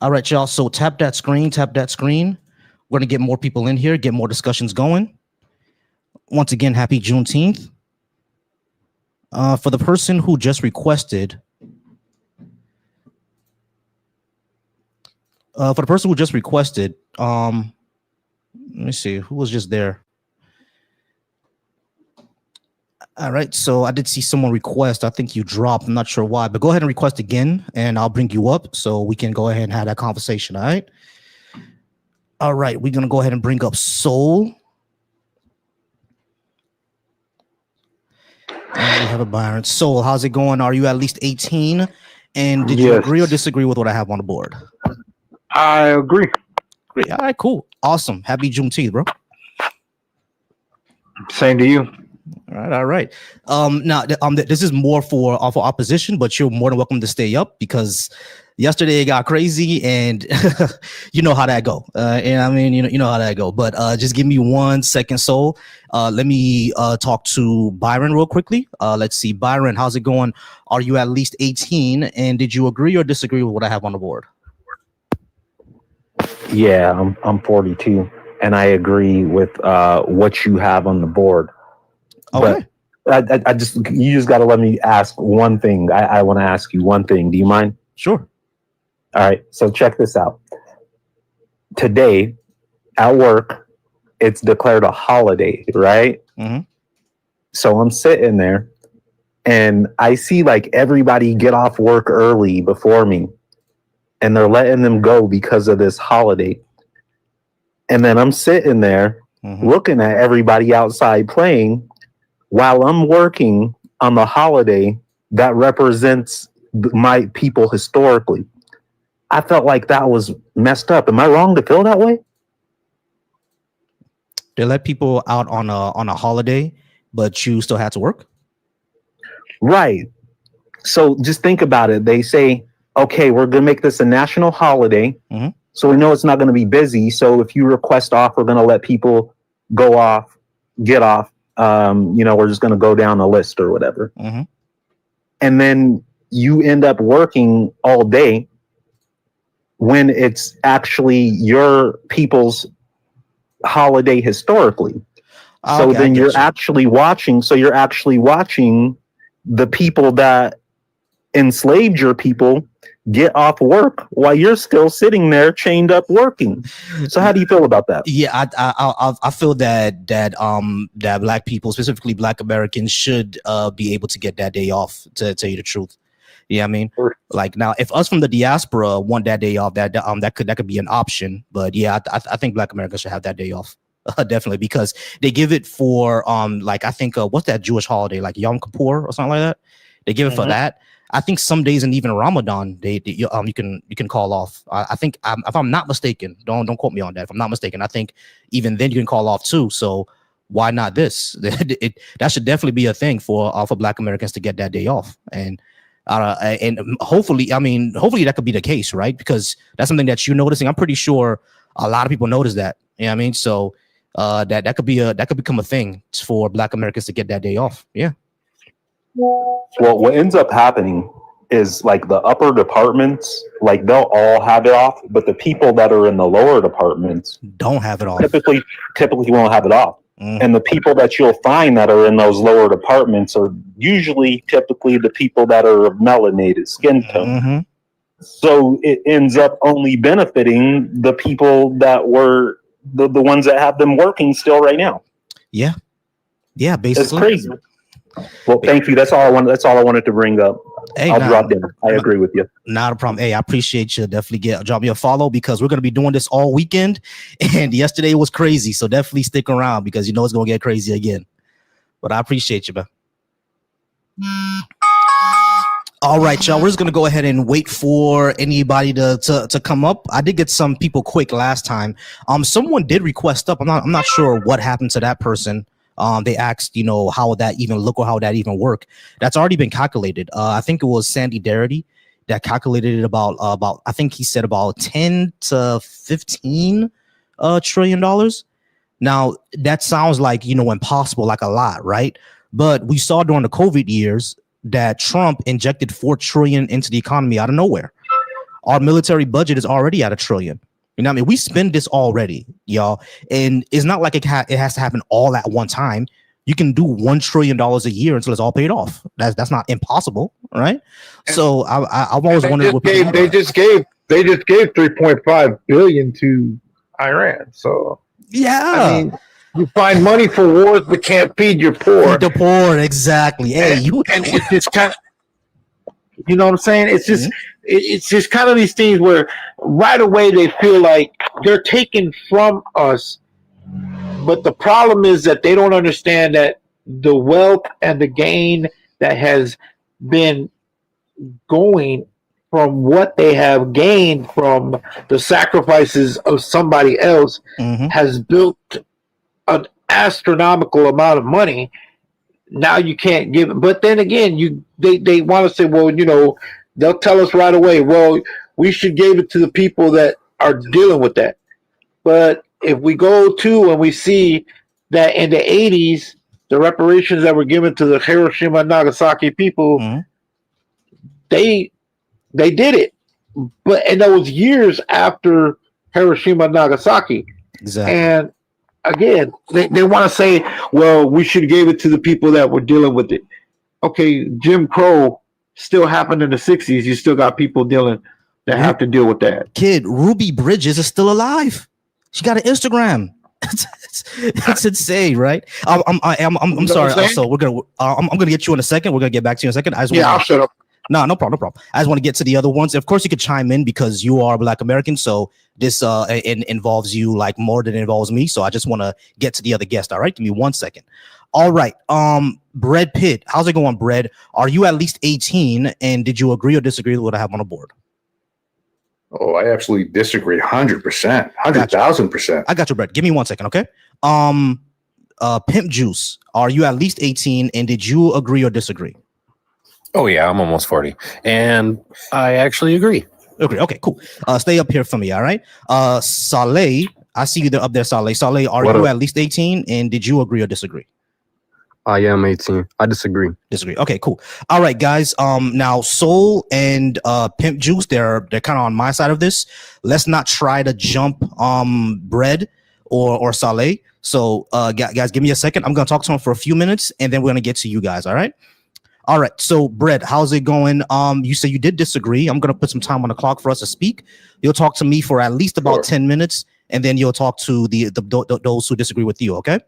All right, y'all. So tap that screen, tap that screen. We're going to get more people in here, get more discussions going. Once again, happy Juneteenth. For the person who just requested, let me see, who was just there? All right, so I did see someone request. I think you dropped. I'm not sure why, but go ahead and request again, and I'll bring you up so we can go ahead and have that conversation, all right? All right, we're going to go ahead and bring up Soul. And we have a Byron. Soul, how's it going? Are you at least 18? And did you agree or disagree with what I have on the board? I agree. Great. All right, cool. Awesome. Happy Juneteenth, bro. Same to you. All right. Now, this is more for opposition, but you're more than welcome to stay up because yesterday it got crazy, and you know how that go. And I mean, you know how that go. But just give me 1 second, Soul. Let me talk to Byron real quickly. Let's see, Byron, how's it going? Are you at least 18? And did you agree or disagree with what I have on the board? Yeah, I'm 42, and I agree with what you have on the board. Okay. But you just got to let me ask one thing. I want to ask you one thing. Do you mind? Sure. All right. So check this out. Today at work, it's declared a holiday, right? Mm-hmm. So I'm sitting there and I see like everybody get off work early before me, and they're letting them go because of this holiday. And then I'm sitting there looking at everybody outside playing while I'm working on the holiday that represents my people historically. I felt like that was messed up. Am I wrong to feel that way? They let people out on a holiday, but you still had to work? Right. So just think about it. They say, okay, we're going to make this a national holiday. Mm-hmm. So we know it's not going to be busy. So if you request off, we're going to let people go off, get off. We're just going to go down the list or whatever. Mm-hmm. And then you end up working all day when it's actually your people's holiday historically. So then you're actually watching. So you're actually watching the people that enslaved your people get off work while you're still sitting there chained up working. So how do you feel about that? Yeah, I feel that Black people, specifically Black Americans, should be able to get that day off. To tell you the truth, yeah, I mean, like now, if us from the diaspora want that day off, that could be an option. But yeah, I think Black Americans should have that day off. Definitely, because they give it for like I think what's that Jewish holiday, like Yom Kippur or something like that. They give it for that. I think some days, and even Ramadan, you can call off. I think if I'm not mistaken, don't quote me on that. If I'm not mistaken, I think even then you can call off too. So why not this? That should definitely be a thing for Black Americans to get that day off, and hopefully that could be the case, right? Because that's something that you're noticing. I'm pretty sure a lot of people notice that. You know what I mean? So that could become a thing for Black Americans to get that day off. Yeah. Well, what ends up happening is like the upper departments, like they'll all have it off, but the people that are in the lower departments don't have it off. Typically won't have it off. And the people that you'll find that are in those lower departments are typically the people that are of melanated skin tone. So it ends up only benefiting the people that were the ones that have them working still right now. Yeah. Yeah, basically. It's crazy. Well, thank you. That's all I wanted to bring up. Hey, I'll drop down. I agree with you. Not a problem. Hey, I appreciate you. Definitely drop me a follow because we're going to be doing this all weekend. And yesterday was crazy. So definitely stick around because you know it's going to get crazy again. But I appreciate you, man. All right, y'all. We're just going to go ahead and wait for anybody to come up. I did get some people quick last time. Someone did request up. I'm not sure what happened to that person. They asked, how would that even look or how would that even work? That's already been calculated. I think it was Sandy Darity that calculated it about I think he said about 10 to 15 trillion dollars. Now that sounds like, impossible, like a lot, right? But we saw during the COVID years that Trump injected 4 trillion into the economy out of nowhere. Our military budget is already at $1 trillion. You know what I mean? We spend this already, y'all. And it's not like it has to happen all at one time. You can do $1 trillion a year until it's all paid off. That's not impossible, right? So I've always wondered what they just gave 3.5 billion to Iran. So yeah, I mean, you find money for wars but can't feed your poor. Feed the poor, exactly. Hey, and it's just kind of, you know what I'm saying? It's just it's just kind of these things where right away they feel like they're taken from us. But the problem is that they don't understand that the wealth and the gain that has been going from what they have gained from the sacrifices of somebody else has built an astronomical amount of money. Now you can't give it. But then again, they want to say, well, you know, they'll tell us right away, well, we should give it to the people that are dealing with that. But if we go to and we see that in the 80s, the reparations that were given to the Hiroshima and Nagasaki people, they did it. And that was years after Hiroshima and Nagasaki. Exactly. And again, they want to say, well, we should have gave it to the people that were dealing with it. Okay, Jim Crow still happened in the 60s. You still got people that have to deal with that. Kid, Ruby Bridges is still alive. She got an Instagram. It's insane, right? I'm sorry. So we're gonna I'm gonna get you in a second. We're gonna get back to you in a second. I'll shut up. No problem. I just want to get to the other ones. Of course, you could chime in because you are Black American, so this involves you like more than it involves me. So I just want to get to the other guest. All right, give me 1 second. All right, Bread Pitt, how's it going, Bread? Are you at least 18? And did you agree or disagree with what I have on the board? Oh, I absolutely disagree. 100%, 100,000%. I got you, Brett. Give me 1 second, okay? Pimp Juice, are you at least 18? And did you agree or disagree? Oh yeah, I'm almost 40, and I actually agree. Okay, cool. Stay up here for me, all right? Saleh, I see you there up there, Saleh. Saleh, are you at least 18? And did you agree or disagree? I am 18. I disagree. Disagree. Okay, cool. All right, guys. Now Soul and Pimp Juice, they're kind of on my side of this. Let's not try to jump Bread or Saleh. So guys, give me a second. I'm gonna talk to him for a few minutes, and then we're gonna get to you guys. All right. All right. So Bread, how's it going? You say you did disagree. I'm gonna put some time on the clock for us to speak. You'll talk to me for at least about 10 minutes, and then you'll talk to those who disagree with you. Okay.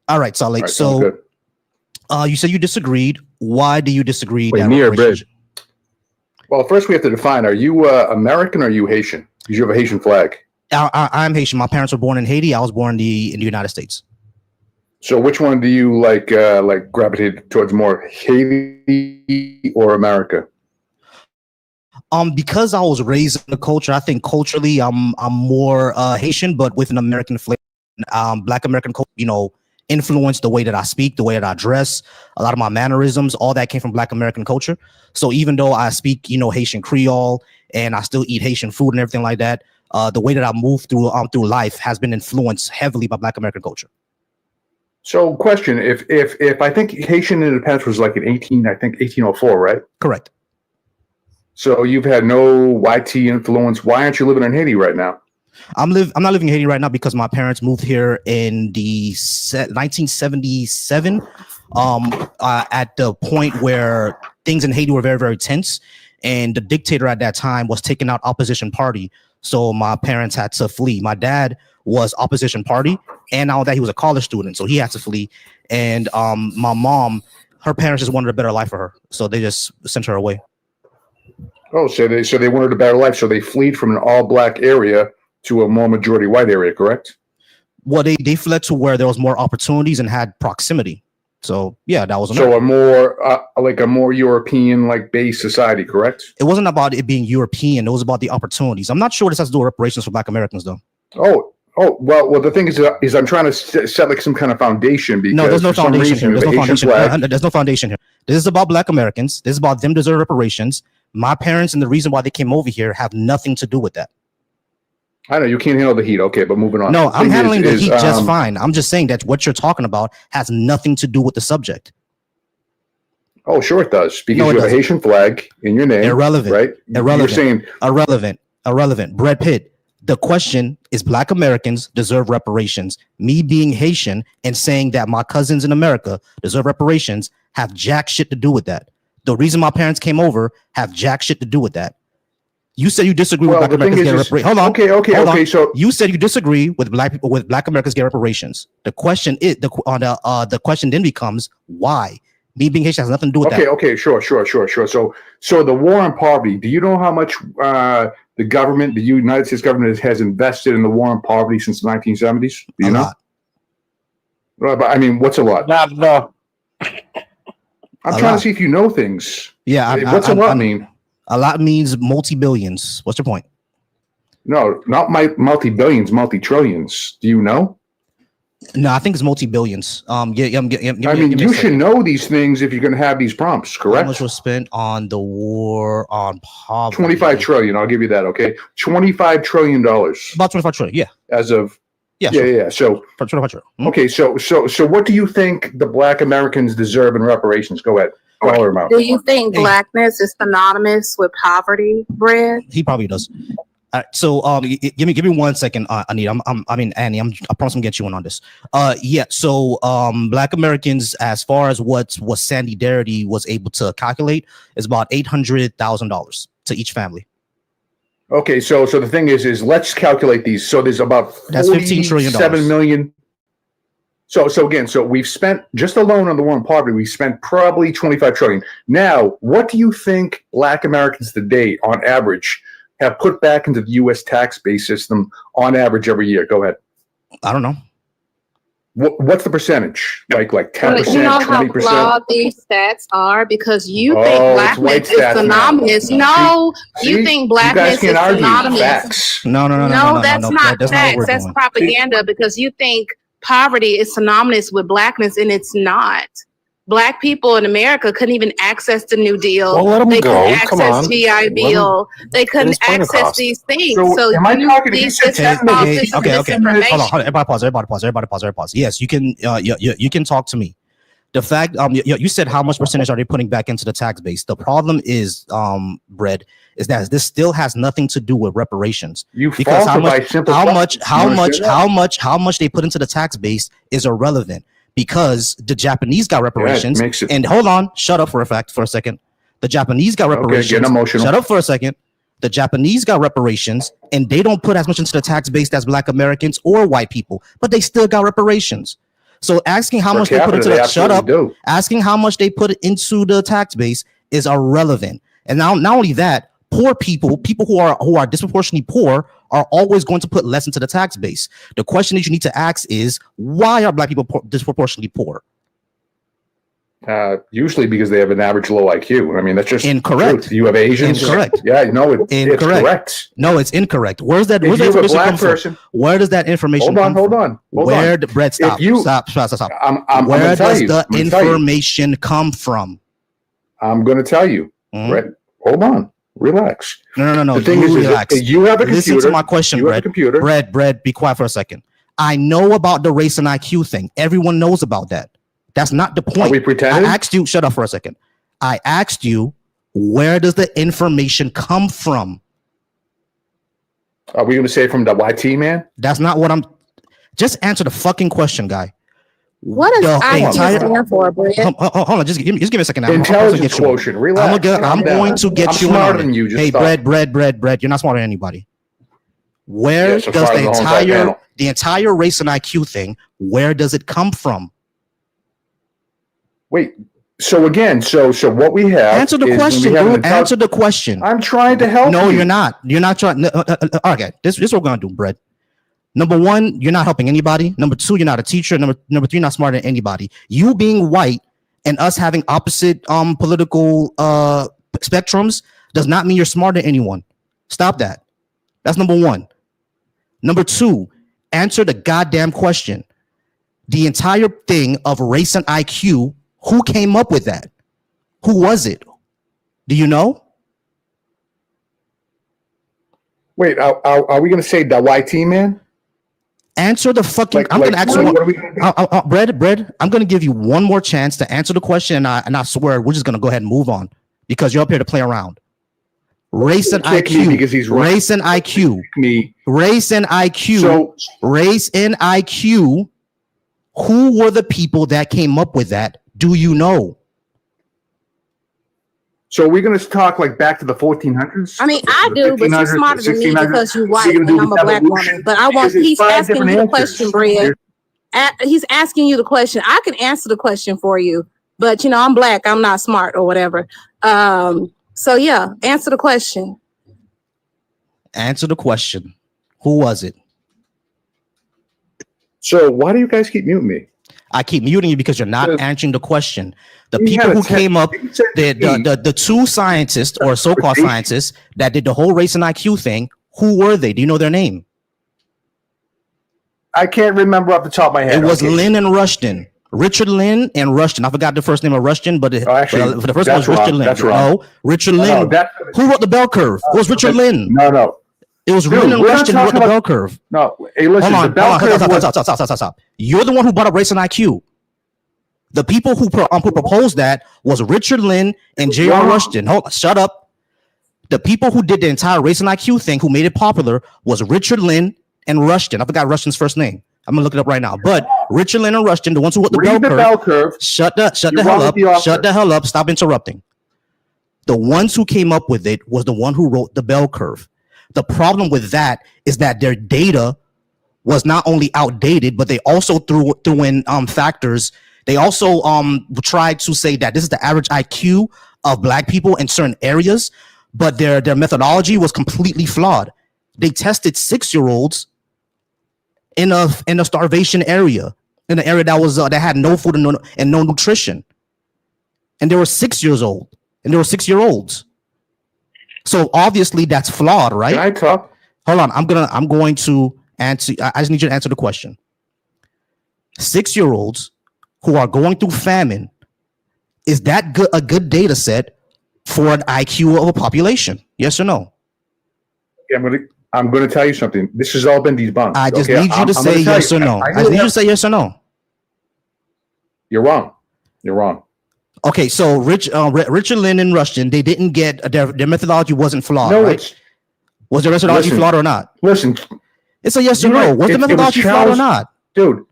All right, Saleh. Right, so you said you disagreed. Why do you disagree? Wait, me or Bread? Well, first we have to define, are you American or are you Haitian? Because you have a Haitian flag. I'm Haitian. My parents were born in Haiti. I was born in the United States. So which one do you like gravitate towards more, Haiti or America? Because I was raised in the culture, I think culturally I'm more Haitian, but with an American flavor. Black American culture, you know, influenced the way that I speak, the way that I dress, a lot of my mannerisms, all that came from Black American culture. So even though I speak, you know, Haitian Creole and I still eat Haitian food and everything like that, the way that I move through life has been influenced heavily by Black American culture. So question, if I think Haitian independence was like in 1804, right? Correct. So you've had no YT influence. Why aren't you living in Haiti right now? I'm not living in Haiti right now because my parents moved here in the 1977 at the point where things in Haiti were very, very tense, and the dictator at that time was taking out opposition party. So my parents had to flee. My dad was opposition party, and now that he was a college student, so he had to flee. And my mom, her parents just wanted a better life for her, so they just sent her away. Oh, so they wanted a better life, so they fled from an all-black area to a more majority white area, correct? Well, they fled to where there was more opportunities and had proximity. So yeah, that was so a more European like based society, correct? It wasn't about it being European. It was about the opportunities. I'm not sure what this has to do with reparations for Black Americans, though. Oh, well, the thing is I'm trying to set like some kind of foundation. Because no, there's no foundation here. There's no foundation here. This is about Black Americans. This is about them deserve reparations. My parents and the reason why they came over here have nothing to do with that. I know you can't handle the heat. Okay, but moving on. No, I'm handling the heat just fine. I'm just saying that what you're talking about has nothing to do with the subject. Oh, sure it does, because No, it you have a doesn't. Haitian flag in your name. Irrelevant. Right? Irrelevant. You're saying Irrelevant. Brad Pitt. The question is Black Americans deserve reparations. Me being Haitian and saying that my cousins in America deserve reparations have jack shit to do with that. The reason my parents came over have jack shit to do with that. You said you disagree with Black Americans getting reparations. Hold on. Okay. So you said you disagree with Black Americans getting reparations. The question is the question then becomes why? Me being Haitian has nothing to do with that. Okay, sure. So the war on poverty. Do you know how much the government, the United States government, has invested in the war on poverty since the 1970s? Do you know? Lot. I mean, what's a lot? Not enough. I'm trying to see if you know things. Yeah. What's a lot mean? A lot means multi-billions. What's your point? No, not multi-billions, multi-trillions. Do you know? No, I think it's multi-billions. You should know these things if you're going to have these prompts, correct? How much was spent on the war on poverty? 25 trillion. I'll give you that. Okay, $25 trillion. About 25 trillion. Yeah. As of yeah. So 25 trillion. Okay, so what do you think the Black Americans deserve in reparations? Go ahead. Call her out. Do you think blackness is synonymous with poverty, Brad? He probably does. So give me 1 second, Anita. Annie. I promise I'm gonna get you in on this. So Black Americans, as far as what Sandy Darity was able to calculate, is about $800,000 to each family. Okay, so the thing is let's calculate these. So there's about $15 trillion. 7 million. So again, we've spent, just alone on the war on poverty, we spent probably 25 trillion. Now, what do you think Black Americans today, on average, have put back into the U.S. tax-based system on average every year? Go ahead. I don't know. What's the percentage? Like 10%, You know 20%? how flawed these stats are because you think it's blackness white is stats now. synonymous. No, you think blackness is you guys can't argue synonymous. facts. No, that's not that's facts. Not That's doing. propaganda because you think poverty is synonymous with blackness, and it's not. Black people in America couldn't even access the New Deal. Well, let 'em they go. couldn't Come access on. GI Bill. They couldn't his point access across. these things. So am I talking? He These said 10 million. Okay. Hold disinformation. on. Everybody pause. Yes, you can. You can talk to me. The fact, you said how much percentage are they putting back into the tax base? The problem is, Brett, is that this still has nothing to do with reparations. Because how much they put into the tax base is irrelevant because the Japanese got reparations. And hold on, shut up for a second. The Japanese got reparations. Okay, get emotional. Shut up for a second. The Japanese got reparations, and they don't put as much into the tax base as Black Americans or white people, but they still got reparations. So asking how much they put into asking how much they put into the tax base is irrelevant. And now, not only that, poor people who are disproportionately poor are always going to put less into the tax base. The question that you need to ask is, why are Black people disproportionately poor? Usually because they have an average low IQ. I mean, that's just incorrect. You have Asians. Incorrect. Yeah, no, it's correct. No, it's incorrect. Where's that? Where's that information come from? Where does that information come from? Hold on. Where Brett, stop. Where does the information come from? I'm going to tell you. Brett, hold on. Relax. No. The thing is relax. You have a computer. Listen to my question, Brett. Brett, be quiet for a second. I know about the race and IQ thing. Everyone knows about that. That's not the point. Are we pretending? I asked you, shut up for a second. I asked you, where does the information come from? Are we going to say from the YT man? That's not what I'm. Just answer the fucking question, guy. What does IQ stand for, Brett? Hold on, just give me a second. Intelligence quotient. Relax. I'm going to get you smarter than you. Hey, Brett, you're not smarter than anybody. Where does the entire race and IQ thing? Where does it come from? Wait. So again, so what we have? Answer the question, dude. Answer the question. I'm trying to help. No, you're not. You're not trying. Okay, this is what we're gonna do, Brett. Number one, you're not helping anybody. Number two, you're not a teacher. Number three, you're not smarter than anybody. You being white and us having opposite political spectrums does not mean you're smarter than anyone. Stop that. That's number one. Number two, answer the goddamn question. The entire thing of race and IQ. Who came up with that? Who was it? Do you know? Wait, are we going to say the YT man? Answer the fucking. I'm gonna ask you. Bread. I'm gonna give you one more chance to answer the question, and I swear we're just gonna go ahead and move on because you're up here to play around. Race and IQ. Because he's right. Race and IQ. Me. Race and IQ. So, race and IQ. Who were the people that came up with that? Do you know? So we're going to talk like back to the 1400s. I mean, I do, but you're smarter than me because you're white and I'm a black woman. But I want, he's asking you the question, Brad. He's asking you the question. I can answer the question for you, but you know, I'm black. I'm not smart or whatever. So yeah, answer the question. Answer the question. Who was it? So why do you guys keep muting me? I keep muting you because you're not answering the question. The people who came up, the two scientists or so-called scientists that did the whole race and IQ thing, who were they? Do you know their name? I can't remember off the top of my head. It was Lynn and Rushton. Richard Lynn and Rushton. I forgot the first name of Rushton, but the first one was Richard Lynn. No, Richard Lynn. Who wrote the bell curve? It was Richard Lynn. No. It was Lynn and Rushton who wrote the bell curve. No, hey, listen. Hold on. Stop. You're the one who brought up race and IQ. The people who proposed that was Richard Lynn and J.R. Rushton. Shut up. The people who did the entire race and IQ thing, who made it popular, was Richard Lynn and Rushton. I forgot Rushton's first name. I'm gonna look it up right now. But Richard Lynn and Rushton, the ones who wrote the bell curve. Shut the hell up. Shut the hell up. Stop interrupting. The ones who came up with it was the one who wrote the bell curve. The problem with that is that their data was not only outdated, but they also threw in factors. They also tried to say that this is the average IQ of black people in certain areas, but their methodology was completely flawed. They tested 6-year-olds in a starvation area, in an area that was that had no food and no nutrition, and they were 6 years old, and they were 6-year-olds. So obviously that's flawed, right? Can I talk? Hold on, I'm going to answer. I just need you to answer the question. 6-year-olds who are going through famine, is that a good data set for an IQ of a population? Yes or no? Yeah, I'm going to tell you something. This has all been debunked. I just need you to say yes or no. I need you to say yes or no. You're wrong. You're wrong. Okay, so Richard Lynn and Rushton, they didn't get their methodology wasn't flawed. No, right? Was their methodology flawed or not? Listen, it's a yes or no. Was the methodology flawed or not? Dude,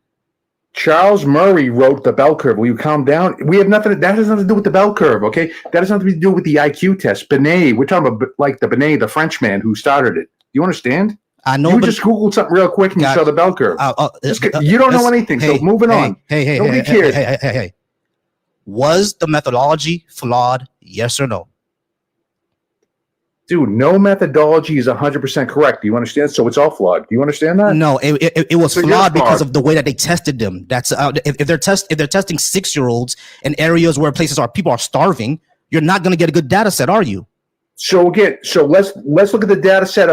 Charles Murray wrote the bell curve. Will you calm down? We have nothing. That has nothing to do with the bell curve. Okay, that has nothing to do with the IQ test. Benet, we're talking about like the Benet, the Frenchman who started it. You understand? I know. You just Googled something real quick and you saw the bell curve. You don't know anything. So moving on. Nobody cares. Hey. Was the methodology flawed? Yes or no? Dude, no methodology is 100% correct. Do you understand? So it's all flawed. Do you understand that? No, it was flawed because of the way that they tested them. That's if they're testing 6-year-olds in areas where people are starving, you're not going to get a good data set, are you? So again, let's look at the data set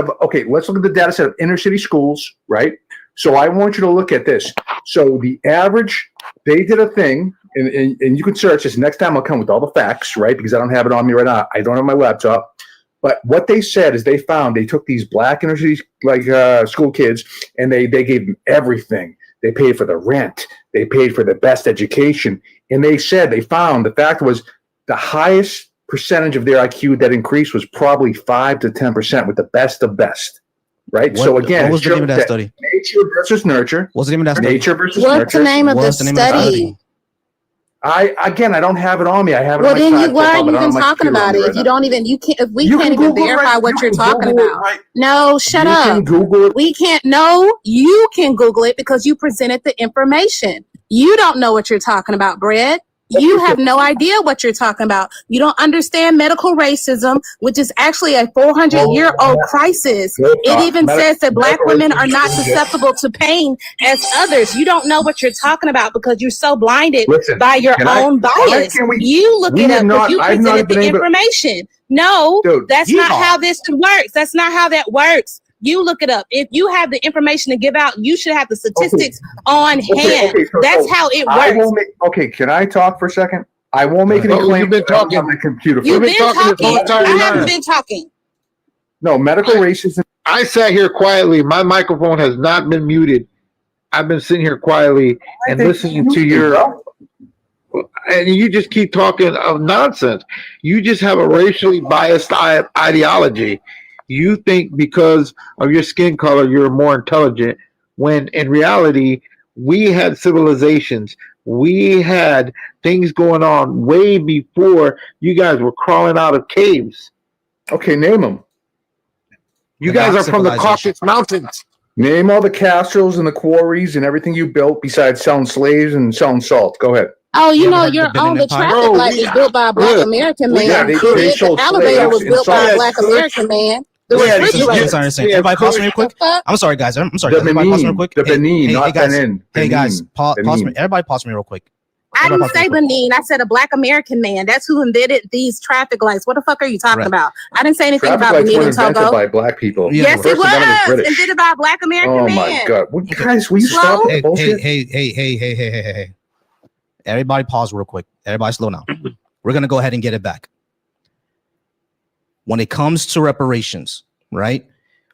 of inner city schools, right? So I want you to look at this. So the average, they did a thing, and you can search this. Next time I'll come with all the facts, right? Because I don't have it on me right now. I don't have my laptop. But what they said is they took these black inner city school kids and they gave them everything. They paid for the rent. They paid for the best education. And they found the fact was the highest percentage of their IQ that increased was probably 5 to 10% with the best of best. Right. So again, what was the name of that study? Nature versus nurture. What's the name of that study? Nature versus nurture. What's the name of the study? I don't have it on me. I have it. Well, then why are you even talking about it? If you don't even, if we can't even verify what you're talking about. No, shut up. You can Google it. We can't. No, you can Google it because you presented the information. You don't know what you're talking about, Brett. You have no idea what you're talking about. You don't understand medical racism, which is actually a 400-year-old crisis. It even says that black women are not susceptible to pain as others. You don't know what you're talking about because you're so blinded by your own bias. You look it up because you presented the information. No, that's not how this works. That's not how that works. You look it up. If you have the information to give out, you should have the statistics on hand. That's how it works. Can I talk for a second? I won't make any claims. You've been talking on the computer. You've been talking. I haven't been talking. No, medical racism. I sat here quietly. My microphone has not been muted. I've been sitting here quietly and listening to your, and you just keep talking of nonsense. You just have a racially biased ideology. You think because of your skin color, you're more intelligent, when in reality, we had civilizations. We had things going on way before you guys were crawling out of caves. Okay, name them. You guys are from the Caucasus Mountains. Name all the castles and the quarries and everything you built besides selling slaves and selling salt. Go ahead. Oh, you know, ever heard you're of the on the Benin Empire? traffic Bro, light was built by a black American man. Yeah, they sold The elevator slaves was and built by a salt. black American man. The Yeah, This is refrigerator. what I'm saying. Everybody pause me real quick. I'm sorry, guys. I'm sorry. The Guys. Everybody pause me real Benin, quick. the Benin, hey, not guys. Benin. Hey guys, pause me. Benin. Everybody pause me real quick. I didn't Everybody say pause me real quick. Benin. I said a black American man. That's who invented these traffic lights. What the fuck are you talking Right. about? I didn't say anything Traffic about lights Benin were and invented Togo. by black people. Yeah, Yes, The it first inventor was British. invented by a black American Oh man. my God! What, guys, will you Slow? stop the Hey, bullshit? hey. Everybody pause real quick. Everybody slow down. We're gonna go ahead and get it back. When it comes to reparations, right?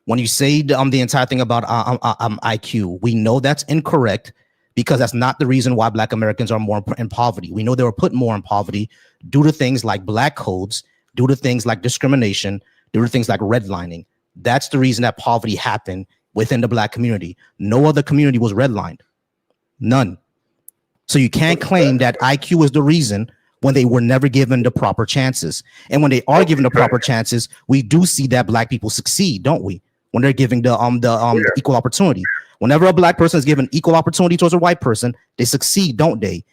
When you say the entire thing about IQ, we know that's incorrect because that's not the reason why Black Americans are more in poverty. We know they were put more in poverty due to things like black codes, due to things like discrimination, due to things like redlining. That's the reason that poverty happened within the Black community. No other community was redlined. None. So you can't claim that IQ is the reason when they were never given the proper chances. And when they are given the proper chances, we do see that Black people succeed, don't we? When they're giving the equal opportunity. Whenever a Black person is given equal opportunity towards a white person, they succeed, don't they?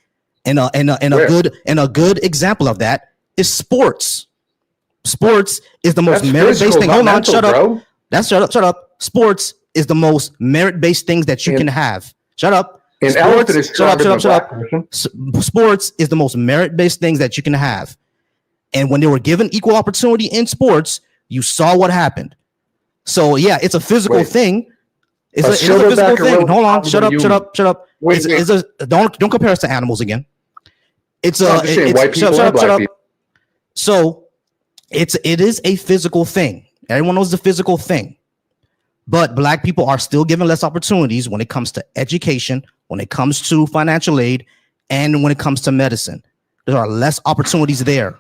And a good example of that is sports. Sports is the most merit-based thing. Hold on, shut up. Shut up. Sports is the most merit-based things that you can have. Shut up. Sports, shut up. Sports is the most merit-based things that you can have. And when they were given equal opportunity in sports, you saw what happened. So yeah, it's a physical thing. It's a physical thing. Hold on, shut up. Don't compare us to animals again. It's shut up. So it is a physical thing. Everyone knows the physical thing. But Black people are still given less opportunities when it comes to education, when it comes to financial aid, and when it comes to medicine. There are less opportunities there.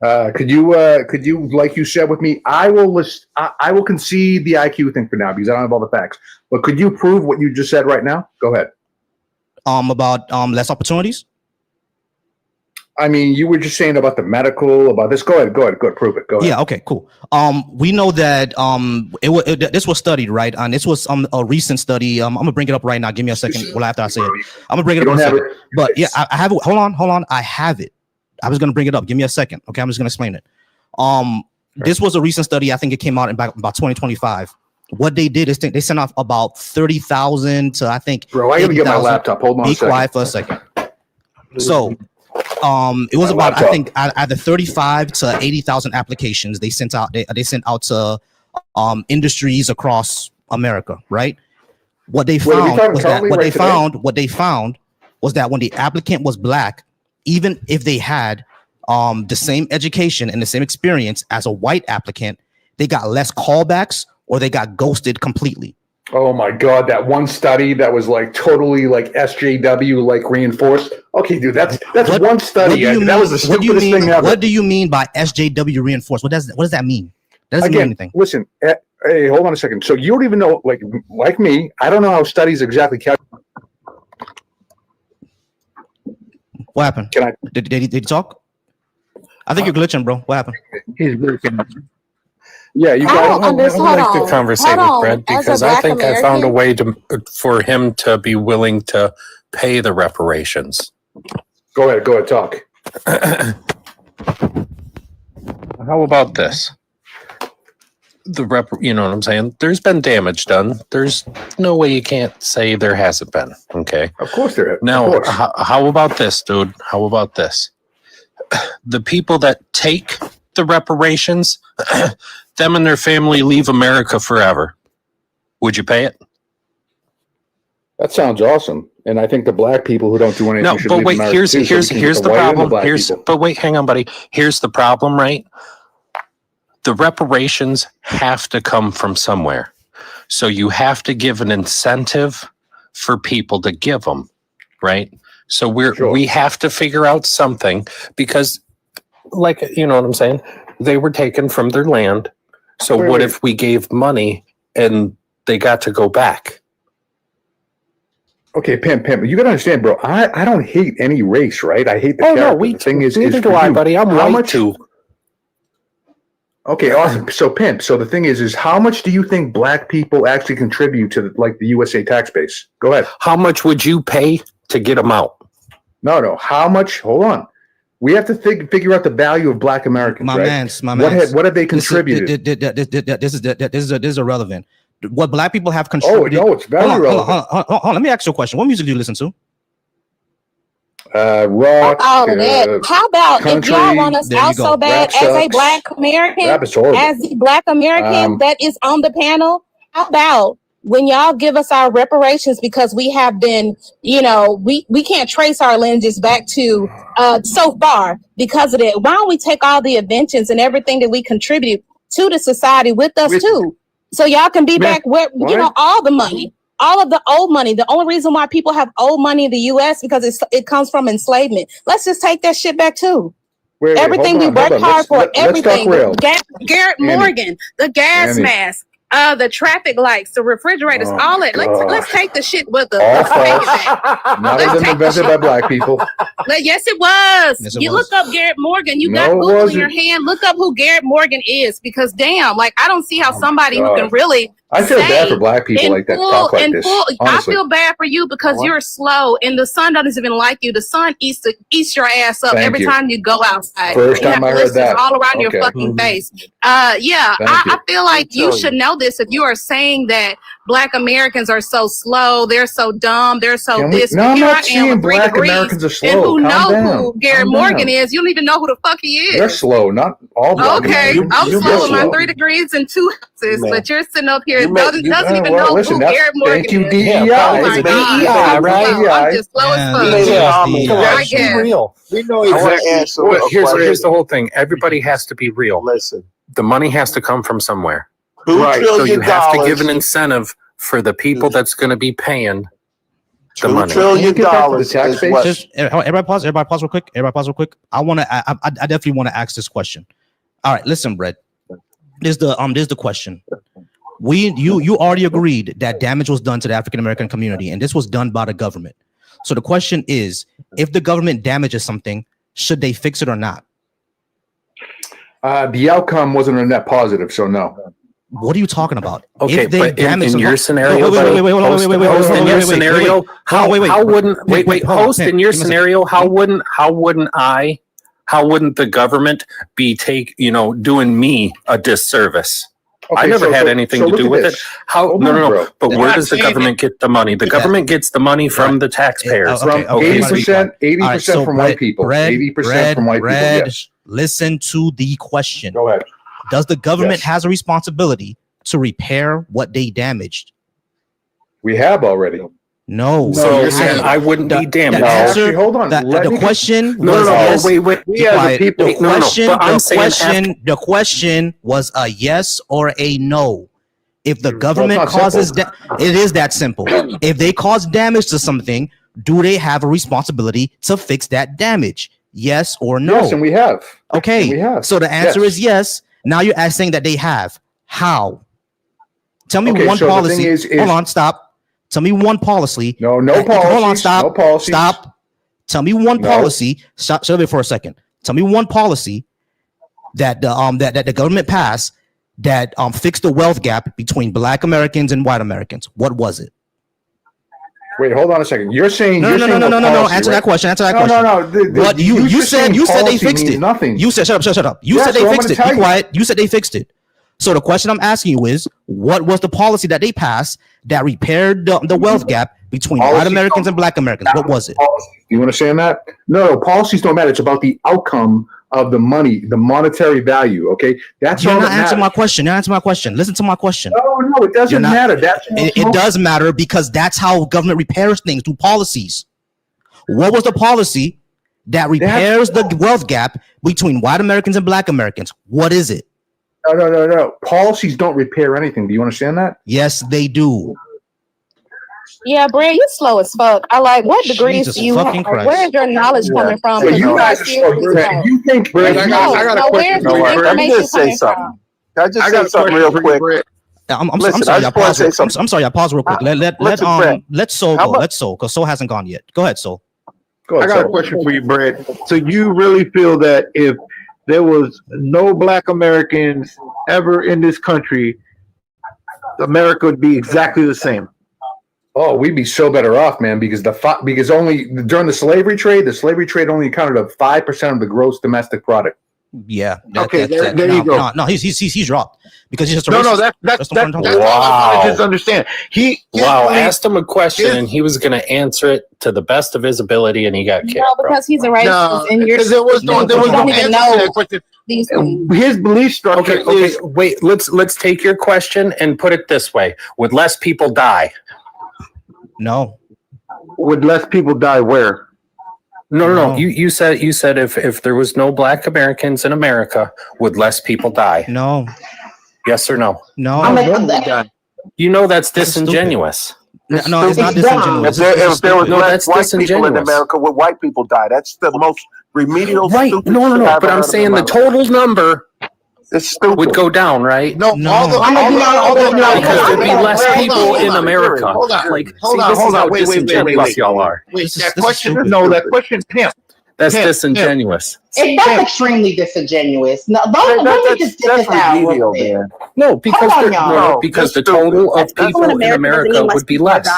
Could you, like you said with me, I will concede the IQ thing for now because I don't have all the facts. But could you prove what you just said right now? Go ahead. About less opportunities. I mean, you were just saying about the medical, about this. Go ahead, prove it. Go ahead. Yeah. Okay. Cool. We know that this was studied, right? And this was a recent study. I'm gonna bring it up right now. Give me a second. Well, after I say it, I'm gonna bring it up in a second. But yeah, I have it. Hold on. I have it. I was gonna bring it up. Give me a second. Okay, I'm just gonna explain it. This was a recent study. I think it came out in about 2025. What they did is they sent off about 30,000 to I think. Bro, I gotta get my laptop. Hold on. Be quiet for a second. So, it was about I think either 35 to 80,000 applications they sent out. They sent out to industries across America, right? What they found was that when the applicant was Black, even if they had the same education and the same experience as a white applicant, they got less callbacks or they got ghosted completely. Oh my God, that one study that was like totally like SJW like reinforced. Okay, dude, that's one study. That was the stupidest thing ever. What do you mean by SJW reinforced? What does that mean? That doesn't mean anything. Listen, hey, hold on a second. So you don't even know, like me, I don't know how studies exactly calculate. What happened? Did he talk? I think you're glitching, bro. What happened? He's glitching. Yeah, you guys. I would like to conversate with Brett because I think I found a way for him to be willing to pay the reparations. Go ahead, talk. How about this? You know what I'm saying? There's been damage done. There's no way you can't say there hasn't been. Okay. Of course there is. Now, how about this, dude? How about this? The people that take the reparations, them and their family leave America forever. Would you pay it? That sounds awesome. And I think the Black people who don't do anything should leave America. Here's the problem. Hang on, buddy. Here's the problem, right? The reparations have to come from somewhere. So you have to give an incentive for people to give them, right? So we have to figure out something because, like, you know what I'm saying? They were taken from their land. So what if we gave money and they got to go back? Okay, Pimp, you gotta understand, bro. I don't hate any race, right? I hate the character. No, the thing is neither do for I, you, buddy. I'm how white much? too. Okay, awesome. So, Pimp. So the thing is how much do you think black people actually contribute to the USA tax base? Go ahead. How much would you pay to get them out? No. How much? Hold on. We have to figure out the value of black Americans. My right? man's. What have they contributed? This is irrelevant. What black people have contributed. Oh no, it's very relevant. Hold on. Let me ask you a question. What music do you listen to? Rock. All of that. How about country, if y'all want us out so bad as a black American, Rap is horrible. as the black American that is on the panel? How about when y'all give us our reparations because we have been, we can't trace our lineages back to so far because of that. Why don't we take all the inventions and everything that we contribute to the society with us too? So y'all can be back where, all the money. All of the old money. The only reason why people have old money in the U.S. because it comes from enslavement. Let's just take that shit back too. Everything we worked hard for, everything. Garrett Morgan, the gas mask, the traffic lights, the refrigerators, all that. Let's take the shit with us. All false. None of them invented by black people. Yes, it was. Look up Garrett Morgan. You got Google in your hand. Look up who Garrett Morgan is because damn, I don't see how somebody who can really. I feel bad for black people like that talk like this. I feel bad for you because you're slow and the sun doesn't even like you. The sun eats your ass up every time you go outside. First time I heard that. All around your fucking face. I feel like you should know this if you are saying that black Americans are so slow, they're so dumb, they're so this. No, I'm not saying black Americans are slow. And who knows who Garrett Morgan is? You don't even know who the fuck he is. They're slow, not all black Americans. I'm slow with my 3 degrees and 2 ounces, but you're sitting up here doesn't even know who Garrett Morgan is. Thank you, DEI. Oh my God. Right? I'm just slow as fuck. Be real. We know exactly. Here's the whole thing. Everybody has to be real. Listen. The money has to come from somewhere. Right. So you have to give an incentive for the people that's going to be paying the money. $2 trillion is what. Just everybody pause real quick. I definitely want to ask this question. All right, listen, Brett. There's the question. You already agreed that damage was done to the African American community, and this was done by the government. So the question is, if the government damages something, should they fix it or not? The outcome wasn't a net positive, so no. What are you talking about? Okay, but in your scenario, how wouldn't the government be doing me a disservice? Okay, I never had anything to do with it. But where does the government get the money? The government gets the money from the taxpayers. From 80% from white people. 80% from white people. Yes. Listen to the question. Go ahead. Does the government has a responsibility to repair what they damaged? We have already. No. So you're saying I wouldn't be damaged? Actually, hold on. The question. Wait. The question was a yes or a no. If the government causes it is that simple. If they cause damage to something, do they have a responsibility to fix that damage? Yes or no? Yes, and we have. Okay. We have. So the answer is yes. Now you're asking that they have. How? Tell me one policy. Hold on, stop. Tell me one policy. No policy. Hold on, stop. No policies. Stop. Tell me one policy. Shut up for a second. Tell me one policy that the government passed that fixed the wealth gap between black Americans and white Americans. What was it? Wait, hold on a second. You're saying no. Answer that question. No. What you said they fixed it. Nothing. You said shut up. You said they fixed it. Be quiet. You said they fixed it. So the question I'm asking you is, what was the policy that they passed that repaired the wealth gap between white Americans and black Americans? What was it? You want to say on that? No, policies don't matter. It's about the outcome of the money, the monetary value. Okay, that's You're not answering my question. You're answering my question. Listen to my question. No, it doesn't matter. It does matter because that's how government repairs things through policies. What was the policy that repairs the wealth gap between white Americans and black Americans? What is it? No. Policies don't repair anything. Do you understand that? Yes, they do. Yeah, Brad, you slow as fuck. I like, what degrees Jesus do you have? fucking Christ. Where is your knowledge coming from? So Because you you are guys are seriously so slow. you think Brad, I got a No, question where's for you, the Brad. Let me information just say coming something. from? Can I just I say got a something question real for you, quick? Brad. I'm Listen, sorry. I I just wanna pause. say something. I'm sorry. I pause real quick. Let Brad. Soul How go. mu- Let Soul, because Soul hasn't gone yet. Go ahead, Soul. Go I ahead, got a Soul. question for you, Brad. So you really feel that if there was no Black Americans ever in this country, America would be exactly the same? Oh, we'd be so better off, man, because only during the slavery trade only accounted of 5% of the gross domestic product. Yeah. Okay, there you go. No, he's dropped because he's just a No, racist. that's what I'm all talking about. I want to just understand. Wow, asked him a question and he was going to answer it to the best of his ability, and he got kicked. No, because he's a racist, No, and you're because there was no you don't answer even to know that question. these things. His belief structure Okay, is wait. Let's take your question and put it this way: would less people die? No. would less people die where? No. You said if there was no Black Americans in America, would less people die? No. Yes or no? No. You know that's This is stupid. disingenuous. No, it's not disingenuous. If there was No, less that's white people in disingenuous. America, would white people die? That's the most remedial. Right? Stupid No. shit I've But ever I'm heard saying in the my life. total number It's stupid. would go down, right? No, No. all the Because there'd be less people in America. Hold on. Like, Hold see, on, this hold is on. how Wait. disingenuous y'all are. This is That question, stupid. no, that question, Pimp. That's Pimp, disingenuous. That's extremely disingenuous. No, let me just get this out real remedial, quick. man. No, because Hold on, y'all. No, because the that's total stupid. of people in America would be less.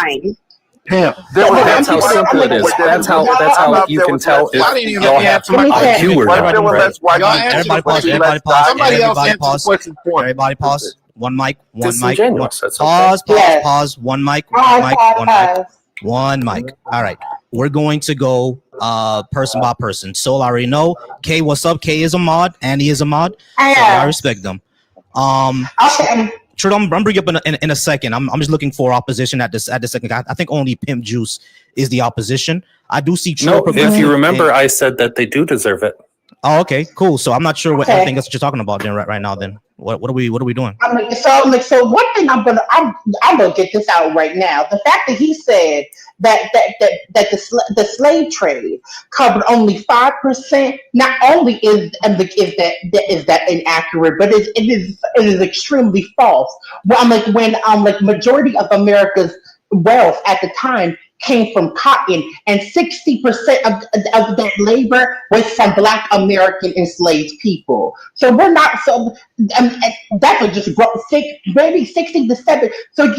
Pimp. That's how simple it is. That's how you can tell Y'all didn't if even y'all let me have answer my IQ question. or What if not. there were less white Y'all people? answer the Everybody pause. question. Everybody pause. Somebody else Everybody answer the pause. question for me. Everybody pause. One mic. Disingenuous. That's okay. Pause. Yes. Pause. One mic. One mic. All right. We're going to go person by person. Soul, I already know. K, what's up? K is a mod. Andy is a mod. So I respect them. Okay. True, I'm bringing up in a second. I'm just looking for opposition at this second. I think only Pimp Juice is the opposition. I do see true No, progressive. if you remember, I said that they do deserve it. Oh, okay, cool. So I'm not sure what everything else that you're talking about then right now. Then what are we doing? So one thing I'm gonna get this out right now. The fact that he said that the slave trade covered only 5%. Not only is that inaccurate, but it is extremely false. Well, when majority of America's wealth at the time came from cotton, and 60% of that labor was from Black American enslaved people. So we're not that would just grow maybe 60 to 70.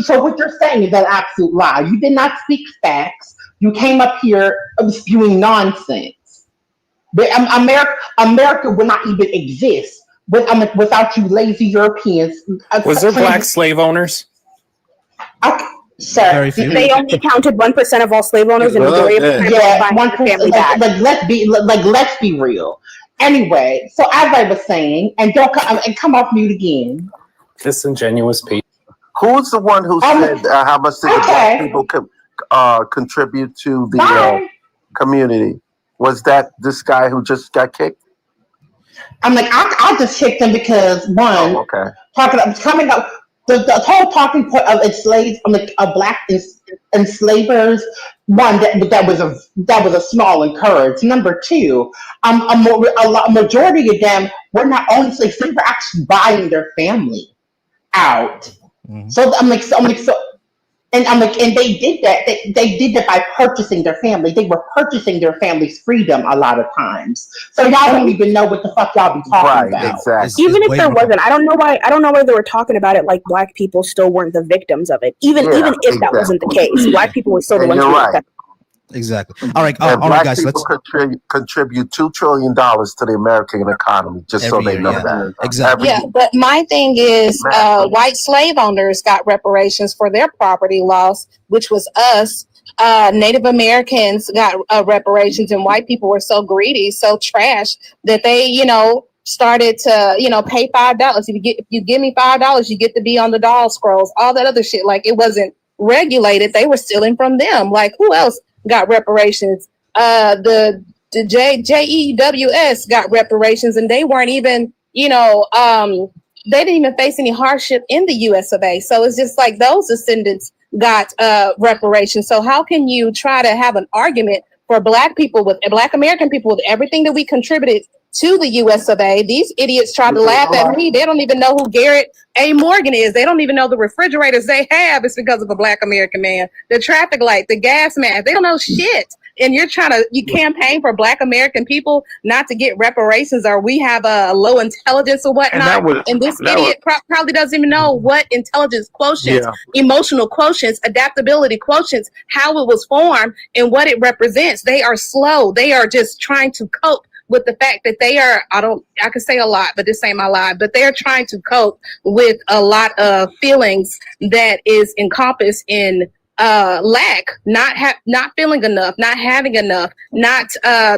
So what you're saying is an absolute lie. You did not speak facts. You came up here spewing nonsense. But America would not even exist without you lazy Europeans. Was there Black slave owners? Sir, they only counted 1% of all slave owners, and majority of yeah, 1%. Let's be real. Anyway, so as I was saying, and don't come off mute again. Disingenuous people. Who's the one who said how much did the Black people contribute to the community? Was that this guy who just got kicked? I'm like, I'll just kick them because one, coming up. The whole talking point of enslaved, Black enslavers, one that was a small encourage. Number two, a majority of them were not only slaves; they were actually buying their family out. Mm-hmm. So and they did that. They did that by purchasing their family. They were purchasing their family's freedom a lot of times. So y'all don't even know what the fuck y'all be talking about. Exactly. Even if there wasn't, I don't know why they were talking about it like Black people still weren't the victims of it. Even if that wasn't the case, Black people were still the ones who were affected. Exactly. All right, guys. Let's contribute $2 trillion to the American economy, just so they know that. Exactly. Yeah, but my thing is, white slave owners got reparations for their property loss, which was us. Native Americans got reparations, and white people were so greedy, so trash that they, started to, pay $5. If you give me $5, you get to be on the doll scrolls, all that other shit. Like, it wasn't regulated; they were stealing from them. Like, who else got reparations? The JEWS got reparations, and they weren't even, they didn't even face any hardship in the US of A. So it's just like those descendants got reparations. So how can you try to have an argument for Black people, with Black American people, with everything that we contributed to the US of A? These idiots try to laugh at me. They don't even know who Garrett A. Morgan is. They don't even know the refrigerators they have is because of a Black American man. The traffic light, the gas mask, they don't know shit. And you campaign for Black American people not to get reparations, or we have a low intelligence or whatnot. And this idiot probably doesn't even know what intelligence quotients, emotional quotients, adaptability quotients, how it was formed and what it represents. They are slow. They are just trying to cope with the fact that they are, I can say a lot, but this ain't my life, but they're trying to cope with a lot of feelings that is encompassed in lack, not feeling enough, not having enough, not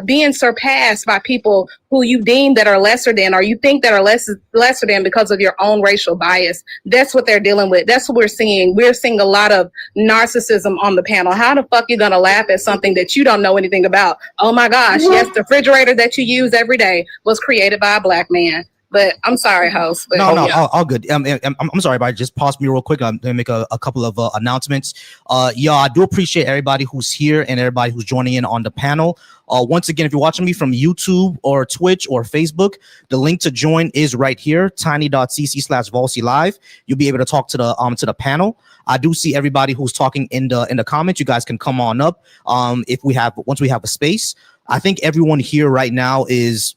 being surpassed by people who you deem that are lesser than, or you think that are lesser than because of your own racial bias. That's what they're dealing with. That's what we're seeing. We're seeing a lot of narcissism on the panel. How the fuck you gonna laugh at something that you don't know anything about? Oh my gosh, yes, the refrigerator that you use every day was created by a Black man. But I'm sorry, host. But all good. I'm sorry, but just pause me real quick. I'm gonna make a couple of announcements. I do appreciate everybody who's here and everybody who's joining in on the panel. Once again, if you're watching me from YouTube or Twitch or Facebook, the link to join is right here, tiny.cc/Volcy live. You'll be able to talk to the panel. I do see everybody who's talking in the comments. You guys can come on up once we have a space. I think everyone here right now is,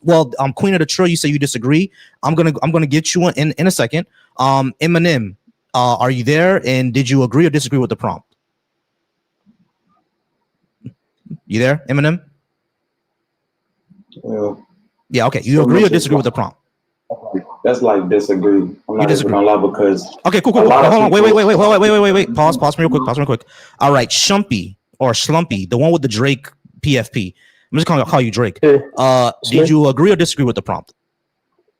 Queen of the Trill, you say you disagree. I'm gonna get you in a second. Eminem, are you there? And did you agree or disagree with the prompt? You there, Eminem? Yeah, okay. You agree or disagree with the prompt? That's like disagree. I'm not even gonna lie because cool. Hold on. Wait. Pause me real quick. All right, Shumpy or Schlumpy, the one with the Drake PFP. I'm just gonna call you Drake. Did you agree or disagree with the prompt?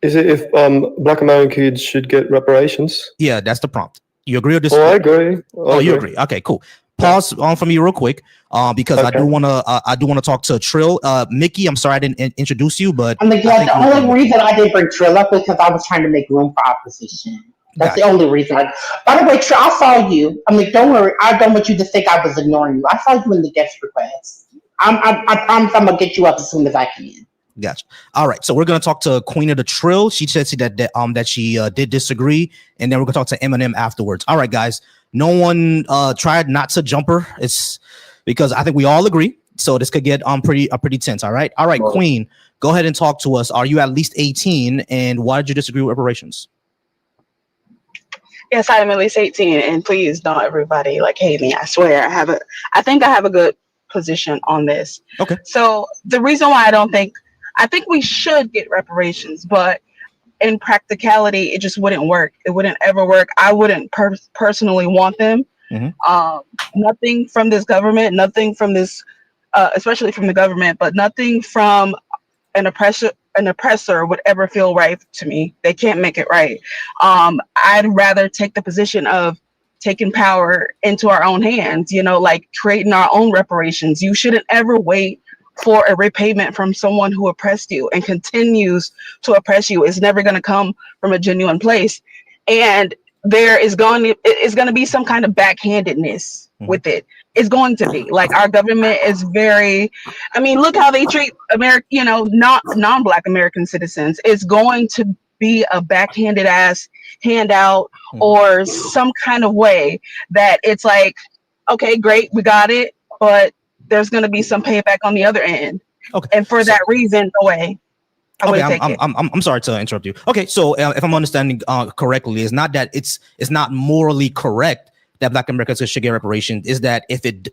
Is it if Black American kids should get reparations? Yeah, that's the prompt. You agree or disagree? I agree. You agree. Okay, cool. Pause on for me real quick, because I do wanna talk to Trill. Mickey, I'm sorry I didn't introduce you, but the only reason I didn't bring Trill up is because I was trying to make room for opposition. That's the only reason. By the way, Trill, I saw you. Don't worry. I don't want you to think I was ignoring you. I saw you in the guest request. I promise I'm gonna get you up as soon as I can. Gotcha. All right, so we're gonna talk to Queen of the Trill. She said that she did disagree, and then we're gonna talk to Eminem afterwards. All right, guys. No one tried not to jump her. It's because I think we all agree. So this could get pretty tense. All right, Queen, go ahead and talk to us. Are you at least 18, and why did you disagree with reparations? Yes, I am at least 18, and please don't everybody hate me. I swear I think I have a good position on this. Okay. So the reason why I think we should get reparations, but in practicality, it just wouldn't work. It wouldn't ever work. I wouldn't personally want them. Mm-hmm. Nothing from this government, nothing from this, especially from the government, but nothing from an oppressor would ever feel right to me. They can't make it right. I'd rather take the position of taking power into our own hands, creating our own reparations. You shouldn't ever wait for a repayment from someone who oppressed you and continues to oppress you. It's never going to come from a genuine place. And there is going to be some kind of backhandedness with it. It's going to be our government is look how they treat non-Black American citizens. It's going to be a backhanded ass handout or some kind of way that it's okay, great, we got it, but there's going to be some payback on the other end. Okay. And for that reason, no way. I'm sorry to interrupt you. Okay, so if I'm understanding correctly, it's not that it's not morally correct that Black Americans should get reparations. Is that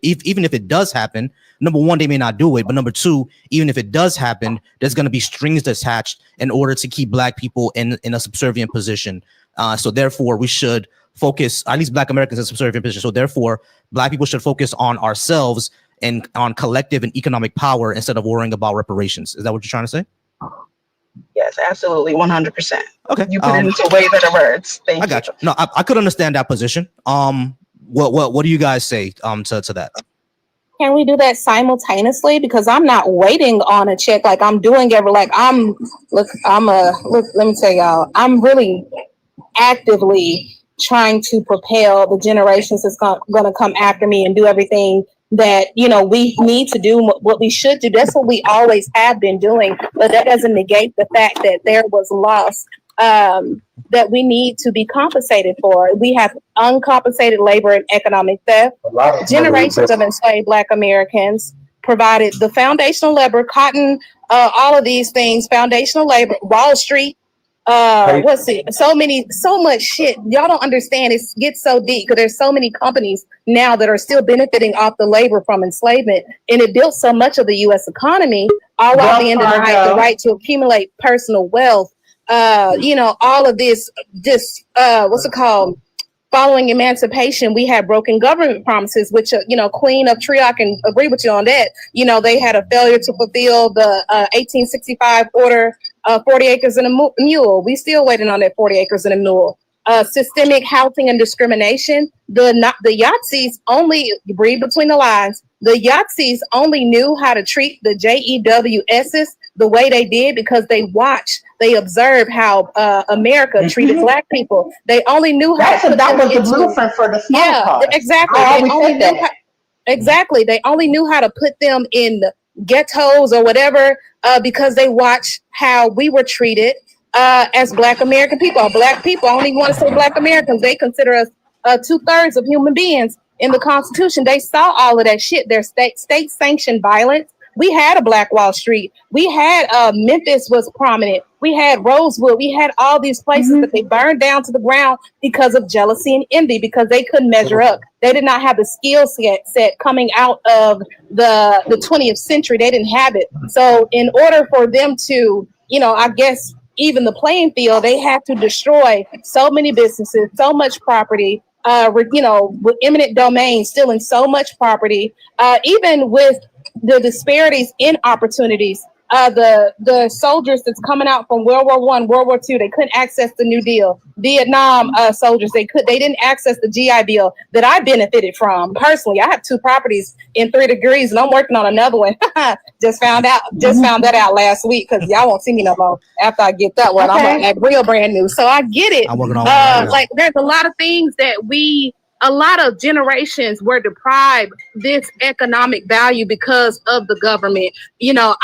even if it does happen, number one, they may not do it, but number two, even if it does happen, there's going to be strings attached in order to keep Black people in a subservient position. So therefore, we should focus, at least Black Americans in a subservient position. So therefore, Black people should focus on ourselves and on collective and economic power instead of worrying about reparations. Is that what you're trying to say? Yes, absolutely, 100%. Okay, you put it into way better words. Thank you. I got you. No, I could understand that position. What do you guys say to that? Can we do that simultaneously? Because I'm not waiting on a check. I'm doing let me tell y'all, I'm really actively trying to propel the generations that's going to come after me and do everything that, you know, we need to do, what we should do. That's what we always have been doing, but that doesn't negate the fact that there was loss that we need to be compensated for. We have uncompensated labor and economic theft. Generations of enslaved Black Americans provided the foundational labor, cotton, all of these things, foundational labor, Wall Street, so much shit. Y'all don't understand. It gets so deep because there's so many companies now that are still benefiting off the labor from enslavement, and it built so much of the U.S. economy, all while being denied the right to accumulate personal wealth. You know, all of this, what's it called? Following emancipation, we had broken government promises, which, you know, Queen of Tree, I can agree with you on that. You know, they had a failure to fulfill the 1865 order, 40 acres and a mule. We still waiting on that 40 acres and a mule. Systemic housing and discrimination. The Yahtzees only, read between the lines, the Yahtzees only knew how to treat the JEWSs the way they did because they observed how America treated Black people. They only knew how that was the blueprint for the small part. Exactly. They only knew how to put them in ghettos or whatever because they watched how we were treated as Black American people. Black people, I don't even want to say Black Americans. They consider us 2/3 of human beings in the Constitution. They saw all of that shit. Their state sanctioned violence. We had a Black Wall Street. We had Memphis was prominent. We had Rosewood. We had all these places that they burned down to the ground because of jealousy and envy, because they couldn't measure up. They did not have the skill set coming out of the 20th century. They didn't have it. So in order for them to, you know, I guess even the playing field, they had to destroy so many businesses, so much property, you know, with eminent domain, stealing so much property, even with the disparities in opportunities. The soldiers that's coming out from World War I, World War II, they couldn't access the New Deal. Vietnam soldiers, they didn't access the GI Bill that I benefited from personally. I have 2 properties in 3 degrees, and I'm working on another one. Just found that out last week because y'all won't see me no more after I get that one. I'm like real brand new, so I get it. Like there's a lot of things that a lot of generations were deprived this economic value because of the government. You know,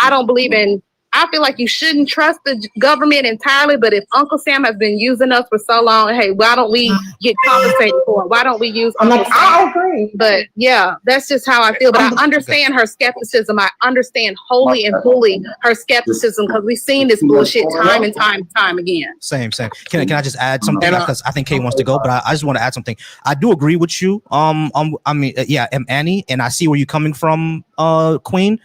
I feel like you shouldn't trust the government entirely, but if Uncle Sam has been using us for so long, hey, why don't we get compensated for it? Why don't we use Uncle Sam? I agree. But yeah, that's just how I feel. But I understand her skepticism. I understand wholly and fully her skepticism because we've seen this bullshit time and time again. Same. Can I just add something? Because I think Kay wants to go, but I just want to add something. I do agree with you. Annie, and I see where you're coming from, Queen,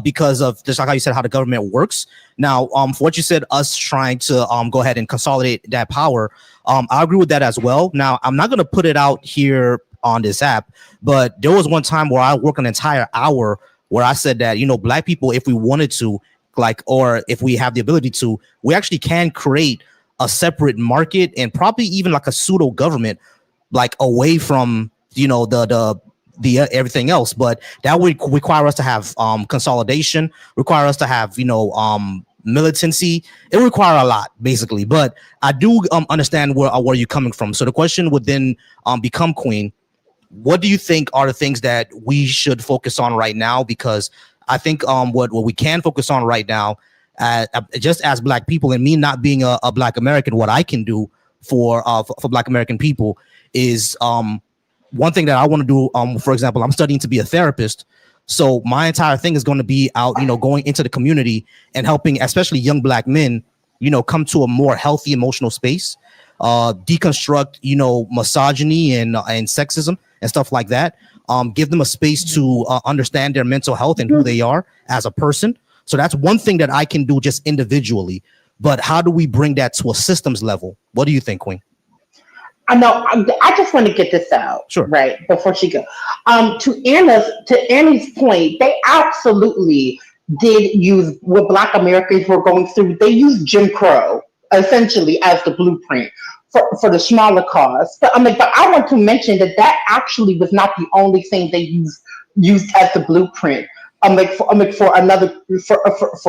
because of just like how you said how the government works. Now, for what you said, us trying to go ahead and consolidate that power, I agree with that as well. Now, I'm not going to put it out here on this app, but there was one time where I worked an entire hour where I said that, you know, Black people, if we wanted to, like, or if we have the ability to, we actually can create a separate market and probably even like a pseudo government, like away from, you know, the everything else, but that would require us to have consolidation, require us to have, you know, militancy. It would require a lot, basically. But I do understand where you're coming from. So the question would then become, Queen, what do you think are the things that we should focus on right now? Because I think what we can focus on right now, just as Black people, and me not being a Black American, what I can do for Black American people is one thing that I want to do, for example, I'm studying to be a therapist. So my entire thing is going to be out, you know, going into the community and helping, especially young Black men, you know, come to a more healthy emotional space, deconstruct, you know, misogyny and sexism and stuff like that. Give them a space to understand their mental health and who they are as a person. So that's one thing that I can do just individually. But how do we bring that to a systems level? What do you think, Queen? I know. I just want to get this out, right, before she goes. To Annie's point, they absolutely did use what Black Americans were going through. They used Jim Crow essentially as the blueprint for the smaller cause. But I want to mention that actually was not the only thing they used as the blueprint. For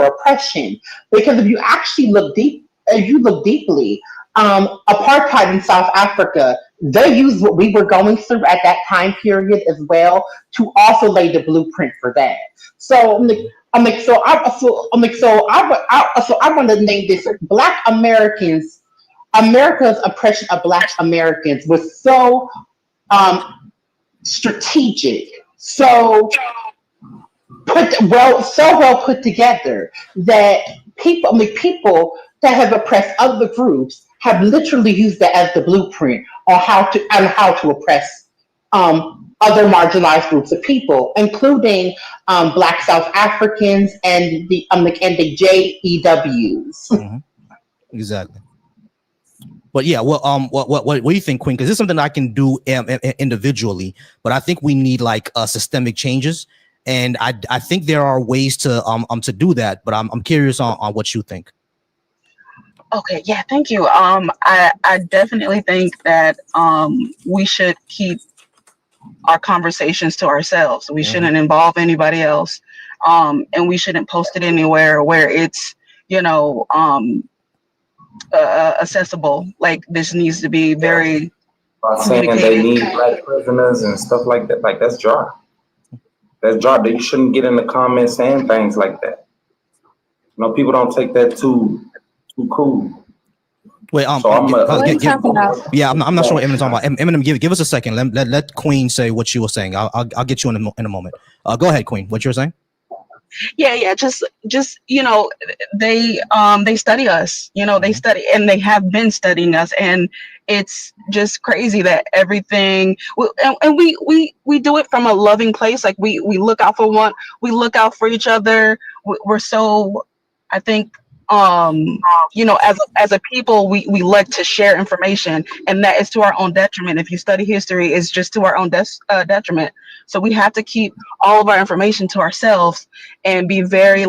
oppression, because if you actually look deeply. apartheid in South Africa, they used what we were going through at that time period as well to also lay the blueprint for that. So I want to name this Black Americans. America's oppression of Black Americans was so strategic, so well put together that people that have oppressed other groups have literally used that as the blueprint on how to oppress other marginalized groups of people, including Black South Africans and the JEWs. Mm-hmm. Exactly. But yeah, well, what do you think, Queen? Because this is something I can do individually, but I think we need like systemic changes, and I think there are ways to do that. But I'm curious on what you think. Okay, yeah, thank you. I definitely think that we should keep our conversations to ourselves. We shouldn't involve anybody else, and we shouldn't post it anywhere where it's accessible. Like, this needs to be very saying they need Black prisoners and stuff like that. Like, that's dry. That's dry. You shouldn't get in the comments saying things like that. People don't take that too cool. Wait, so I'm not sure what Eminem's talking about. Eminem, give us a second. Let Queen say what she was saying. I'll get you in a moment. Go ahead, Queen. What you were saying? Yeah. Just they study us. They study, and they have been studying us, and it's just crazy that everything. And we do it from a loving place. Like, we look out for we look out for each other. We're so, I think, as a people, we like to share information, and that is to our own detriment. If you study history, it's just to our own detriment. So we have to keep all of our information to ourselves and be very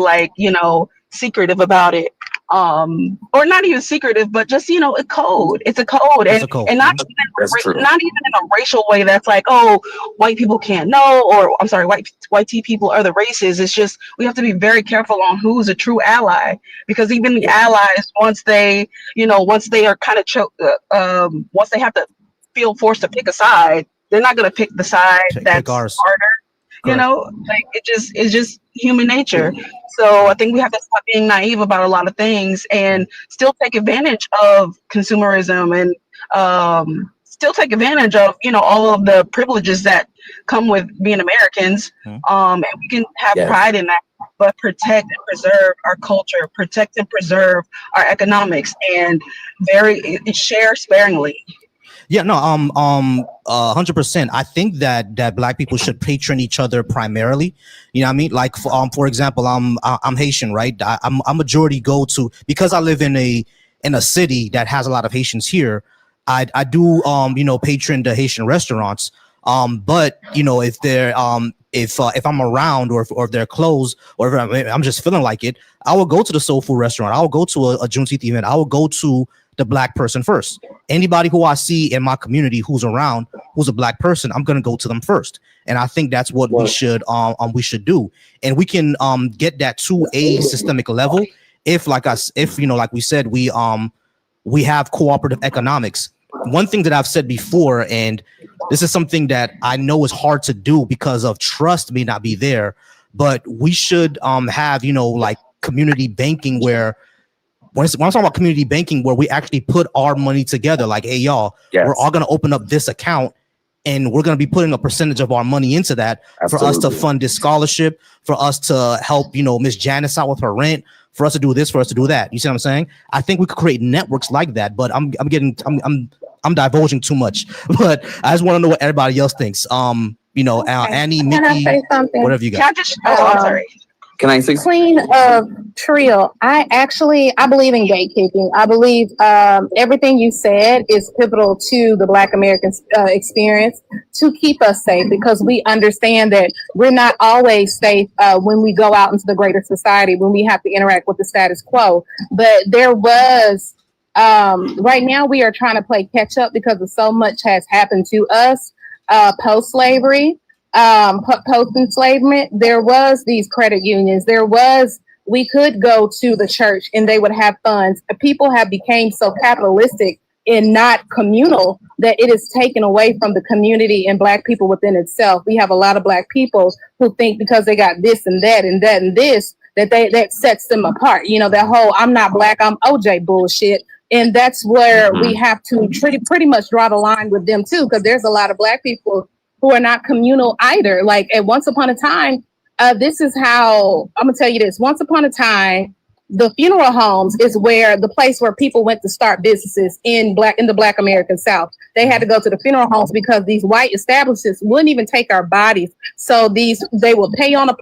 secretive about it. Or not even secretive, but just a code. It's a code, and not even in a racial way. That's like, oh, white people can't know, or I'm sorry, white people are the races. It's just, we have to be very careful on who's a true ally, because even the allies, once they are kind of once they have to feel forced to pick a side, they're not going to pick the side that's harder. It's just human nature. So I think we have to stop being naive about a lot of things and still take advantage of consumerism, and still take advantage of all of the privileges that come with being Americans. And we can have pride in that, but protect and preserve our culture, protect and preserve our economics, and share sparingly. Yeah, no, 100%. I think that Black people should patron each other primarily. You know what I mean? Like, for example, I'm Haitian, right? I'm majority go to, because I live in a city that has a lot of Haitians here. I do patron the Haitian restaurants. But if they're if I'm around, or if they're closed, or if I'm just feeling like it, I will go to the soul food restaurant. I will go to a Juneteenth event. I will go to the Black person first. Anybody who I see in my community who's around, who's a Black person, I'm gonna go to them first. And I think that's what we should do. And we can get that to a systemic level if like we said, we have cooperative economics. One thing that I've said before, and this is something that I know is hard to do because of trust may not be there, but we should have like community banking, where when I'm talking about community banking, where we actually put our money together, like, hey, y'all, we're all going to open up this account, and we're going to be putting a percentage of our money into that for us to fund this scholarship, for us to help, Miss Janice out with her rent, for us to do this, for us to do that. You see what I'm saying? I think we could create networks like that, but I'm divulging too much. But I just want to know what everybody else thinks. Annie, Nikki, can I say something? Whatever you got. Can I just? I'm sorry. Can I say Queen of Trill, I believe in gatekeeping. I believe everything you said is pivotal to the Black American experience to keep us safe, because we understand that we're not always safe when we go out into the greater society, when we have to interact with the status quo. But there was, right now we are trying to play catch up because of so much has happened to us post-slavery. Post enslavement, there was these credit unions, there was we could go to the church and they would have funds. People have become so capitalistic and not communal that it is taken away from the community and Black people within itself. We have a lot of Black people who think because they got this and that and that and this, that sets them apart. You know, that whole I'm not Black, I'm OJ bullshit. And that's where we have to pretty much draw the line with them too, because there's a lot of Black people who are not communal either. Like at once upon a time, this is how I'm gonna tell you this. Once upon a time, the funeral homes is where the place where people went to start businesses in the Black American South. They had to go to the funeral homes because these white establishments wouldn't even take our bodies. So they will pay on a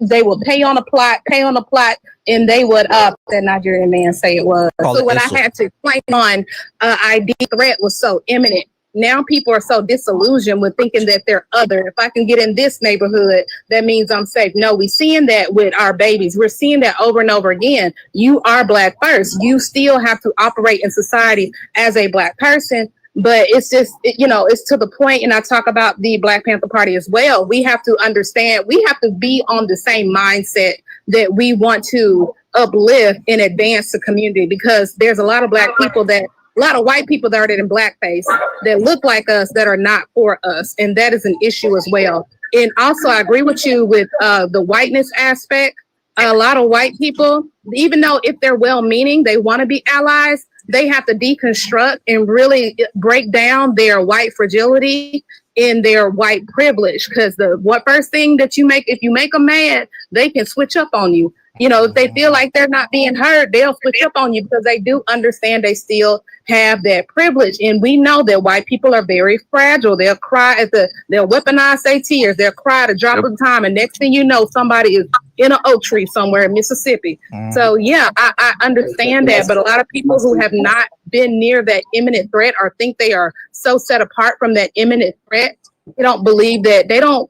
they will pay on a plot, and they would that Nigerian man say it was. So when I had to explain on ID threat was so imminent. Now people are so disillusioned with thinking that they're other. If I can get in this neighborhood, that means I'm safe. No, we're seeing that with our babies. We're seeing that over and over again. You are Black first. You still have to operate in society as a Black person. But it's just, it's to the point, and I talk about the Black Panther Party as well. We have to understand, we have to be on the same mindset that we want to uplift and advance the community, because there's a lot of Black people a lot of white people that are in blackface that look like us that are not for us. And that is an issue as well. And also, I agree with you with the whiteness aspect. A lot of white people, even though if they're well-meaning, they want to be allies, they have to deconstruct and really break down their white fragility and their white privilege. Because what first thing that if you make them mad, they can switch up on you. If they feel like they're not being heard, they'll switch up on you because they do understand they still have that privilege. And we know that white people are very fragile. They'll cry they'll weaponize their tears. They'll cry at a drop of time. And next thing you know, somebody is in an oak tree somewhere in Mississippi. So yeah, I understand that. But a lot of people who have not been near that imminent threat or think they are so set apart from that imminent threat, they don't believe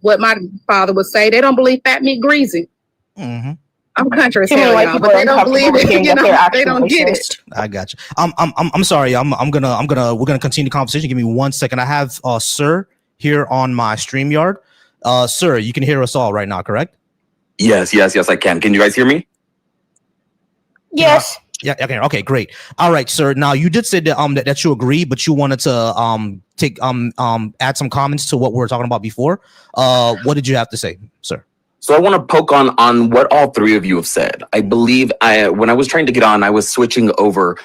what my father would say, they don't believe fat meat greasy. I'm country as hell, y'all, but they don't believe it. They don't get it. I got you. I'm sorry. We're gonna continue the conversation. Give me 1 second. I have Sir here on my StreamYard. Sir, you can hear us all right now, correct? Yes, I can. Can you guys hear me? Yes. Yeah. Okay. Great. All right, sir. Now you did say that that you agree, but you wanted to add some comments to what we were talking about before. What did you have to say, sir? So I want to poke on what all three of you have said. I believe when I was trying to get on, I was switching over,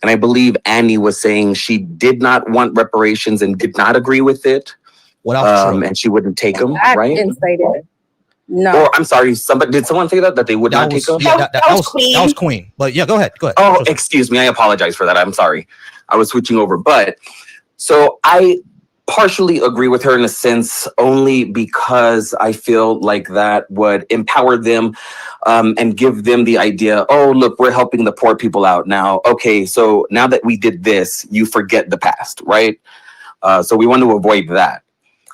and I believe Annie was saying she did not want reparations and did not agree with it. What else? And she wouldn't take them, I right? didn't say that. No. Or I'm sorry, did someone say that they would not take them? Yeah, that was Queen. But yeah, go ahead. Oh, excuse me. I apologize for that. I'm sorry. I was switching over. But so I partially agree with her in a sense, only because I feel like that would empower them and give them the idea, oh, look, we're helping the poor people out now. Okay, so now that we did this, you forget the past, right? So we want to avoid that.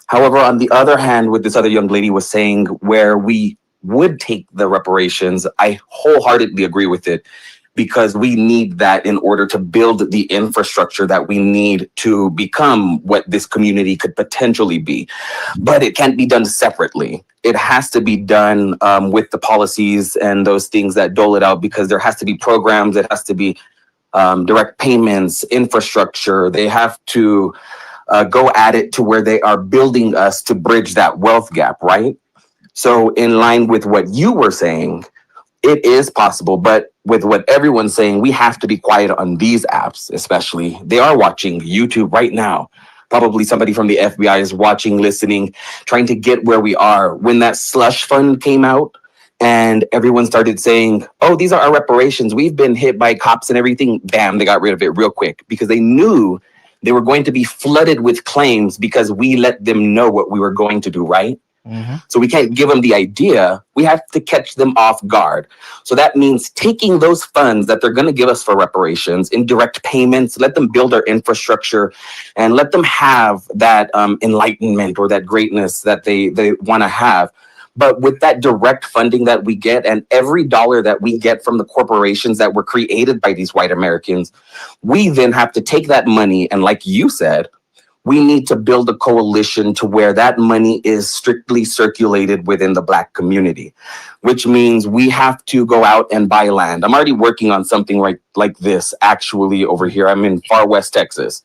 However, on the other hand, what this other young lady was saying, where we would take the reparations, I wholeheartedly agree with it, because we need that in order to build the infrastructure that we need to become what this community could potentially be. But it can't be done separately. It has to be done with the policies and those things that dole it out, because there has to be programs, it has to be direct payments, infrastructure. They have to go at it to where they are building us to bridge that wealth gap, right? So in line with what you were saying, it is possible, but with what everyone's saying, we have to be quiet on these apps, especially. They are watching YouTube right now. Probably somebody from the FBI is watching, listening, trying to get where we are. When that slush fund came out and everyone started saying, oh, these are our reparations, we've been hit by cops and everything, bam, they got rid of it real quick, because they knew they were going to be flooded with claims because we let them know what we were going to do, right? So we can't give them the idea. We have to catch them off guard. So that means taking those funds that they're going to give us for reparations in direct payments, let them build our infrastructure, and let them have that enlightenment or that greatness that they want to have. But with that direct funding that we get and every dollar that we get from the corporations that were created by these white Americans, we then have to take that money and, like you said, we need to build a coalition to where that money is strictly circulated within the Black community, which means we have to go out and buy land. I'm already working on something like this actually over here. I'm in far West Texas.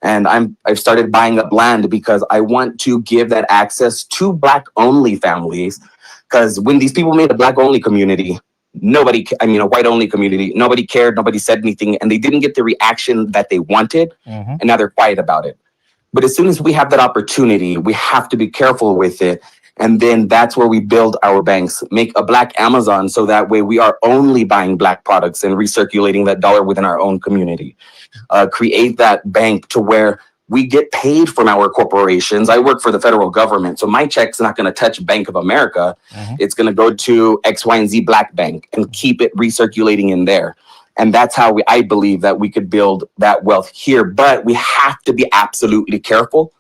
And I've started buying up land because I want to give that access to Black only families. Because when these people made a Black only community, a white only community, nobody cared, nobody said anything, and they didn't get the reaction that they wanted. And now they're quiet about it. But as soon as we have that opportunity, we have to be careful with it. And then that's where we build our banks, make a Black Amazon. So that way we are only buying Black products and recirculating that dollar within our own community. Create that bank to where we get paid from our corporations. I work for the federal government, so my check's not going to touch Bank of America. It's going to go to X, Y, and Z Black Bank and keep it recirculating in there. And that's how I believe that we could build that wealth here. But we have to be absolutely careful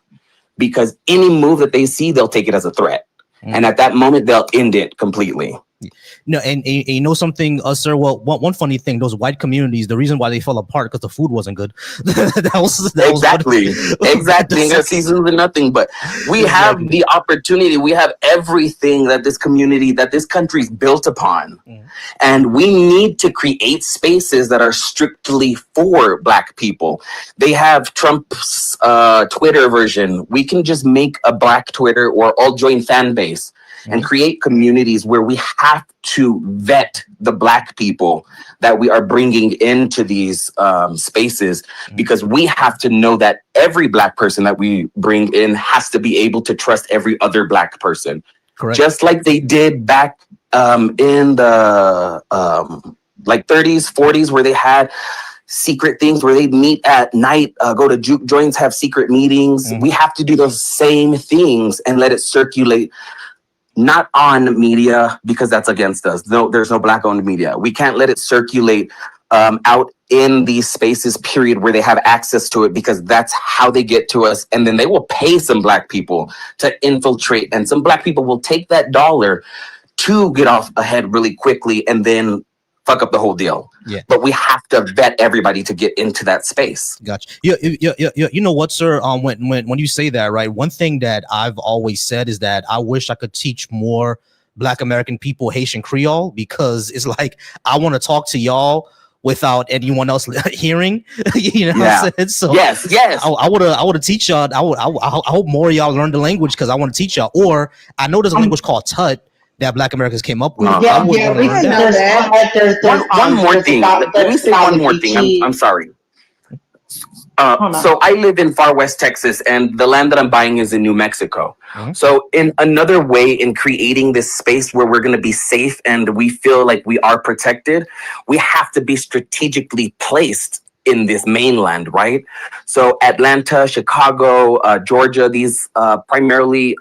because any move that they see, they'll take it as a threat. And at that moment, they'll end it completely. No, and you know something, sir. Well, one funny thing: those white communities, the reason why they fell apart because the food wasn't good. Exactly. There's seasons of nothing, but we have the opportunity. We have everything that this community, that this country's built upon, and we need to create spaces that are strictly for Black people. They have Trump's Twitter version. We can just make a Black Twitter or all join fan base. And create communities where we have to vet the Black people that we are bringing into these spaces, because we have to know that every Black person that we bring in has to be able to trust every other Black person. Correct. Just like they did back in the 30s, 40s, where they had secret things where they'd meet at night, go to juke joints, have secret meetings. We have to do those same things and let it circulate. Not on media, because that's against us. No, there's no Black-owned media. We can't let it circulate out in these spaces, period, where they have access to it, because that's how they get to us. And then they will pay some Black people to infiltrate, and some Black people will take that dollar to get off ahead really quickly and then fuck up the whole deal. Yeah. But we have to vet everybody to get into that space. Gotcha. You know what, sir? When you say that, right? One thing that I've always said is that I wish I could teach more Black American people Haitian Creole, because it's like I want to talk to y'all without anyone else hearing. You know what I'm saying? So yes. I would have teach y'all. I hope more of y'all learn the language, because I want to teach y'all. Or I know there's a language called Tut that Black Americans came up with. One more thing. Let me say one more thing. I'm sorry. So I live in far West Texas, and the land that I'm buying is in New Mexico. So in another way, in creating this space where we're going to be safe and we feel like we are protected, we have to be strategically placed in this mainland, right? So Atlanta, Chicago, Georgia, these primarily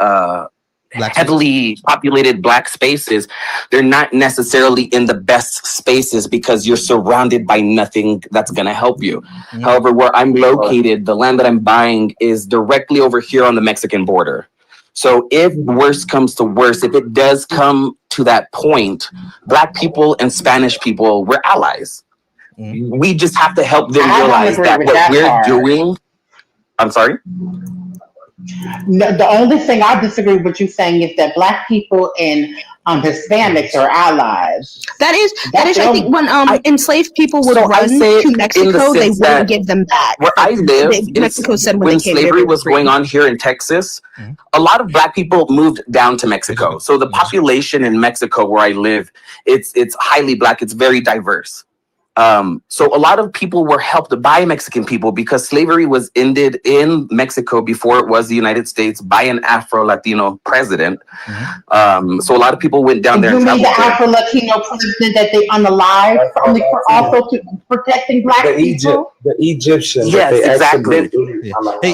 heavily populated Black spaces, they're not necessarily in the best spaces because you're surrounded by nothing that's going to help you. However, where I'm located, the land that I'm buying is directly over here on the Mexican border. So if worse comes to worse, if it does come to that point, Black people and Spanish people, we're allies. We just have to help them realize that what we're doing. I'm sorry? No, the only thing I disagree with what you're saying is that Black people and Hispanics are allies. That is, I think, when enslaved people would run to Mexico, they wouldn't give them back. Where I live, Mexico said when slavery was going on here in Texas, a lot of Black people moved down to Mexico. So the population in Mexico where I live, it's highly Black. It's very diverse. So a lot of people were helped by Mexican people because slavery was ended in Mexico before it was the United States by an Afro-Latino president. So a lot of people went down there. You mean the Afro-Latino president that they unalived only for also to protecting Black people? The Egyptians. Yes, exactly.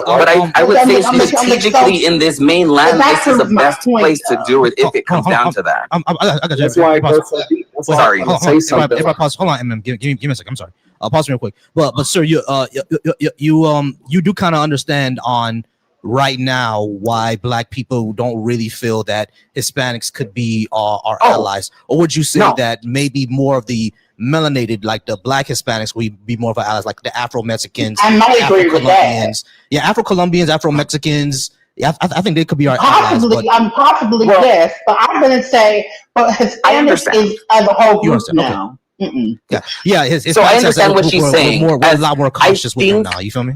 But I would say strategically in this mainland, this is the best place to do it if it comes down to that. I got you. That's why I go so deep. Sorry. If I pause, hold on, give me a second. I'm sorry. I'll pause real quick. But sir, you do kind of understand on right now why Black people don't really feel that Hispanics could be our allies? Or would you say that maybe more of the melanated, like the Black Hispanics, would be more of our allies, like the Afro-Mexicans, I might agree with that. Yeah, Afro-Colombians, Afro-Mexicans. Yeah, I think they could be our allies. But, possibly yes, but I'm going to say, but Hispanics is as a whole group now. Okay. Yeah. So I understand what she's saying. We're a lot more cautious with them now. You feel me?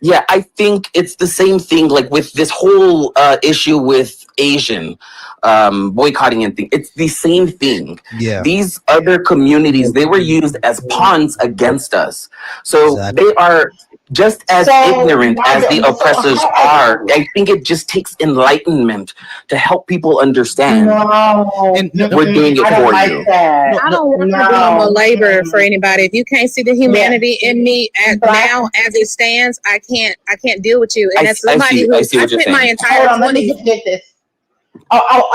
Yeah, I think it's the same thing. Like with this whole issue with Asian boycotting and thing, it's the same thing. Yeah. These other communities, they were used as pawns against us. So they are just as ignorant as the oppressors are. I think it just takes enlightenment to help people understand. And we're doing it for you. I don't want to do no more labor for anybody. If you can't see the humanity in me now as it stands, I can't deal with you. And as somebody who I spent my entire 20s. Get this.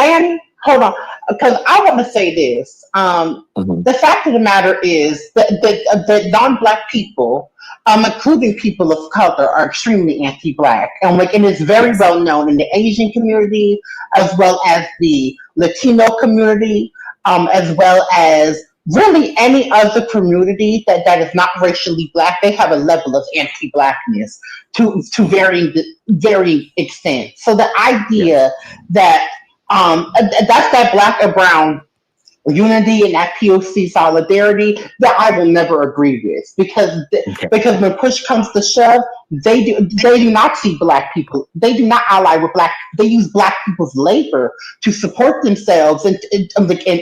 Annie, hold on, because I want to say this. The fact of the matter is that non-Black people, including people of color, are extremely anti-Black, and it's very well known in the Asian community, as well as the Latino community, as well as really any other community that is not racially Black. They have a level of anti-Blackness to varying extent. So the idea that that's that Black and brown unity and that POC solidarity that I will never agree with, because when push comes to shove, they do not see Black people. They do not ally with Black. They use Black people's labor to support themselves and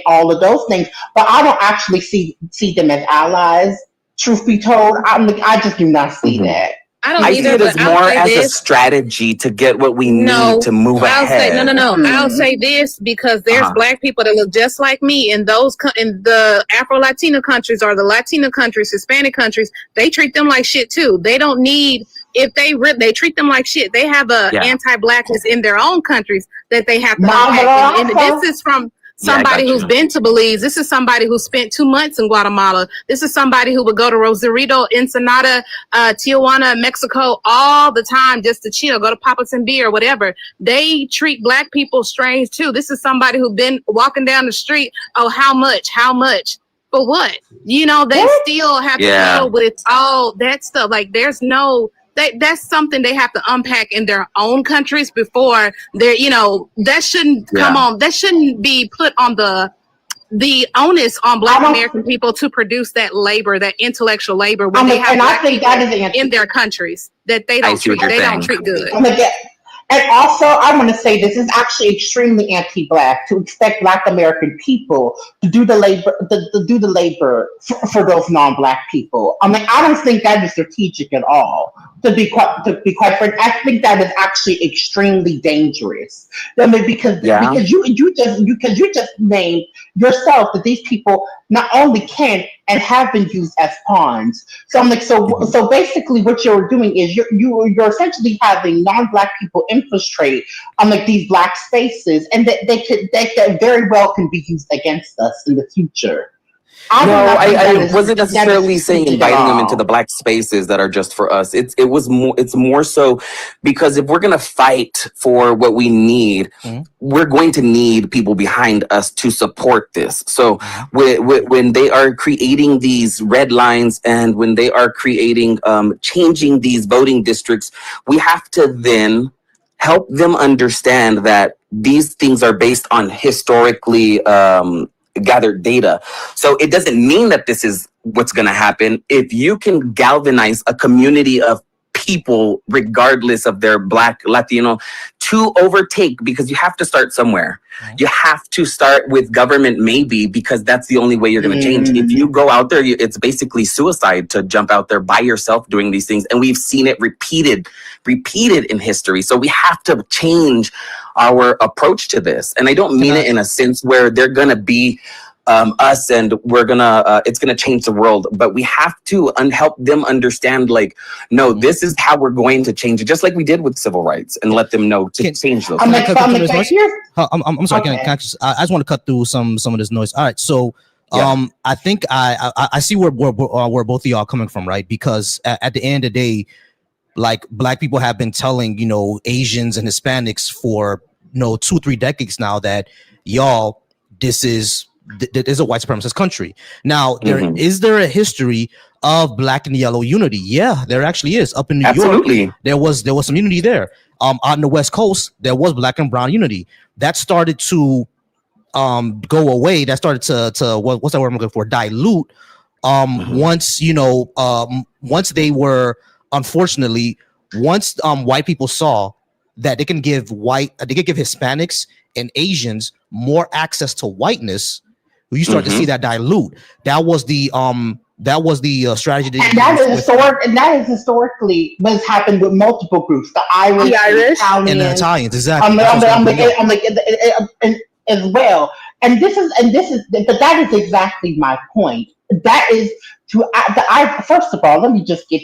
all of those things. But I don't actually see them as allies. Truth be told, I just do not see that. I see it as more as a strategy to get what we need to move ahead. I'll say this because there's Black people that look just like me in the Afro-Latino countries or the Latino countries, Hispanic countries. They treat them like shit too. They don't need, if they treat them like shit. They have a anti-Blackness in their own countries that they have to unpack. And this is from somebody who's been to Belize. This is somebody who spent 2 months in Guatemala. This is somebody who would go to Rosarito, Ensenada, Tijuana, Mexico all the time just to chill, go to Papas and Beer, whatever. They treat Black people strange too. This is somebody who's been walking down the street. Oh, how much? How much? For what? You know, they still have to deal with all that stuff. Like there's no... That's something they have to unpack in their own countries before they're, that shouldn't come on. That shouldn't be put on the onus on Black American people to produce that labor, that intellectual labor, when they have Black people in their countries that they don't treat good. And also, I want to say this is actually extremely anti-Black to expect Black American people to do the labor, for those non-Black people. I don't think that is strategic at all. To be quite frank, I think that is actually extremely dangerous. Because you just named yourself that these people not only can and have been used as pawns. So so basically what you're doing is you're essentially having non-Black people infiltrate these Black spaces, and that very well can be used against us in the future. I wasn't necessarily saying inviting them into the Black spaces that are just for us. It's more so because if we're gonna fight for what we need, we're going to need people behind us to support this. So when they are creating these red lines and when they are creating changing these voting districts, we have to then help them understand that these things are based on historically gathered data. So it doesn't mean that this is what's going to happen. If you can galvanize a community of people, regardless of their Black, Latino, to overtake, because you have to start somewhere. You have to start with government, maybe, because that's the only way you're going to change. If you go out there, it's basically suicide to jump out there by yourself doing these things. And we've seen it repeated in history. So we have to change our approach to this. And I don't mean it in a sense where they're going to be us and we're gonna it's gonna change the world, but we have to help them understand, like, no, this is how we're going to change it, just like we did with civil rights, and let them know to change those. I'm sorry, can I just want to cut through some of this noise. All right, so I think I see where both of y'all are coming from, right? Because at the end of the day, like black people have been telling, you know, Asians and Hispanics for, you know, 2-3 decades now that y'all, this is a white supremacist country. Now, is there a history of black and yellow unity? Yeah, there actually is. Up in New York, there was some unity there. Out on the West Coast, there was black and brown unity. That started to go away. That started to what's that word I'm looking for? Dilute. Once, you know, once they were, unfortunately, once white people saw that they can give Hispanics and Asians more access to whiteness, you start to see that dilute. That was the strategy. And that is historically what's happened with multiple groups: the Irish, and the Italians, exactly. As well. And this is, but that is exactly my point. That is first of all, let me just get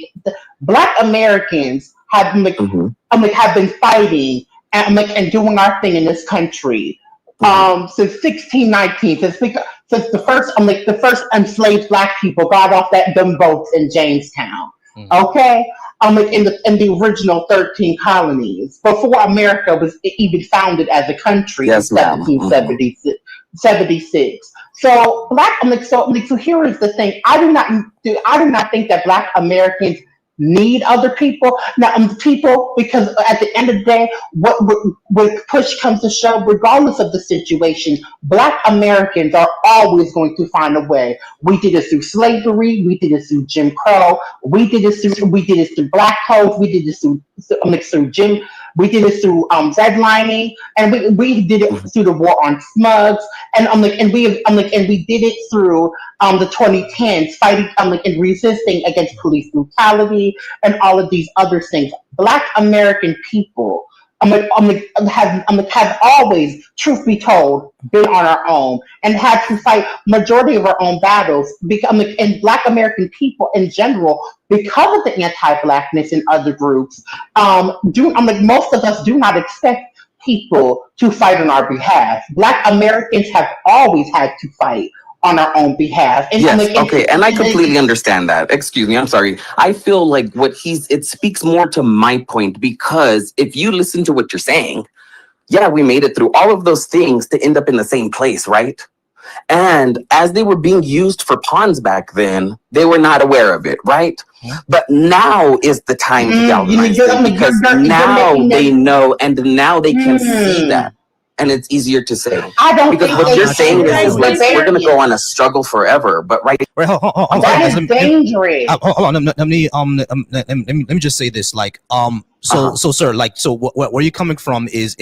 Black Americans have have been fighting and doing our thing in this country since 1619, since the first enslaved Black people got off them boats in Jamestown. Okay, in the original 13 colonies before America was even founded as a country in 1776. So so here is the thing. I do not think that Black Americans need other people, because at the end of the day, when push comes to shove, regardless of the situation, Black Americans are always going to find a way. We did it through slavery, we did it through Jim Crow, we did it through Black codes, we did it through redlining, and we did it through the war on smugs, and we did it through the 2010s, fighting and resisting against police brutality and all of these other things. Black American people have always, truth be told, been on our own and had to fight majority of our own battles. And Black American people in general, because of the anti-Blackness in other groups, most of us do not expect people to fight on our behalf. Black Americans have always had to fight on our own behalf. And and I completely understand that. Excuse me, I'm sorry. I feel like it speaks more to my point, because if you listen to what you're saying, yeah, we made it through all of those things to end up in the same place, right? And as they were being used for pawns back then, they were not aware of it, right? But now is the time to galvanize them, because now they know, and now they can see that. And it's easier to say. Because what you're saying is like, we're going to go on a struggle forever. But that is dangerous. Hold on, let me just say this. Like, so sir, like, so where you're coming from is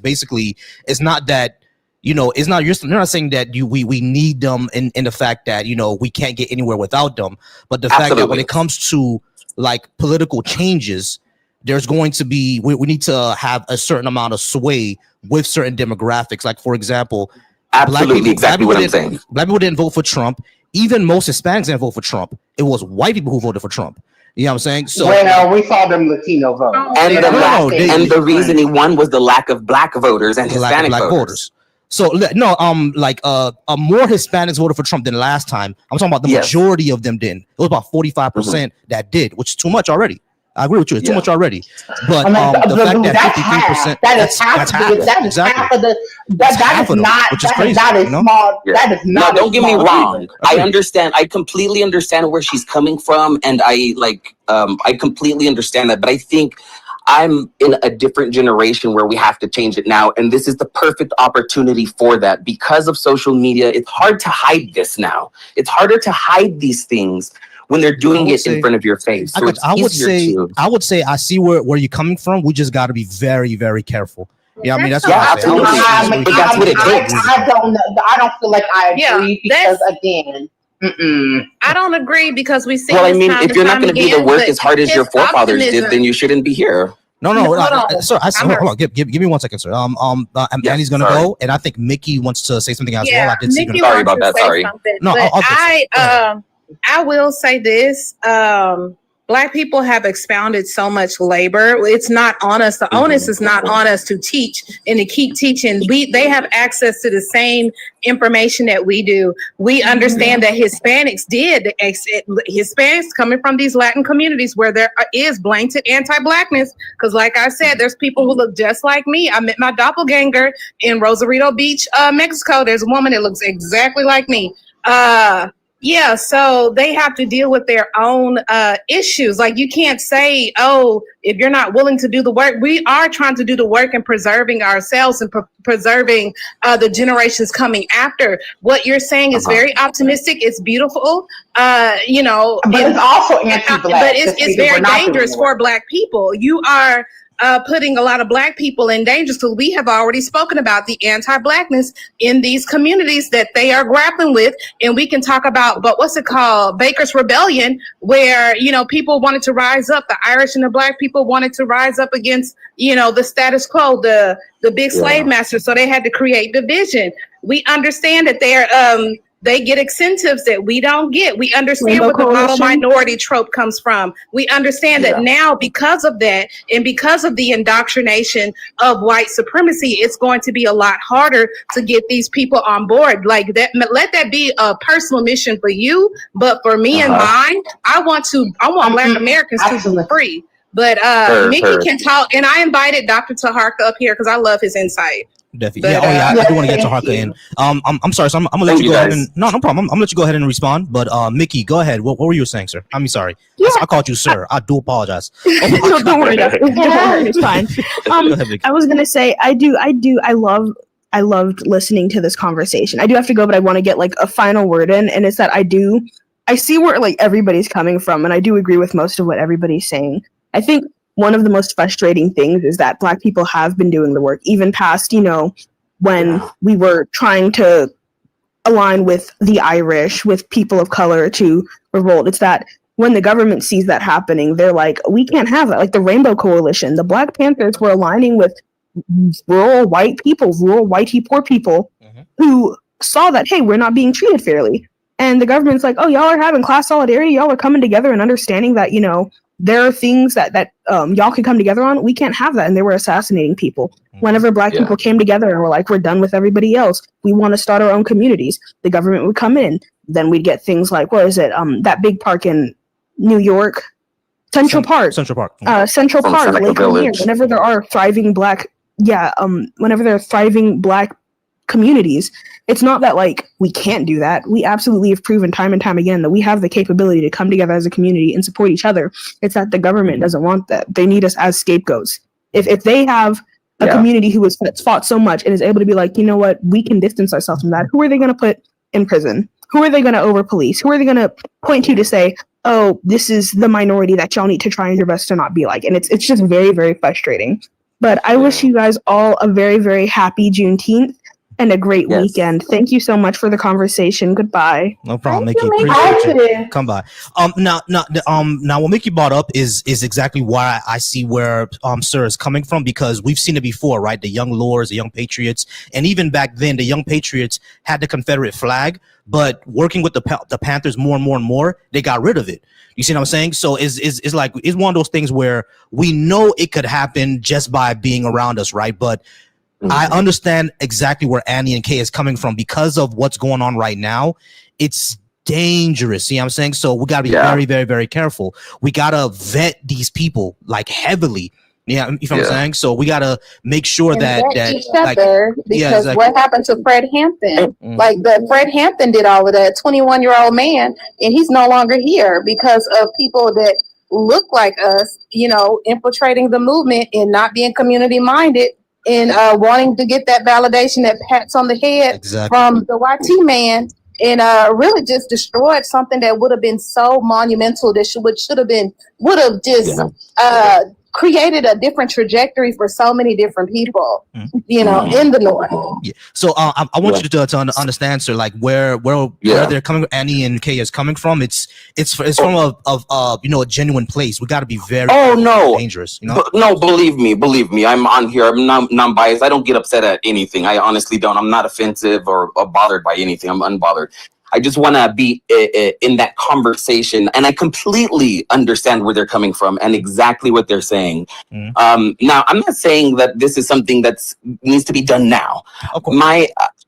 basically, it's not that, you know, it's not, you're not saying that we need them in the fact that, you know, we can't get anywhere without them, but the fact that when it comes to like political changes, there's going to be, we need to have a certain amount of sway with certain demographics. Like, for example, exactly what I'm saying. Black people didn't vote for Trump. Even most Hispanics didn't vote for Trump. It was white people who voted for Trump. You know what I'm saying? So we saw them Latino vote. And the reason he won was the lack of Black voters and Hispanic voters. So no, more Hispanics voted for Trump than last time. I'm talking about the majority of them didn't. It was about 45% that did, which is too much already. I agree with you. It's too much already. But the fact that 53%, that's half of the, that is not, which is crazy. That is small. That is not. No, don't get me wrong. I understand. I completely understand where she's coming from, and I completely understand that. But I think I'm in a different generation where we have to change it now, and this is the perfect opportunity for that. Because of social media, it's hard to hide this now. It's harder to hide these things when they're doing it in front of your face. So I would say I see where you're coming from. We just got to be very, very careful. Yeah, I mean that's what that's what it takes. I don't feel like I agree because again, I don't agree because we see. Well, I mean, if you're not going to do the work as hard as your forefathers did, then you shouldn't be here. No, sir. Hold on. Give me 1 second, sir. Annie's gonna go, and I think Mickey wants to say something as well. I did see. Sorry about that. Sorry. No, I will say this. Black people have expounded so much labor. It's not on us. The onus is not on us to teach and to keep teaching. They have access to the same information that we do. We understand that Hispanics coming from these Latin communities where there is blatant anti-Blackness. Because like I said, there's people who look just like me. I met my doppelganger in Rosarito Beach, Mexico. There's a woman that looks exactly like me. Yeah, so they have to deal with their own issues. Like you can't say, oh, if you're not willing to do the work, we are trying to do the work and preserving ourselves and preserving the generations coming after. What you're saying is very optimistic. It's beautiful, you know. But it's also anti-Black. But it's very dangerous for Black people. You are putting a lot of Black people in danger. So we have already spoken about the anti-Blackness in these communities that they are grappling with. And we can talk about, but what's it called? Baker's Rebellion, where, you know, people wanted to rise up. The Irish and the Black people wanted to rise up against, you know, the status quo, the big slave masters. So they had to create division. We understand that they get incentives that we don't get. We understand where the model minority trope comes from. We understand that now, because of that, and because of the indoctrination of white supremacy, it's going to be a lot harder to get these people on board. Like that, let that be a personal mission for you. But for me and mine, I want Black Americans to be free. But Mickey can talk, and I invited Dr. Taharka up here because I love his insight. Definitely. I do want to get to Harker in. I'm sorry, so I'm gonna let you go ahead and no problem. I'm gonna let you go ahead and respond. But Mickey, go ahead. What were you saying, sir? I'm sorry. I called you sir. I do apologize. No, don't worry. It's fine. I was gonna say I loved listening to this conversation. I do have to go, but I want to get like a final word in, and it's that I see where like everybody's coming from, and I do agree with most of what everybody's saying. I think one of the most frustrating things is that Black people have been doing the work, even past, you know, when we were trying to align with the Irish, with people of color to revolt. It's that when the government sees that happening, they're like, we can't have that. Like the Rainbow Coalition, the Black Panthers were aligning with rural white people, rural whitey poor people who saw that, hey, we're not being treated fairly. And the government's like, oh, y'all are having class solidarity. Y'all are coming together and understanding that, you know, there are things that y'all can come together on. We can't have that. And they were assassinating people. Whenever Black people came together and were like, we're done with everybody else. We want to start our own communities. The government would come in. Then we'd get things like, what is it? That big park in New York, Central Park. Central Park, Lake Lanier. Whenever there are thriving Black, whenever there are thriving Black communities, it's not that like we can't do that. We absolutely have proven time and time again that we have the capability to come together as a community and support each other. It's that the government doesn't want that. They need us as scapegoats. If they have a community who has fought so much and is able to be like, you know what, we can distance ourselves from that. Who are they going to put in prison? Who are they going to over police? Who are they going to point to say, oh, this is the minority that y'all need to try your best to not be like? And it's just very, very frustrating. But I wish you guys all a very, very happy Juneteenth and a great weekend. Thank you so much for the conversation. Goodbye. No problem, Mickey. Appreciate you. Come by. Now what Mickey brought up is exactly why I see where Sir is coming from, because we've seen it before, right? The Young Lords, the Young Patriots, and even back then, the Young Patriots had the Confederate flag, but working with the Panthers more and more, they got rid of it. You see what I'm saying? So it's like it's one of those things where we know it could happen just by being around us, right? But I understand exactly where Annie and Kay is coming from because of what's going on right now. It's dangerous. See what I'm saying? So we got to be very, very, very careful. We got to vet these people like heavily. Yeah, you know what I'm saying? So we got to make sure that each other, because what happened to Fred Hampton? Like Fred Hampton did all of that, 21-year-old man, and he's no longer here because of people that look like us, you know, infiltrating the movement and not being community minded. And wanting to get that validation, that pats on the head from the YT man, and really just destroyed something that would have been so monumental. That would have just created a different trajectory for so many different people, you know, in the North. Yeah. So I want you to understand, sir, like where they're coming, Annie and Kay is coming from. It's from a you know, a genuine place. We got to be very dangerous. You know? No, believe me. I'm on here. I'm non-biased. I don't get upset at anything. I honestly don't. I'm not offensive or bothered by anything. I'm unbothered. I just want to be in that conversation, and I completely understand where they're coming from and exactly what they're saying. Now, I'm not saying that this is something that needs to be done now.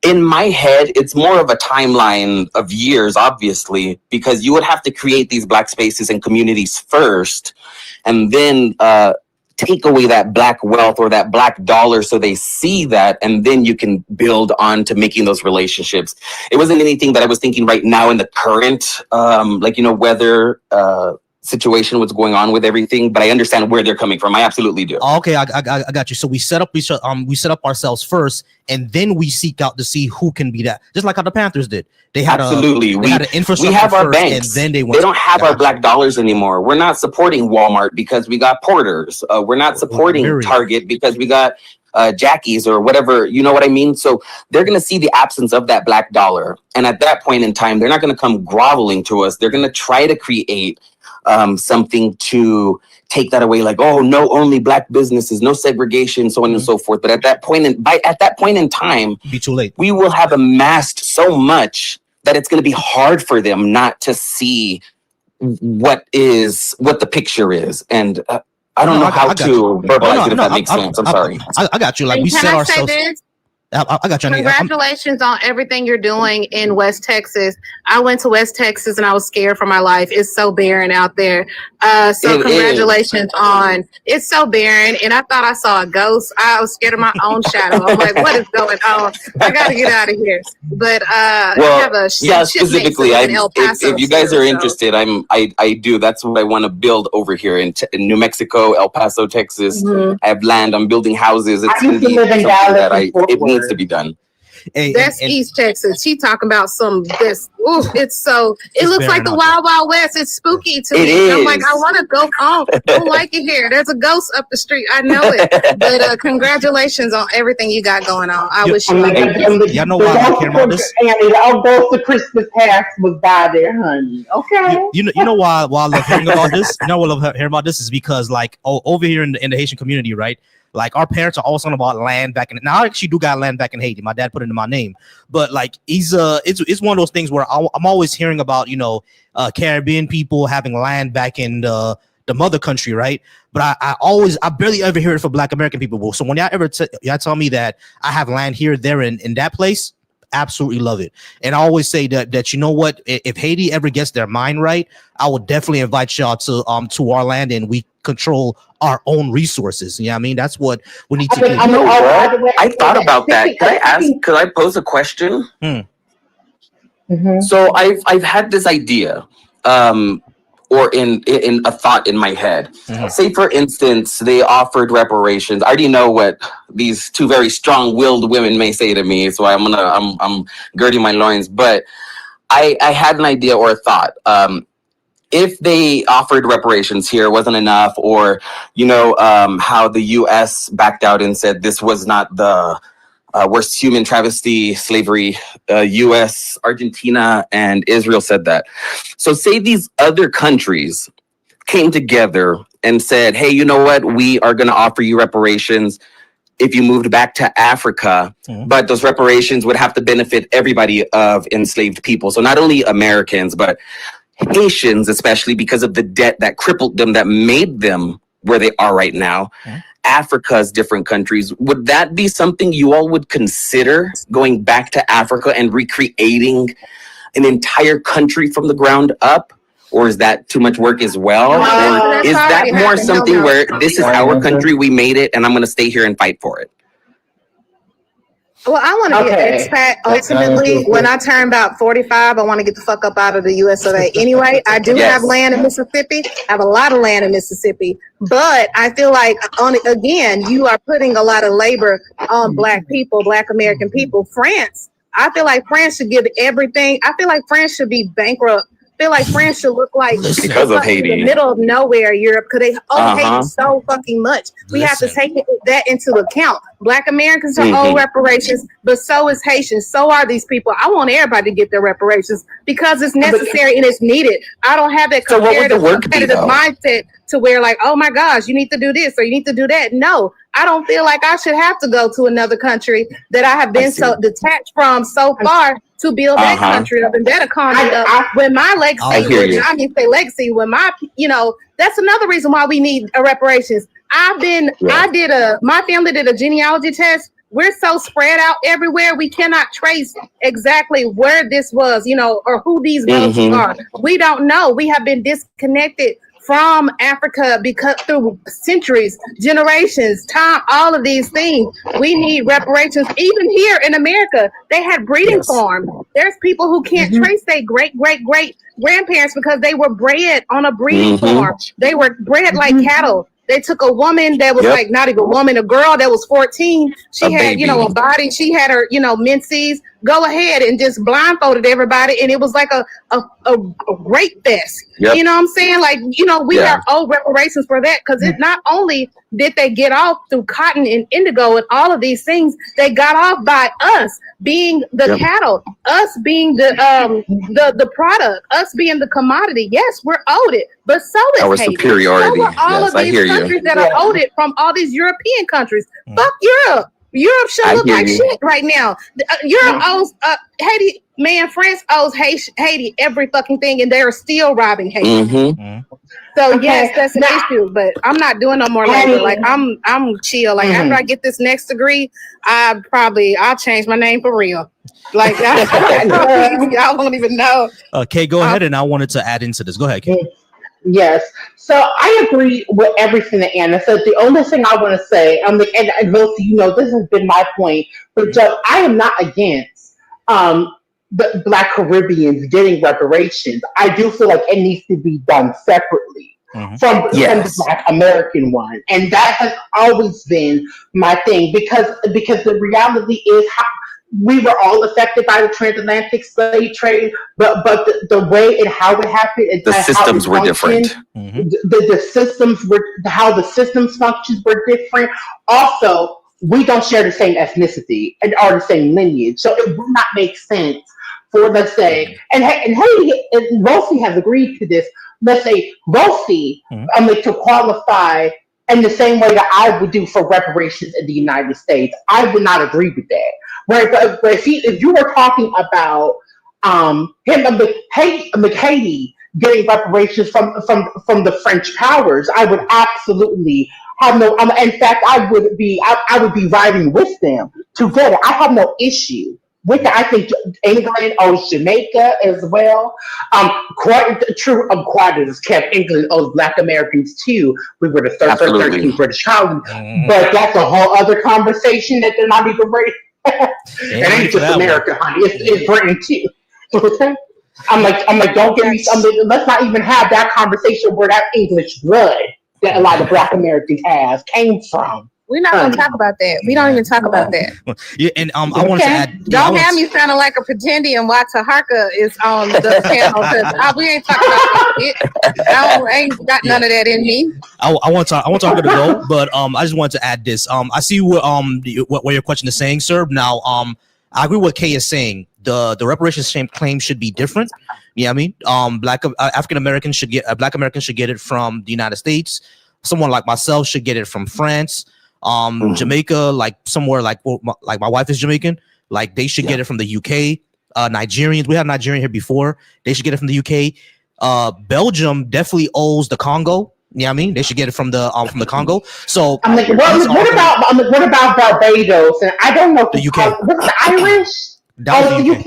In my head, it's more of a timeline of years, obviously, because you would have to create these Black spaces and communities first, and then take away that Black wealth or that Black dollar so they see that, and then you can build on to making those relationships. It wasn't anything that I was thinking right now in the current, weather situation, what's going on with everything, but I understand where they're coming from. I absolutely do. Okay, I got you. So we set up ourselves first, and then we seek out to see who can be that. Just like how the Panthers did. They had absolutely. Had an infrastructure. We have our first, banks. And then they don't have our Black dollars anymore. We're not supporting Walmart because we got Porters. We're not supporting Target because we got Jackie's or whatever. You know what I mean? So they're going to see the absence of that Black dollar, and at that point in time, they're not going to come groveling to us. They're going to try to create something to take that away, like, oh no, only Black businesses, no segregation, so on and so forth. But at that point in time, be too late. We will have amassed so much that it's going to be hard for them not to see what the picture is. And I don't know how to verbalize it if that makes sense. I'm sorry. I got you. Like, we set ourselves. I got you. Congratulations on everything you're doing in West Texas. I went to West Texas and I was scared for my life. It's so barren out there. So congratulations on, it's so barren. And I thought I saw a ghost. I was scared of my own shadow. I'm like, what is going on? I got to get out of here. But I have a specifically, if you guys are interested, I do. That's what I want to build over here in New Mexico, El Paso, Texas. I have land. I'm building houses. It's going to be something that it needs to be done. That's East Texas. She talking about some this. Ooh, it looks like the Wild Wild West. It's spooky to me. I'm like, I want to go home. I don't like it here. There's a ghost up the street. I know it. But congratulations on everything you got going on. I wish you luck. Y'all know why I care about this? I'll go to Christmas past was by there, honey. Okay. You know why I love hearing about this? You know what I love hearing about this is because, like, over here in the Haitian community, right? Like, our parents are always talking about land back in. Now I actually do got land back in Haiti. My dad put it in my name, but like, it's one of those things where I'm always hearing about, Caribbean people having land back in the mother country, right? But I barely ever hear it for Black American people. So when y'all tell me that I have land here, there, in that place, absolutely love it. And I always say that you know what, if Haiti ever gets their mind right, I will definitely invite y'all to our land, and we control our own resources. Yeah, I mean, that's what we need to do. I thought about that. Could I pose a question? So I've had this idea, or in a thought in my head. Say, for instance, they offered reparations. I already know what these two very strong-willed women may say to me, so I'm girding my loins. But I had an idea or a thought. If they offered reparations here, wasn't enough, or how the U.S. backed out and said this was not the worst human travesty, slavery. U.S., Argentina, and Israel said that. So say these other countries came together and said, hey, you know what? We are going to offer you reparations if you moved back to Africa, but those reparations would have to benefit everybody of enslaved people. So not only Americans, but Haitians, especially because of the debt that crippled them, that made them where they are right now. Africa's different countries. Would that be something you all would consider, going back to Africa and recreating an entire country from the ground up? Or is that too much work as well? Or is that more something where this is our country, we made it, and I'm going to stay here and fight for it? Well, I want to be an expat. Ultimately, when I turn about 45, I want to get the fuck up out of the US of A. Anyway, I do have land in Mississippi. I have a lot of land in Mississippi. But I feel like, again, you are putting a lot of labor on Black people, Black American people. France, I feel like France should give everything. I feel like France should be bankrupt. I feel like France should look like because of Haiti, in the middle of nowhere, Europe, because they owe Haiti so fucking much. We have to take that into account. Black Americans are owed reparations, but so is Haitians. So are these people. I want everybody to get their reparations because it's necessary and it's needed. I don't have that competitive mindset to where, like, oh my gosh, you need to do this or you need to do that. No, I don't feel like I should have to go to another country that I have been so detached from so far to build that country up and that economy up. When my legacy, I mean, say legacy, when my, that's another reason why we need reparations. My family did a genealogy test. We're so spread out everywhere. We cannot trace exactly where this was, or who these relatives are. We don't know. We have been disconnected from Africa because through centuries, generations, time, all of these things. We need reparations. Even here in America, they had breeding farms. There's people who can't trace their great grandparents because they were bred on a breeding farm. They were bred like cattle. They took a woman that was like not even a woman, a girl that was 14. She had, a body. She had her, menses. Go ahead and just blindfolded everybody, and it was like a rape fest. You know what I'm saying? Like, we are owed reparations for that because it not only did they get off through cotton and indigo and all of these things, they got off by us being the cattle, us being the product, us being the commodity. Yes, we're owed it, but so is our Haiti. superiority. So are all of these countries that are owed it from all these European countries. Fuck Europe. Europe should look like shit right now. Europe owes Haiti. Man, France owes Haiti every fucking thing, and they're still robbing Haiti. So yes, that's an issue. But I'm not doing no more labor. Like I'm chill. Like after I get this next degree, I'll change my name for real. Like I won't even know. Okay, go ahead. And I wanted to add into this. Go ahead, Kay. Yes. So I agree with everything that Anna said. The only thing I want to say, and Volcy, this has been my point, but I am not against the Black Caribbeans getting reparations. I do feel like it needs to be done separately from the Black American one, and that has always been my thing because the reality is we were all affected by the transatlantic slave trade, but the way and how it happened, and the systems were different. The systems were how the systems functions were different. Also, we don't share the same ethnicity and are the same lineage, so it would not make sense for, let's say, and Haiti and Volcy has agreed to this. Let's say Volcy, to qualify in the same way that I would do for reparations in the United States. I would not agree with that. Right, but if you were talking about Haiti getting reparations from the French powers, I would absolutely have no. In fact, I would be riding with them together. I have no issue with that. I think England owes Jamaica as well. Quite England owes Black Americans too. We were the 13th British colony, but that's a whole other conversation that they're not even ready. It ain't just America, honey. It's Britain too. Okay? I'm like, don't get me. Let's not even have that conversation where that English blood that a lot of Black Americans have came from. We're not going to talk about that. We don't even talk about that. Yeah, and I wanted to add. Don't have me sounding like a pretendian while Taharka is on the panel because we ain't talking about it. I ain't got none of that in me. I want Taharka to go, but I just wanted to add this. I see what your question is saying, sir. Now, I agree with what Kay is saying. The reparations claim should be different. Yeah, I mean, Black African Americans should get Black Americans should get it from the United States. Someone like myself should get it from France. Jamaica, like somewhere like my wife is Jamaican, like they should get it from the UK. Nigerians, we have Nigerian here before, they should get it from the UK. Belgium definitely owes the Congo. Yeah, I mean they should get it from the Congo. So I'm like, what about Barbados? And I don't know the UK. What's the Irish? That was the UK.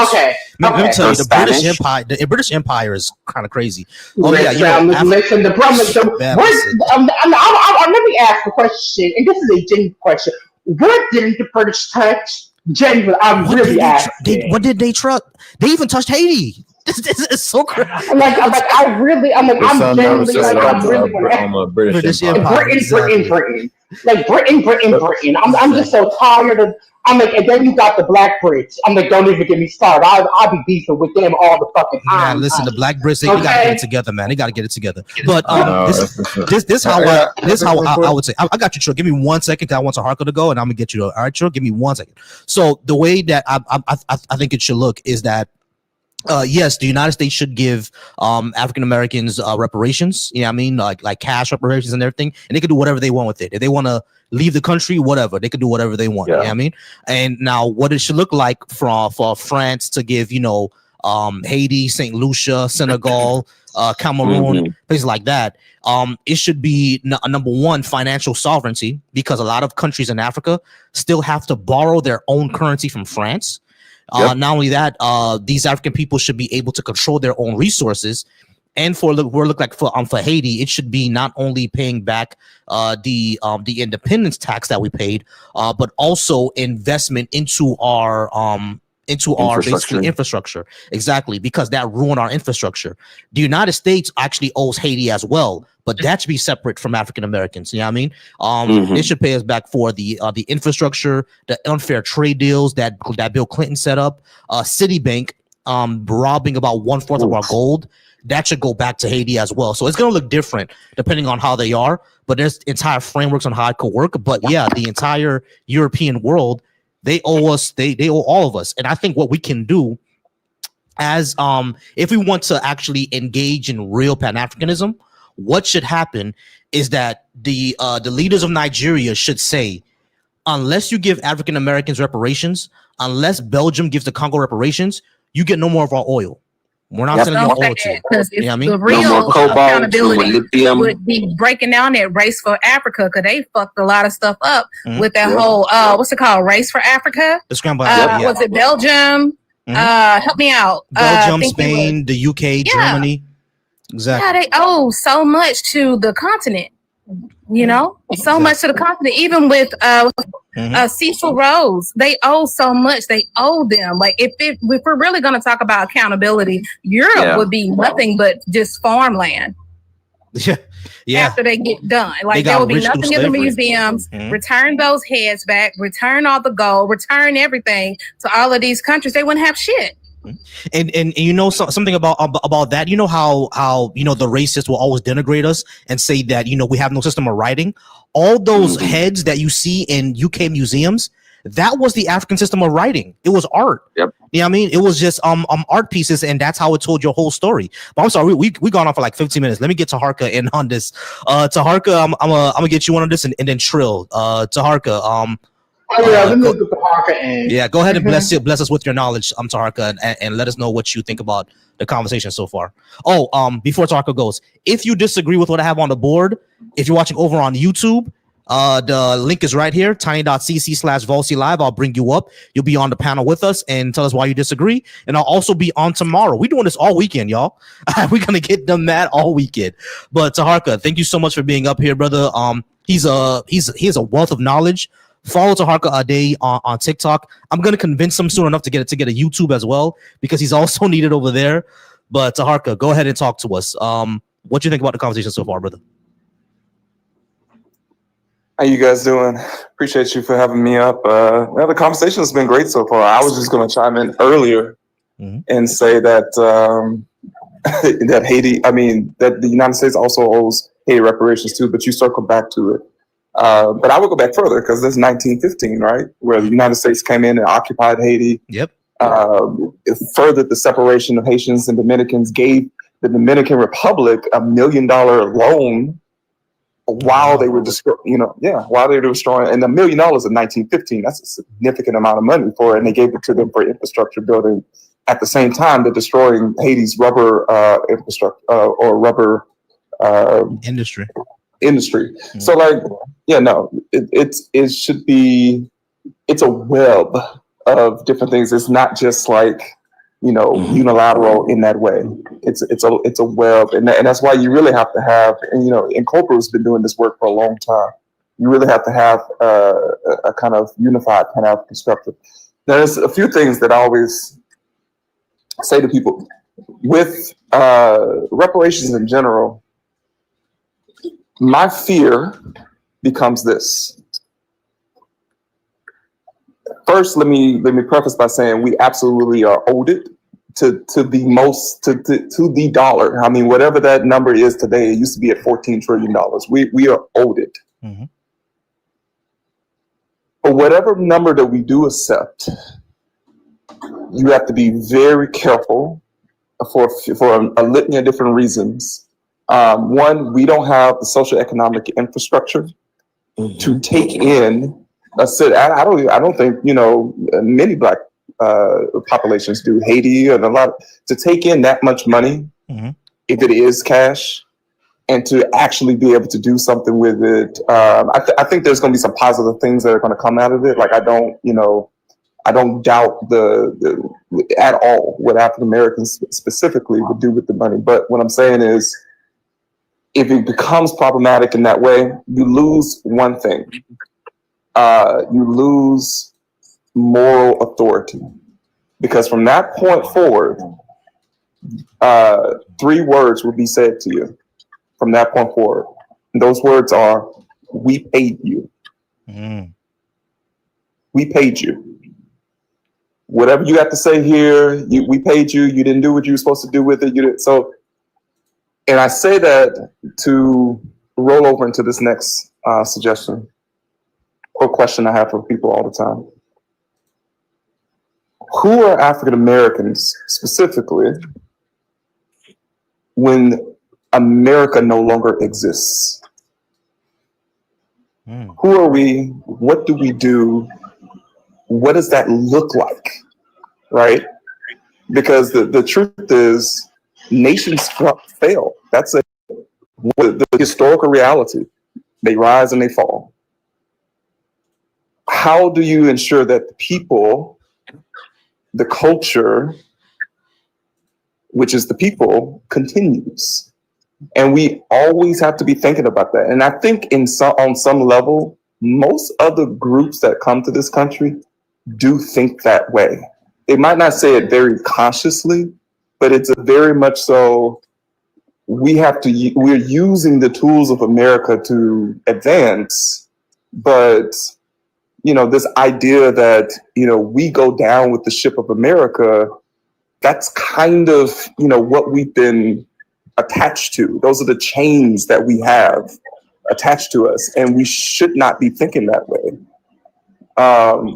Okay. Let me tell you, the British Empire is kind of crazy. Oh yeah, listen. The problem. Let me ask a question, and this is a genuine question. What didn't the British touch? Genuine, I'm really asking. What did they trust? They even touched Haiti. This is so crazy. I'm genuinely British Empire. Britain. Like Britain. I'm just so tired of. I'm like, and then you got the Black Brits. I'm like, don't even get me started. I'll be beefing with them all the fucking time. Yeah, listen, the Black Brits, they gotta get it together, man. They gotta get it together. But this how I would say. I got you, Trill. Give me 1 second, because I want Taharka to go, and I'm gonna get you. All right, Trill. Give me 1 second. So the way that I think it should look is that Yes, the United States should give African Americans reparations. You know what I mean? Like cash reparations and everything. And they can do whatever they want with it. If they want to leave the country, whatever, they can do whatever they want. You know what I mean? And now what it should look like for France to give, Haiti, St. Lucia, Senegal, Cameroon, places like that. It should be number one, financial sovereignty, because a lot of countries in Africa still have to borrow their own currency from France. Not only that, these African people should be able to control their own resources. And for Haiti, it should be not only paying back the independence tax that we paid, but also investment into our basically infrastructure. Exactly, because that ruined our infrastructure. The United States actually owes Haiti as well, but that should be separate from African Americans. You know what I mean? It should pay us back for the infrastructure, the unfair trade deals that Bill Clinton set up, Citibank robbing about 1/4 of our gold. That should go back to Haiti as well. So it's going to look different depending on how they are, but there's entire frameworks on how it could work. But yeah, the entire European world, they owe us, they owe all of us. And I think what we can do as if we want to actually engage in real Pan-Africanism, what should happen is that the leaders of Nigeria should say, unless you give African Americans reparations, unless Belgium gives the Congo reparations, you get no more of our oil. We're not sending you oil to you. Because You know what I mean? the real No more cobalt, accountability lithium. would be breaking down that race for Africa, because they fucked a lot of stuff up with that whole what's it called, race for Africa? The scramble. Was it Belgium? Help me out. Belgium, Spain, the UK, Germany. Exactly. Yeah, they owe so much to the continent. So much to the continent. Even with Cecil Rhodes, they owe so much. They owe them. Like if we're really going to talk about accountability, Europe would be nothing but just farmland. Yeah. After they get done, like there will be nothing in the museums. Return those heads back. Return all the gold. Return everything to all of these countries. They wouldn't have shit. And something about that, how the racists will always denigrate us and say that we have no system of writing. All those heads that you see in UK museums, that was the African system of writing. It was art. You know what I mean? It was just art pieces, and that's how it told your whole story. But I'm sorry, we gone on for like 15 minutes. Let me get Taharka in on this. Taharka, I'm gonna get you on this and then Trill. Taharka, go ahead and bless us with your knowledge, Taharka, and let us know what you think about the conversation so far. Before Taharka goes, if you disagree with what I have on the board, if you're watching over on YouTube, the link is right here, tiny.cc/Volcy live. I'll bring you up. You'll be on the panel with us and tell us why you disagree. And I'll also be on tomorrow. We're doing this all weekend, y'all. We're gonna get them mad all weekend. But Taharka, thank you so much for being up here, brother. He has a wealth of knowledge. Follow Taharka Ade on TikTok. I'm gonna convince him soon enough to get a YouTube as well, because he's also needed over there. But Taharka, go ahead and talk to us. What do you think about the conversation so far, brother? How you guys doing? Appreciate you for having me up. The conversation has been great so far. I was just going to chime in earlier and say that that the United States also owes Haiti reparations too, but you circle back to it. But I would go back further, because this is 1915, right, where the United States came in and occupied Haiti. It furthered the separation of Haitians and Dominicans, gave the Dominican Republic $1 million loan while they were destroying, while they were destroying, and $1 million in 1915, that's a significant amount of money for it, and they gave it to them for infrastructure building. At the same time, they're destroying Haiti's rubber infrastructure or rubber industry. So, it should be. It's a web of different things. It's not just like unilateral in that way. It's a web, and that's why you really have to have, and Corpora's been doing this work for a long time. You really have to have a kind of unified Pan-African structure. There's a few things that I always say to people with reparations in general. My fear becomes this. First, let me preface by saying we absolutely are owed it to the dollar. I mean, whatever that number is today, it used to be at $14 trillion. We are owed it. But whatever number that we do accept, you have to be very careful for a litany of different reasons. One, we don't have the social economic infrastructure to take in a city. I don't think many Black populations do. Haiti and a lot to take in that much money, if it is cash, and to actually be able to do something with it. I think there's going to be some positive things that are going to come out of it. Like I don't doubt the at all what African Americans specifically would do with the money. But what I'm saying is, if it becomes problematic in that way, you lose one thing. You lose moral authority, because from that point forward, 3 words will be said to you. From that point forward, and those words are, "We paid you." We paid you. Whatever you have to say here, we paid you. You didn't do what you were supposed to do with it. You did so. And I say that to roll over into this next suggestion or question I have for people all the time. Who are African Americans specifically when America no longer exists? Who are we? What do we do? What does that look like? Right? Because the truth is, nations fail. That's the historical reality. They rise and they fall. How do you ensure that the people, the culture, which is the people, continues? And we always have to be thinking about that. And I think on some level, most other groups that come to this country do think that way. They might not say it very consciously, but it's a very much so. We're using the tools of America to advance, but this idea that we go down with the ship of America, that's kind of what we've been attached to. Those are the chains that we have attached to us, and we should not be thinking that way.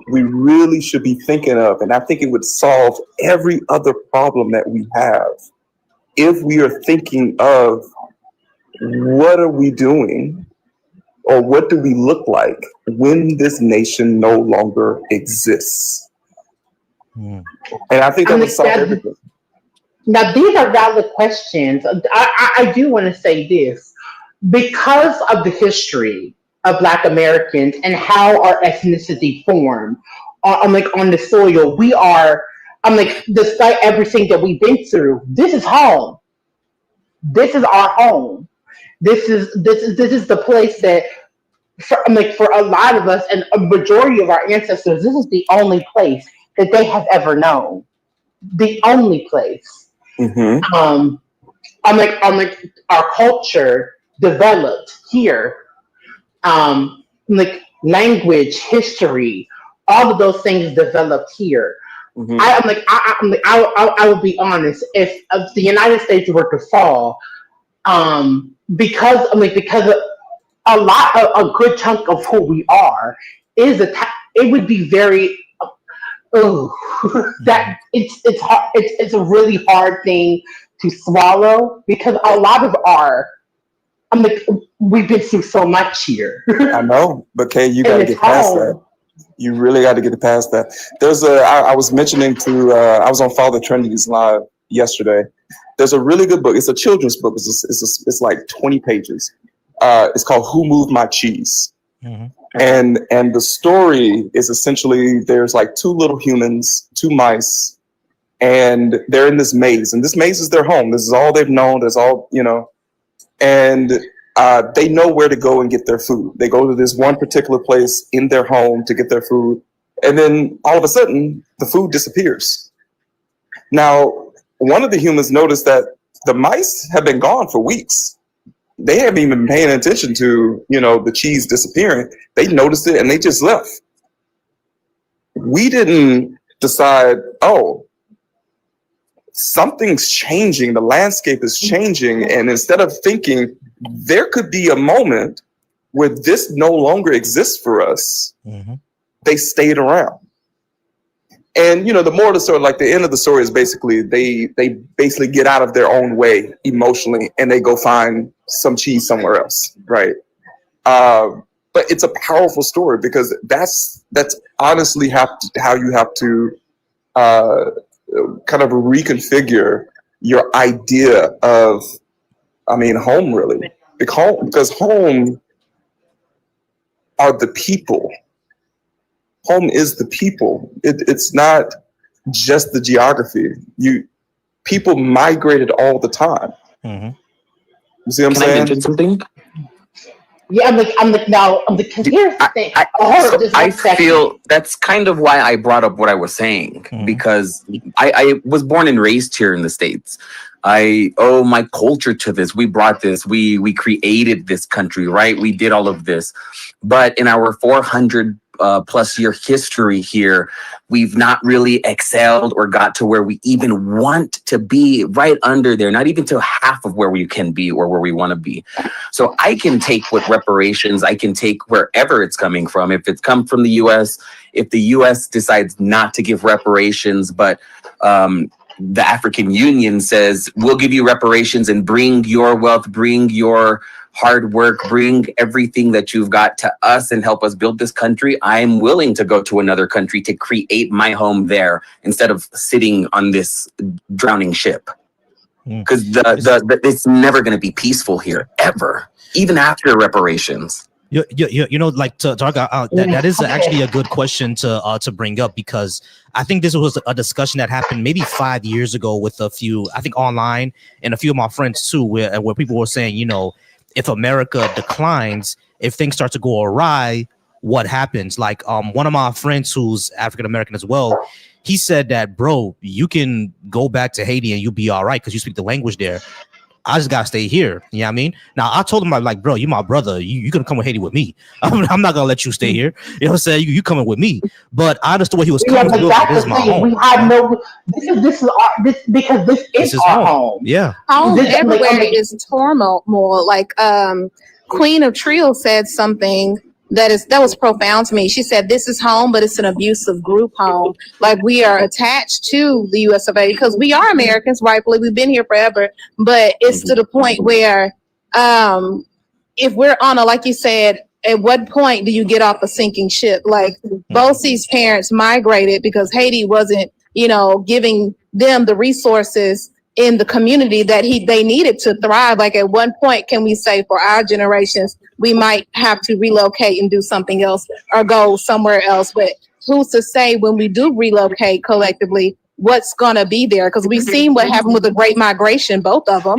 We really should be thinking of, and I think it would solve every other problem that we have if we are thinking of what are we doing, or what do we look like when this nation no longer exists. And I think that would solve everything. Now, these are valid questions. I do want to say this. Because of the history of Black Americans and how our ethnicity formed on the soil, we are, despite everything that we've been through, this is home. This is our home. This is the place that, for a lot of us and a majority of our ancestors, this is the only place that they have ever known. The only place. Our culture developed here. Language, history, all of those things developed here. I will be honest. If the United States were to fall, because a good chunk of who we are is it would be very. That it's hard. It's a really hard thing to swallow, because a lot of we've been through so much here. I know, but Kay, you got to get past that. You really got to get past that. I was mentioning I was on Father Trinity's live yesterday. There's a really good book. It's a children's book. It's like 20 pages. It's called Who Moved My Cheese? And the story is essentially, there's like 2 little humans, 2 mice, and they're in this maze. And this maze is their home. This is all they've known. There's all, and they know where to go and get their food. They go to this one particular place in their home to get their food. And then all of a sudden, the food disappears. Now, one of the humans noticed that the mice have been gone for weeks. They haven't even been paying attention to, the cheese disappearing. They noticed it and they just left. We didn't decide, something's changing. The landscape is changing. And instead of thinking there could be a moment where this no longer exists for us, they stayed around. And the moral of the story, like the end of the story, is basically they basically get out of their own way emotionally, and they go find some cheese somewhere else, right? But it's a powerful story because that's honestly how you have to kind of reconfigure your idea of, home really, because home are the people. Home is the people. It's not just the geography. People migrated all the time. Mm-hmm. You see what I'm Can I saying? mention something? Yeah, here's the thing. I feel that's kind of why I brought up what I was saying, because I was born and raised here in the States. I owe my culture to this. We brought this. We created this country, right? We did all of this. But in our 400 plus year history here, we've not really excelled or got to where we even want to be, right under there, not even to half of where we can be or where we want to be. So I can take what reparations, I can take wherever it's coming from. If it's come from the US, if the US decides not to give reparations, but the African Union says, we'll give you reparations and bring your wealth, bring your hard work, bring everything that you've got to us and help us build this country, I'm willing to go to another country to create my home there instead of sitting on this drowning ship. Because it's never going to be peaceful here, ever, even after reparations. Like to talk that is actually a good question to bring up, because I think this was a discussion that happened maybe 5 years ago with a few, I think online, and a few of my friends too, where people were saying, if America declines, if things start to go awry, what happens? Like one of my friends who's African American as well, he said that, bro, you can go back to Haiti and you'll be all right because you speak the language there. I just gotta stay here. You know what I mean? Now I told him, I'm like, bro, you my brother. You gonna come with Haiti with me. I'm not gonna let you stay here. You know what I'm saying? You coming with me. But I understood what he was coming with. Like, this is my home. We have this is our home. Yeah. Home everywhere is turmoil. Like Queen of Trio said something that was profound to me. She said, this is home, but it's an abusive group home. Like, we are attached to the US of A because we are Americans, rightfully. We've been here forever. But it's to the point where if we're on like you said, at what point do you get off a sinking ship? Like, Volcy's parents migrated because Haiti wasn't, giving them the resources in the community that they needed to thrive. Like, at one point, can we say for our generations, we might have to relocate and do something else or go somewhere else? But who's to say when we do relocate collectively, what's going to be there? Because we've seen what happened with the Great Migration, both of them.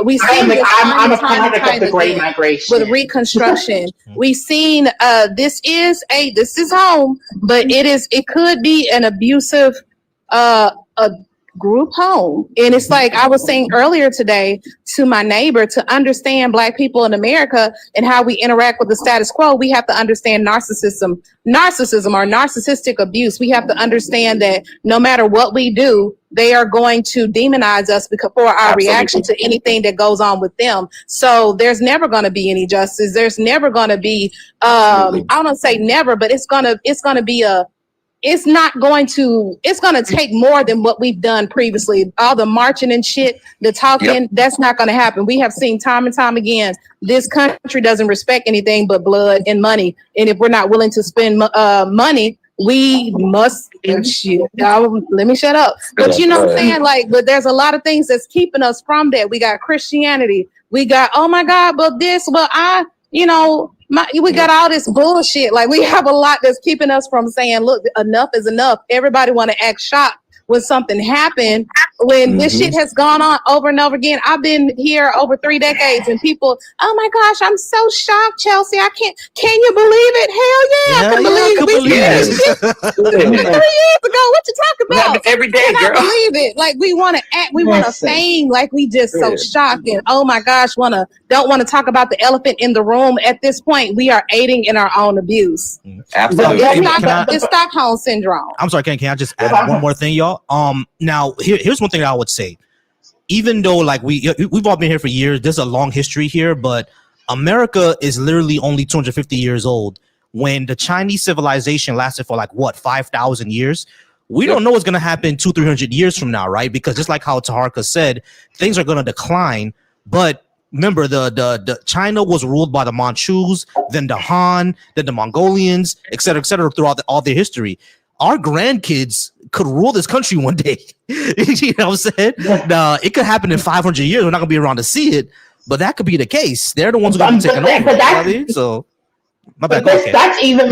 We've seen I'm a product of the Great Migration. With Reconstruction. We've seen this is home, but it could be an abusive group home. And it's like I was saying earlier today to my neighbor, to understand Black people in America and how we interact with the status quo, we have to understand narcissism or narcissistic abuse. We have to understand that no matter what we do, they are going to demonize us for our reaction to anything that goes on with them. So there's never going to be any justice. There's never going to be I don't say never, but it's going to be it's going to take more than what we've done previously. All the marching and shit, the talking, that's not going to happen. We have seen time and time again, this country doesn't respect anything but blood and money. And if we're not willing to spend money, we must, let me shut up. But you know what I'm saying? Like, but there's a lot of things that's keeping us from that. We got Christianity. We got, oh my God, but this, well, we got all this bullshit. Like, we have a lot that's keeping us from saying, look, enough is enough. Everybody want to act shocked when something happened, when this shit has gone on over and over again. I've been here over 3 decades and people, oh my gosh, I'm so shocked, Chelsea. Can you believe it? Hell yeah, I can believe it. 3 years ago, what you talking about? Every day, and girl. I believe it. Like, we want to act, we want to feign like we just so shocked and oh my gosh, don't want to talk about the elephant in the room. At this point, we are aiding in our own abuse. Absolutely. It's Stockholm syndrome. I'm sorry, can I just add one more thing, y'all? Now here's one thing that I would say. Even though like we've all been here for years, there's a long history here, but America is literally only 250 years old. When the Chinese civilization lasted for 5,000 years, We don't know what's going to happen 200-300 years from now, right? Because just like how Taharka said, things are going to decline. But remember, the China was ruled by the Manchus, then the Han, then the Mongolians, et cetera, throughout all their history. Our grandkids could rule this country one day. You know what I'm saying? Now, it could happen in 500 years. We're not going to be around to see it, but that could be the case. They're the ones who are going to be taking over. You know what I mean? So, my bad. That's even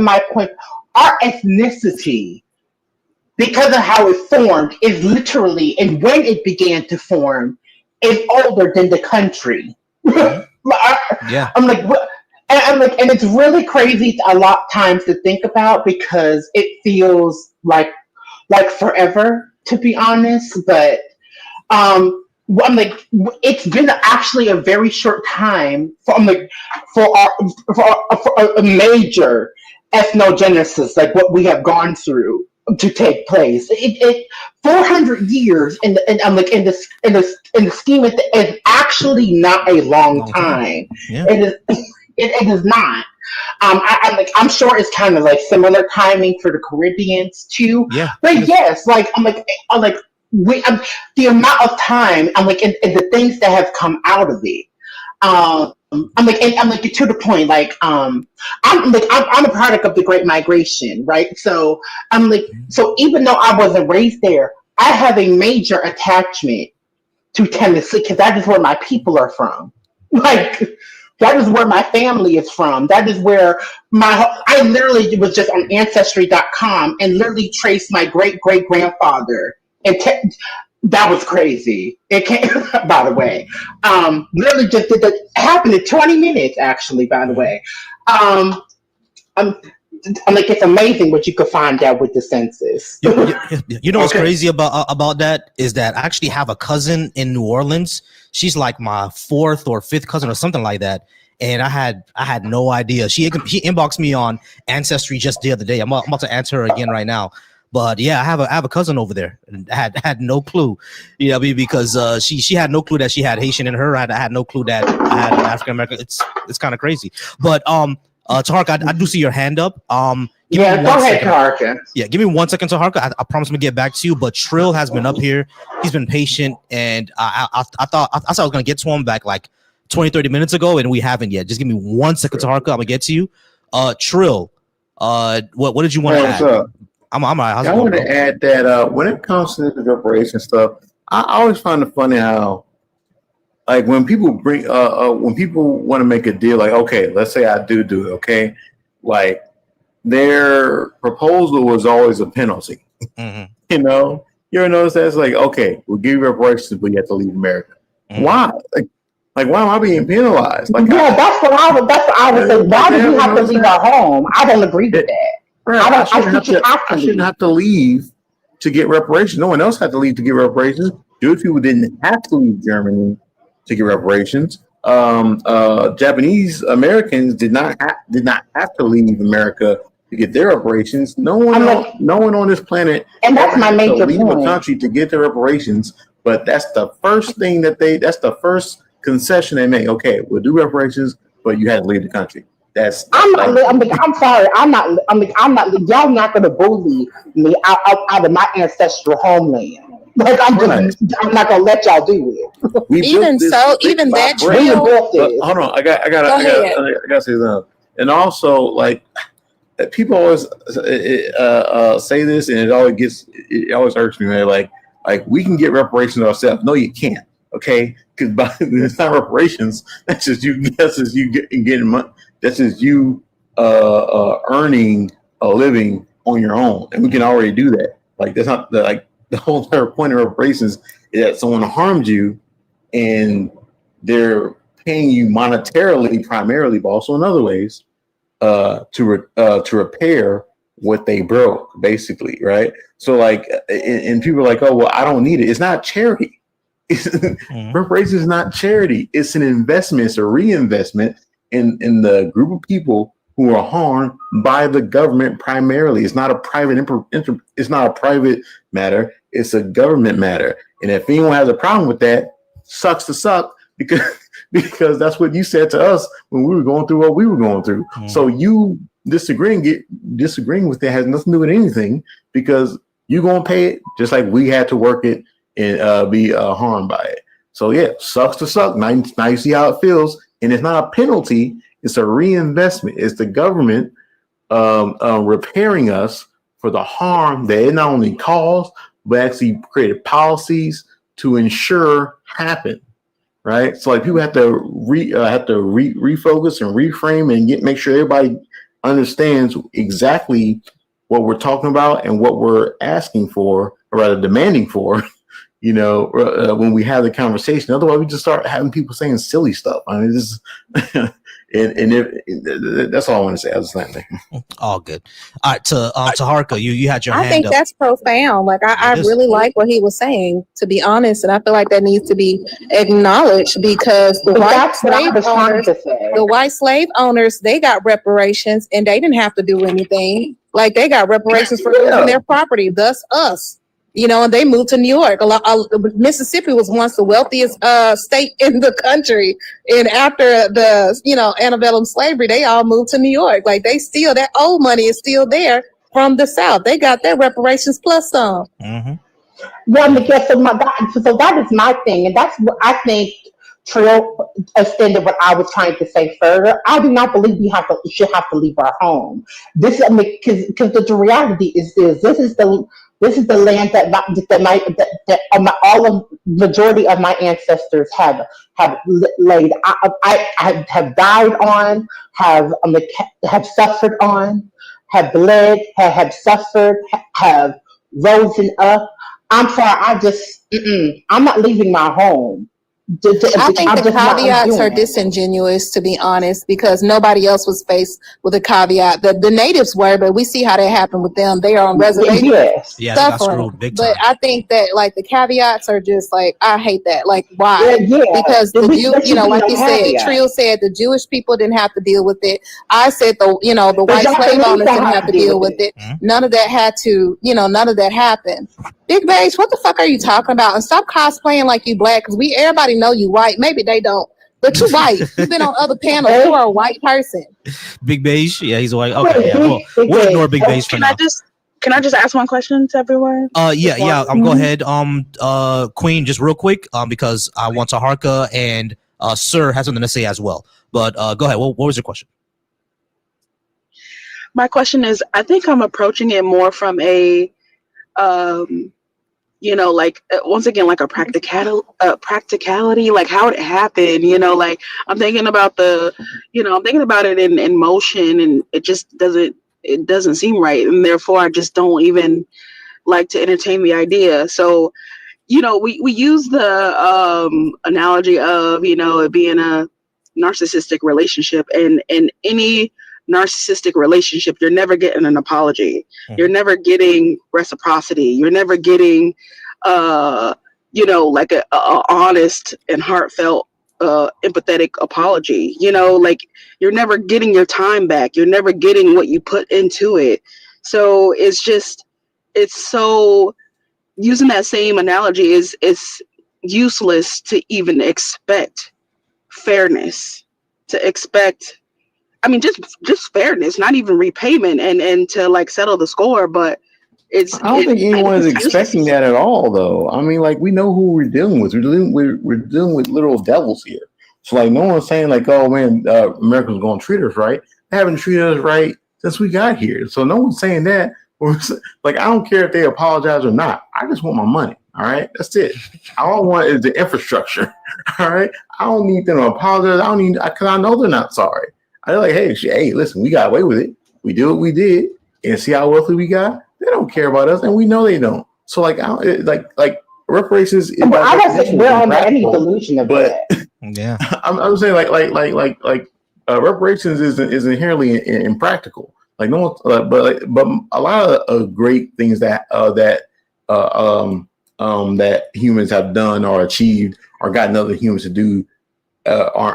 my point. Our ethnicity, because of how it formed, is literally, and when it began to form, is older than the country. Yeah. I'm like, what? And it's really crazy a lot of times to think about because it feels like forever, to be honest. But I'm like, it's been actually a very short time for a major ethnogenesis, like what we have gone through, to take place. It 400 years, and I'm like, in the scheme of it's actually not a long time. Yeah. It is not. I'm sure it's kind of like similar timing for the Caribbeans too. Yeah. But yes, the amount of time, and the things that have come out of it. I'm like to the point, I'm a product of the Great Migration, right? So so even though I wasn't raised there, I have a major attachment to Tennessee because that is where my people are from. That is where my family is from. That is where I literally was just on Ancestry.com and literally traced my great-great-grandfather. And that was crazy. It came, by the way. Literally just did that. Happened in 20 minutes, actually, by the way. I'm like, it's amazing what you could find out with the census. You know what's crazy about that is that I actually have a cousin in New Orleans. She's like my 4th or 5th cousin or something like that. And I had no idea. She inboxed me on Ancestry just the other day. I'm about to answer her again right now. But yeah, I have a cousin over there. And I had no clue, you know, because she had no clue that she had Haitian in her. I had no clue that I had African American. It's kind of crazy. But Taharka, I do see your hand up. Go ahead, Taharka. Yeah, give me 1 second, Taharka. I promise I'm gonna get back to you. But Trill has been up here. He's been patient, and I thought I was gonna get to him back like 20-30 minutes ago, and we haven't yet. Just give me 1 second, Taharka. I'm gonna get to you. Trill, what did you want to add? What's up? I'm all right. I want to add that when it comes to the reparation stuff, I always find it funny how, like, when people when people want to make a deal, like, okay, let's say I do it, okay, like their proposal was always a penalty. Mm-hmm. You know, you ever notice that? It's like, okay, we'll give you reparations, but you have to leave America. Mm-hmm. Why? Like, why am I being penalized? Like, that's what I was saying. Why do we have to leave our home? I don't agree with that. Right. I shouldn't have to leave to get reparations. No one else had to leave to get reparations. Jewish people didn't have to leave Germany to get reparations. Japanese Americans did not have to leave America to get their reparations. No one on this planet, and that's my major leave point. a country to get their reparations. But that's the first thing that's the first concession they make. Okay, we'll do reparations, but you had to leave the country. I'm sorry. I'm not. Y'all not gonna bully me out of my ancestral homeland. Like I'm not gonna let y'all do it. Even that hold on, I gotta say something. And also, like, people always say this, and it always irks me, man. Like we can get reparations ourselves. No, you can't. Okay, because it's not reparations. That's just you getting money. That's just you earning a living on your own, and we can already do that. Like that's not the whole entire point of reparations is that someone harmed you, and they're paying you monetarily, primarily, but also in other ways, to repair what they broke, basically, right? So, like, and people are like, "Oh, well, I don't need it." It's not charity. Reparations is not charity. It's an investment. It's a reinvestment in the group of people who are harmed by the government primarily. It's not a private it's not a private matter. It's a government matter. And if anyone has a problem with that, sucks to suck, because that's what you said to us when we were going through what we were going through. So you disagreeing with it has nothing to do with anything, because you're gonna pay it just like we had to work it and be harmed by it. So yeah, sucks to suck. Now you see how it feels, and it's not a penalty; it's a reinvestment. It's the government repairing us for the harm that it not only caused, but actually created policies to ensure happen. Right? So like people have to refocus and reframe and make sure everybody understands exactly what we're talking about and what we're asking for, or rather demanding for, when we have the conversation. Otherwise, we just start having people saying silly stuff. I mean, this that's all I want to say. I was saying. All good. All right, to Harka, you had your I hand think up. that's profound. Like I really like what he was saying, to be honest, and I feel like that needs to be acknowledged, because the white slave owners, they got reparations and they didn't have to do anything. Like they got reparations for losing their property, thus us. And they moved to New York. Mississippi was once the wealthiest state in the country, and after the antebellum slavery, they all moved to New York. Like that old money is still there from the South. They got their reparations plus some. Mm-hmm. Well, because so that is my thing, and that's what I think. Trill extended what I was trying to say further. I do not believe we should have to leave our home. Because the reality is this is the land that all of majority of my ancestors have laid. I have died on, have suffered on, have bled, have suffered, have risen up. I'm sorry. I'm not leaving my home. I think the caveats are disingenuous, to be honest, because nobody else was faced with a caveat. The natives were, but we see how that happened with them. They are on reservations, suffering. But I think that like the caveats are just like, I hate that. Like why? Because like you said, Trill said the Jewish people didn't have to deal with it. I said the white slave owners didn't have to deal with it. None of that had to. None of that happened. Big Beige, what the fuck are you talking about? And stop cosplaying like you black, because everybody know you white. Maybe they don't, but you white. You've been on other panels. You are a white person. Big Beige, yeah, he's a white. Okay, yeah, we'll ignore Big Beige for now. Can I just ask one question to everyone? Yeah. Go ahead. Queen, just real quick, because I want to Harka and Sir has something to say as well. But go ahead. What was your question? My question is, I think I'm approaching it more from a once again, like a practicality, like how it happened, like I'm thinking about it in motion, and it just doesn't seem right. And therefore I just don't even like to entertain the idea. So, we use the analogy of, it being a narcissistic relationship, and in any narcissistic relationship, you're never getting an apology. You're never getting reciprocity. You're never getting, like a honest and heartfelt, empathetic apology. Like you're never getting your time back. You're never getting what you put into it. So it's so, using that same analogy it's useless to even expect fairness, to expect, just fairness, not even repayment and to like settle the score. But I don't think anyone is expecting that at all, though. I mean, like, we know who we're dealing with. We're dealing with literal devils here. So like, no one's saying like, oh man, Americans going to treat us right. They haven't treated us right since we got here. So no one's saying that. Like, I don't care if they apologize or not. I just want my money. All right, that's it. All I want is the infrastructure. All right, I don't need them to apologize. I don't need, because I know they're not sorry. I'm like, hey, listen, we got away with it. We did what we did, and see how wealthy we got. They don't care about us, and we know they don't. So like, like reparations. I don't think we're under any delusion of that. Yeah, I'm saying like reparations is inherently impractical. Like no one, but a lot of great things that humans have done or achieved or gotten other humans to do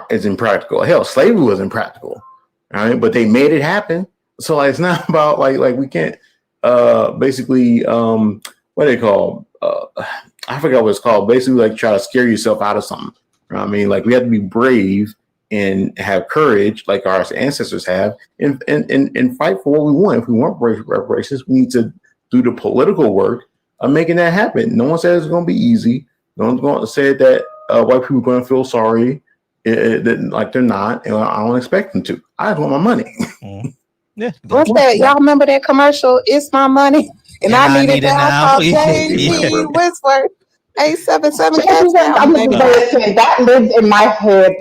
is impractical. Hell, slavery was impractical, right? But they made it happen. So like, it's not about like we can't basically what do they call? I forgot what it's called. Basically, like try to scare yourself out of something. Right? I mean, like we have to be brave and have courage like our ancestors have, and fight for what we want. If we want reparations, we need to do the political work of making that happen. No one says it's going to be easy. No one's going to say that white people are going to feel sorry, like they're not, and I don't expect them to. I just want my money. Yeah. What's that? Y'all remember that commercial? It's my money, and I need it now. JP Whistler, 877 Listen, that lives in my head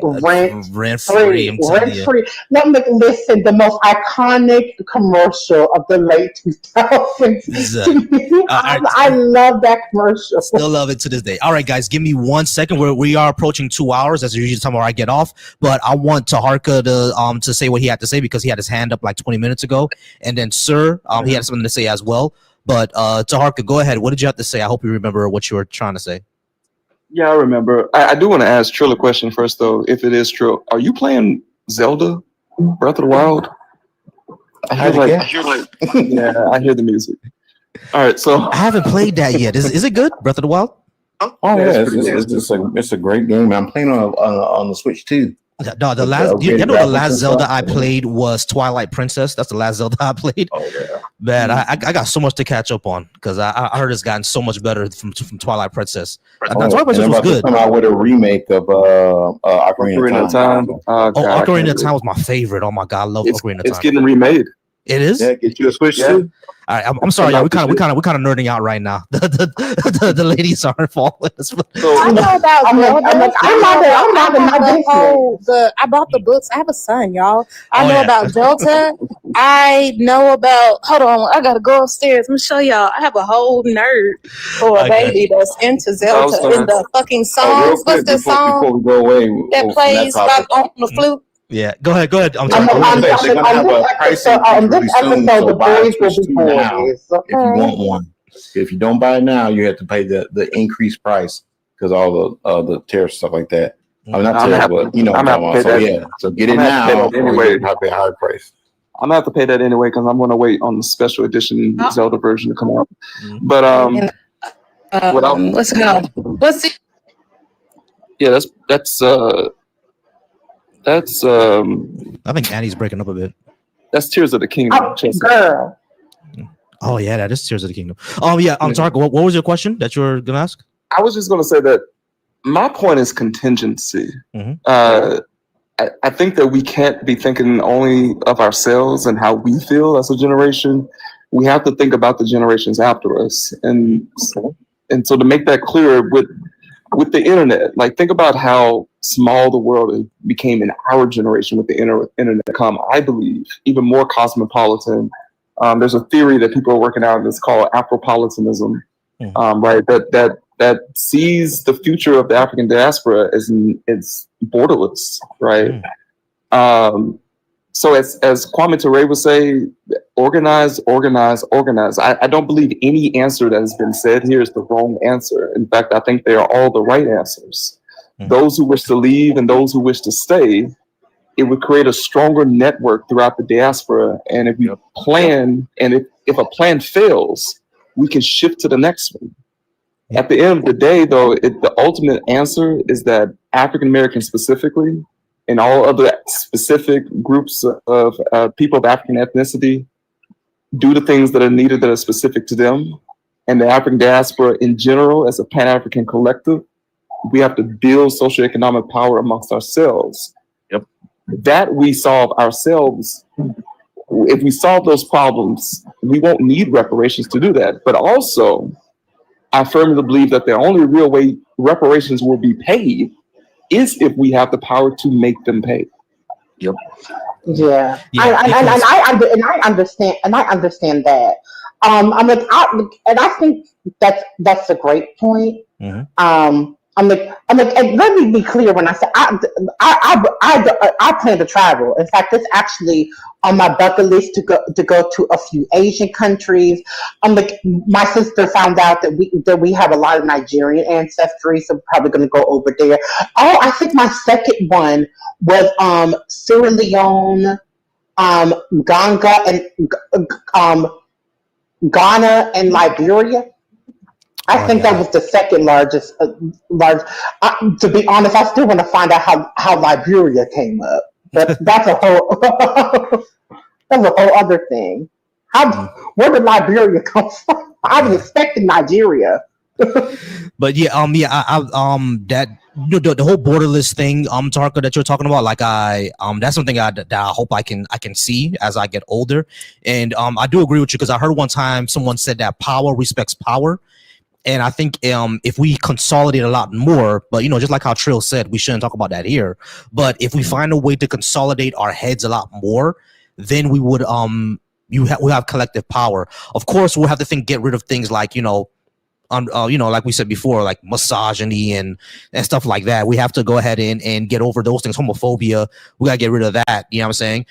rent free. Listen, the most iconic commercial of the late 2000s. I love that commercial. Still love it to this day. All right, guys, give me 1 second. We are approaching 2 hours. That's usually the time where I get off. But I want Taharka to say what he had to say because he had his hand up like 20 minutes ago. And then Sir, he had something to say as well. But Taharka, go ahead. What did you have to say? I hope you remember what you were trying to say. Yeah, I remember. I do want to ask Trill a question first, though. If it is Trill, are you playing Zelda Breath of the Wild? I hear like yeah, I hear the music. All right, so I haven't played that yet. Is it good, Breath of the Wild? Oh yeah, it's a great game. I'm playing on the Switch too. No, the last Zelda I played was Twilight Princess. That's the last Zelda I played. Oh yeah, man, I got so much to catch up on because I heard it's gotten so much better from Twilight Princess. Twilight Princess was good. Come out with a remake of Ocarina of Time. Ocarina of Time was my favorite. Oh my god, I love Ocarina of Time. It's getting remade. It is. Yeah, get you a Switch too. All right, I'm sorry, y'all. We kind of nerding out right now. The ladies aren't following us. I know about I bought the books. I have a son, y'all. I know about Delta. I know about. Hold on, I gotta go upstairs. Let me show y'all. I have a whole nerd for a baby that's into Zelda and the fucking songs. What's the song before we go away, that plays like on the flute? Yeah, go ahead. On this episode, the boys will be boys. If you want one, if you don't buy it now, you have to pay the increased price because all the tariffs stuff like that. I'm not tariffs, but you know what I'm talking about. So yeah, so get it now. Anyway, you have to pay a higher price. I'm gonna have to pay that anyway because I'm gonna wait on the special edition Zelda version to come out. But what's it called? What's it? Yeah, that's I think Annie's breaking up a bit. That's Tears of the Kingdom. Girl. Oh yeah, that is Tears of the Kingdom. Oh yeah, I'm sorry. What was your question that you were gonna ask? I was just gonna say that my point is contingency. I think that we can't be thinking only of ourselves and how we feel as a generation. We have to think about the generations after us, and so to make that clear with the internet, like think about how small the world became in our generation with the internet come. I believe even more cosmopolitan. There's a theory that people are working out, and it's called Afropolitanism, right? That sees the future of the African diaspora as borderless, right? So as Kwame Ture would say, organize. I don't believe any answer that has been said here is the wrong answer. In fact, I think they are all the right answers. Those who wish to leave and those who wish to stay, it would create a stronger network throughout the diaspora. And if we plan, and if a plan fails, we can shift to the next one. At the end of the day, though, the ultimate answer is that African Americans specifically, and all other specific groups of people of African ethnicity, do the things that are needed that are specific to them. And the African diaspora in general, as a Pan-African collective, we have to build socioeconomic power amongst ourselves. That we solve ourselves. If we solve those problems, we won't need reparations to do that. But also, I firmly believe that the only real way reparations will be paid is if we have the power to make them pay. Yeah. I understand that. I think that's a great point. And let me be clear when I say I plan to travel. In fact, it's actually on my bucket list to go to a few Asian countries. My sister found out that we have a lot of Nigerian ancestry, so we're probably going to go over there. Oh, I think my second one was Sierra Leone, Ghana, and Liberia. I think that was the second largest. To be honest, I still want to find out how Liberia came up, but that's a whole that's a whole other thing. Where did Liberia come from? I was expecting Nigeria. But yeah, that the whole borderless thing, Tarka, that you're talking about, like that's something that I hope I can see as I get older, and I do agree with you because I heard one time someone said that power respects power. And I think if we consolidate a lot more, but just like how Trill said, we shouldn't talk about that here. But if we find a way to consolidate our heads a lot more, then we would we have collective power. Of course, we'll have to get rid of things like like we said before, like misogyny and stuff like that. We have to go ahead and get over those things. Homophobia, we gotta get rid of that. You know what I'm saying?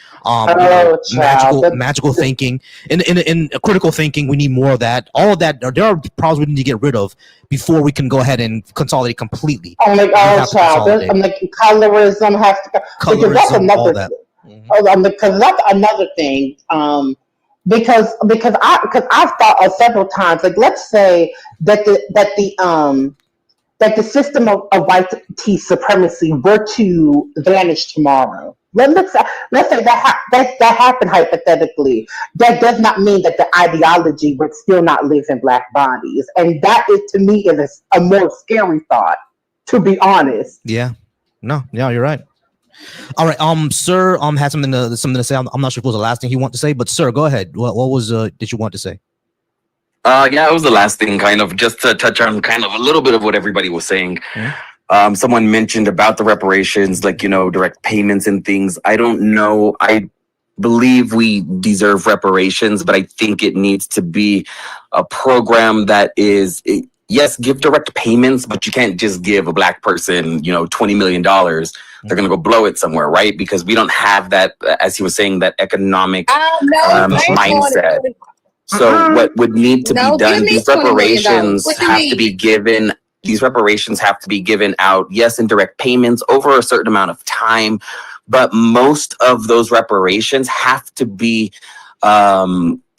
Magical thinking and critical thinking. We need more of that. All of that. There are problems we need to get rid of before we can go ahead and consolidate completely. I'm like, I'm like, colorism has to go. Because that's another. Because that's another thing. Because I've thought several times, like, let's say that the system of white supremacy were to vanish tomorrow. Let's say that happened hypothetically. That does not mean that the ideology would still not live in Black bodies, and that is, to me, is a more scary thought. To be honest. Yeah. No. Yeah, you're right. All right, sir, had something to say. I'm not sure if it was the last thing he wanted to say, but sir, go ahead. What was did you want to say? Yeah, it was the last thing, kind of just to touch on kind of a little bit of what everybody was saying. Someone mentioned about the reparations, like, direct payments and things. I don't know. I believe we deserve reparations, but I think it needs to be a program that is, yes, give direct payments, but you can't just give a Black person, $20 million. They're going to go blow it somewhere, right? Because we don't have that, as he was saying, that economic mindset. So what would need to be done, these reparations have to be given. These reparations have to be given out, yes, in direct payments over a certain amount of time. But most of those reparations have to be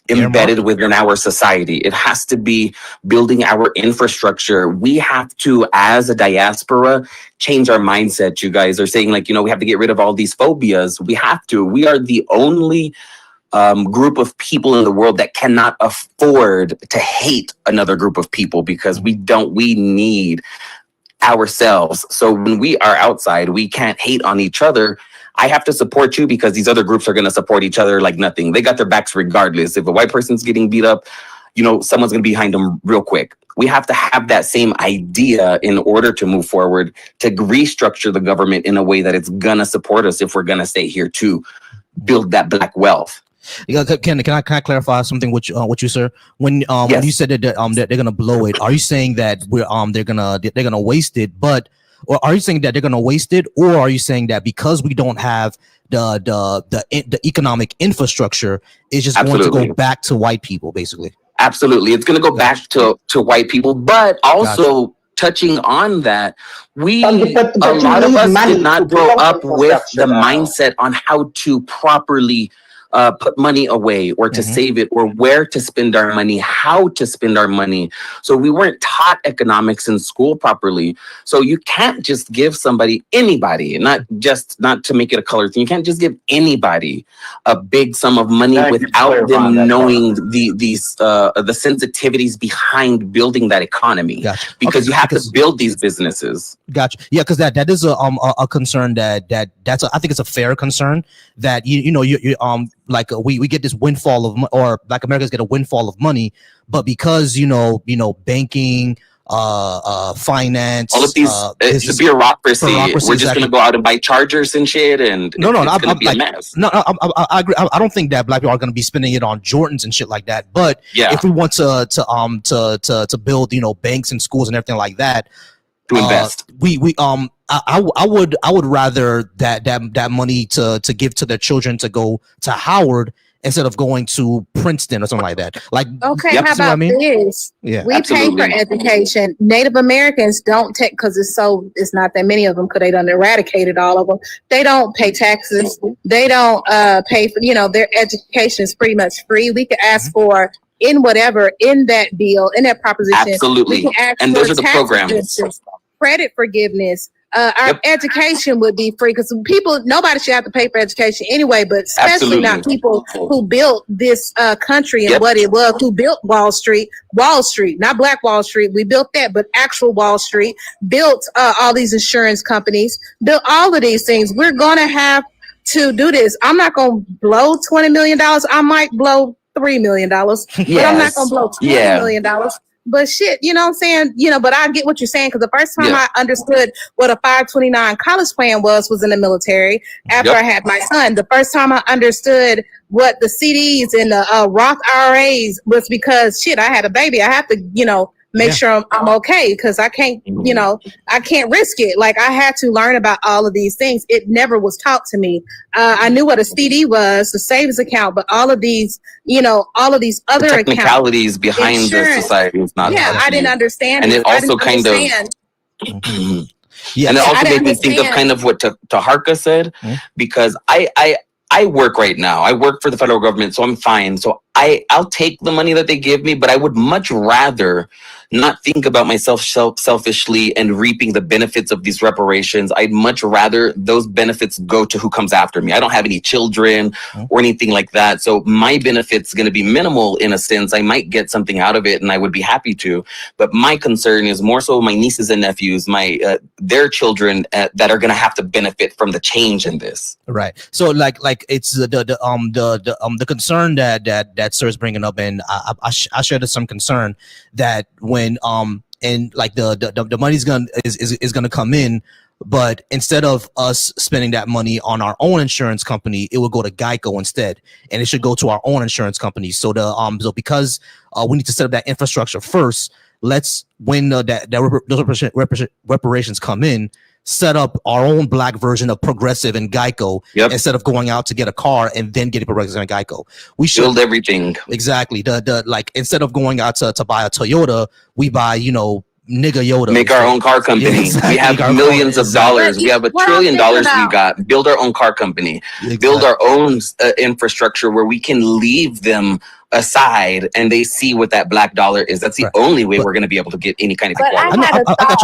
embedded within our society. It has to be building our infrastructure. We have to, as a diaspora, change our mindset. You guys are saying, like, we have to get rid of all these phobias. We have to. We are the only group of people in the world that cannot afford to hate another group of people, because we need ourselves. So when we are outside, we can't hate on each other. I have to support you because these other groups are going to support each other like nothing. They got their backs regardless. If a white person's getting beat up, someone's going to be behind them real quick. We have to have that same idea in order to move forward, to restructure the government in a way that it's going to support us if we're going to stay here to build that Black wealth. Can I clarify something with you, sir? When you said that they're going to blow it, are you saying that they're going to waste it, or are you saying that they're going to waste it, or are you saying that because we don't have the economic infrastructure, it's just going to go back to white people, basically? Absolutely, it's going to go back to white people, but also touching on that, a lot of us did not grow up with the mindset on how to properly put money away, or to save it, or where to spend our money, how to spend our money. So we weren't taught economics in school properly. So you can't just give anybody, not to make it a color thing. You can't just give anybody a big sum of money without them knowing the sensitivities behind building that economy. Because you have to build these businesses. Gotcha. Yeah, because that is a concern I think it's a fair concern that we get this windfall of, or Black Americans get a windfall of money, but because banking, finance, all of these, the bureaucracy, we're just gonna go out and buy chargers and shit, and it's gonna be a mess. I agree. I don't think that Black people are gonna be spending it on Jordans and shit like that. But if we want to build banks and schools and everything like that, to invest, I would rather that money to give to their children to go to Howard instead of going to Princeton or something like that. Like, okay, how about this? Yeah, we pay for education. Native Americans don't take, because it's not that many of them, because they done eradicated all of them. They don't pay taxes. They don't pay for, their education is pretty much free. We could ask for in whatever, in that bill, in that proposition. Absolutely. We can ask And for those are the tax programs. exemptions, credit forgiveness. Our education would be free because nobody should have to pay for education anyway, but especially not people who built this country and what it was, who built Wall Street, not Black Wall Street. We built that, but actual Wall Street, built all these insurance companies, built all of these things. We're going to have to do this. I'm not going to blow $20 million. I might blow $3 million, but I'm not going to blow $20 million. But shit, you know what I'm saying? But I get what you're saying, because the first time I understood what a 529 college plan was in the military after I had my son. The first time I understood what the CDs and the Roth IRAs was because shit, I had a baby. I have to, make sure I'm okay, because I can't, I can't risk it. Like, I had to learn about all of these things. It never was taught to me. I knew what a CD was, the savings account, but all of these, all of these other the technicalities behind the society is not. Yeah, I didn't understand. And it also kind of. And it also made me think of kind of what Taharka said, because I work right now. I work for the federal government, so I'm fine. So I'll take the money that they give me, but I would much rather not think about myself selfishly and reaping the benefits of these reparations. I'd much rather those benefits go to who comes after me. I don't have any children or anything like that. So my benefit's going to be minimal in a sense. I might get something out of it and I would be happy to. But my concern is more so my nieces and nephews, their children that are going to have to benefit from the change in this. Right. So like it's the concern that Sir is bringing up, and I share some concern that when and like the money's is gonna come in, but instead of us spending that money on our own insurance company, it will go to Geico instead, and it should go to our own insurance company. So so because we need to set up that infrastructure first, let's when those reparations come in, set up our own Black version of Progressive and Geico instead of going out to get a car and then getting Progressive and Geico. We should build everything. Exactly. Like instead of going out to buy a Toyota, we buy, nigga Yoda. Make our own car company. Yeah, exactly. We have millions of dollars. We have $1 trillion we got. Build our own car company. Exactly. Build our own infrastructure where we can leave them aside and they see what that black dollar is. That's the only way we're going to be able to get any kind of equality.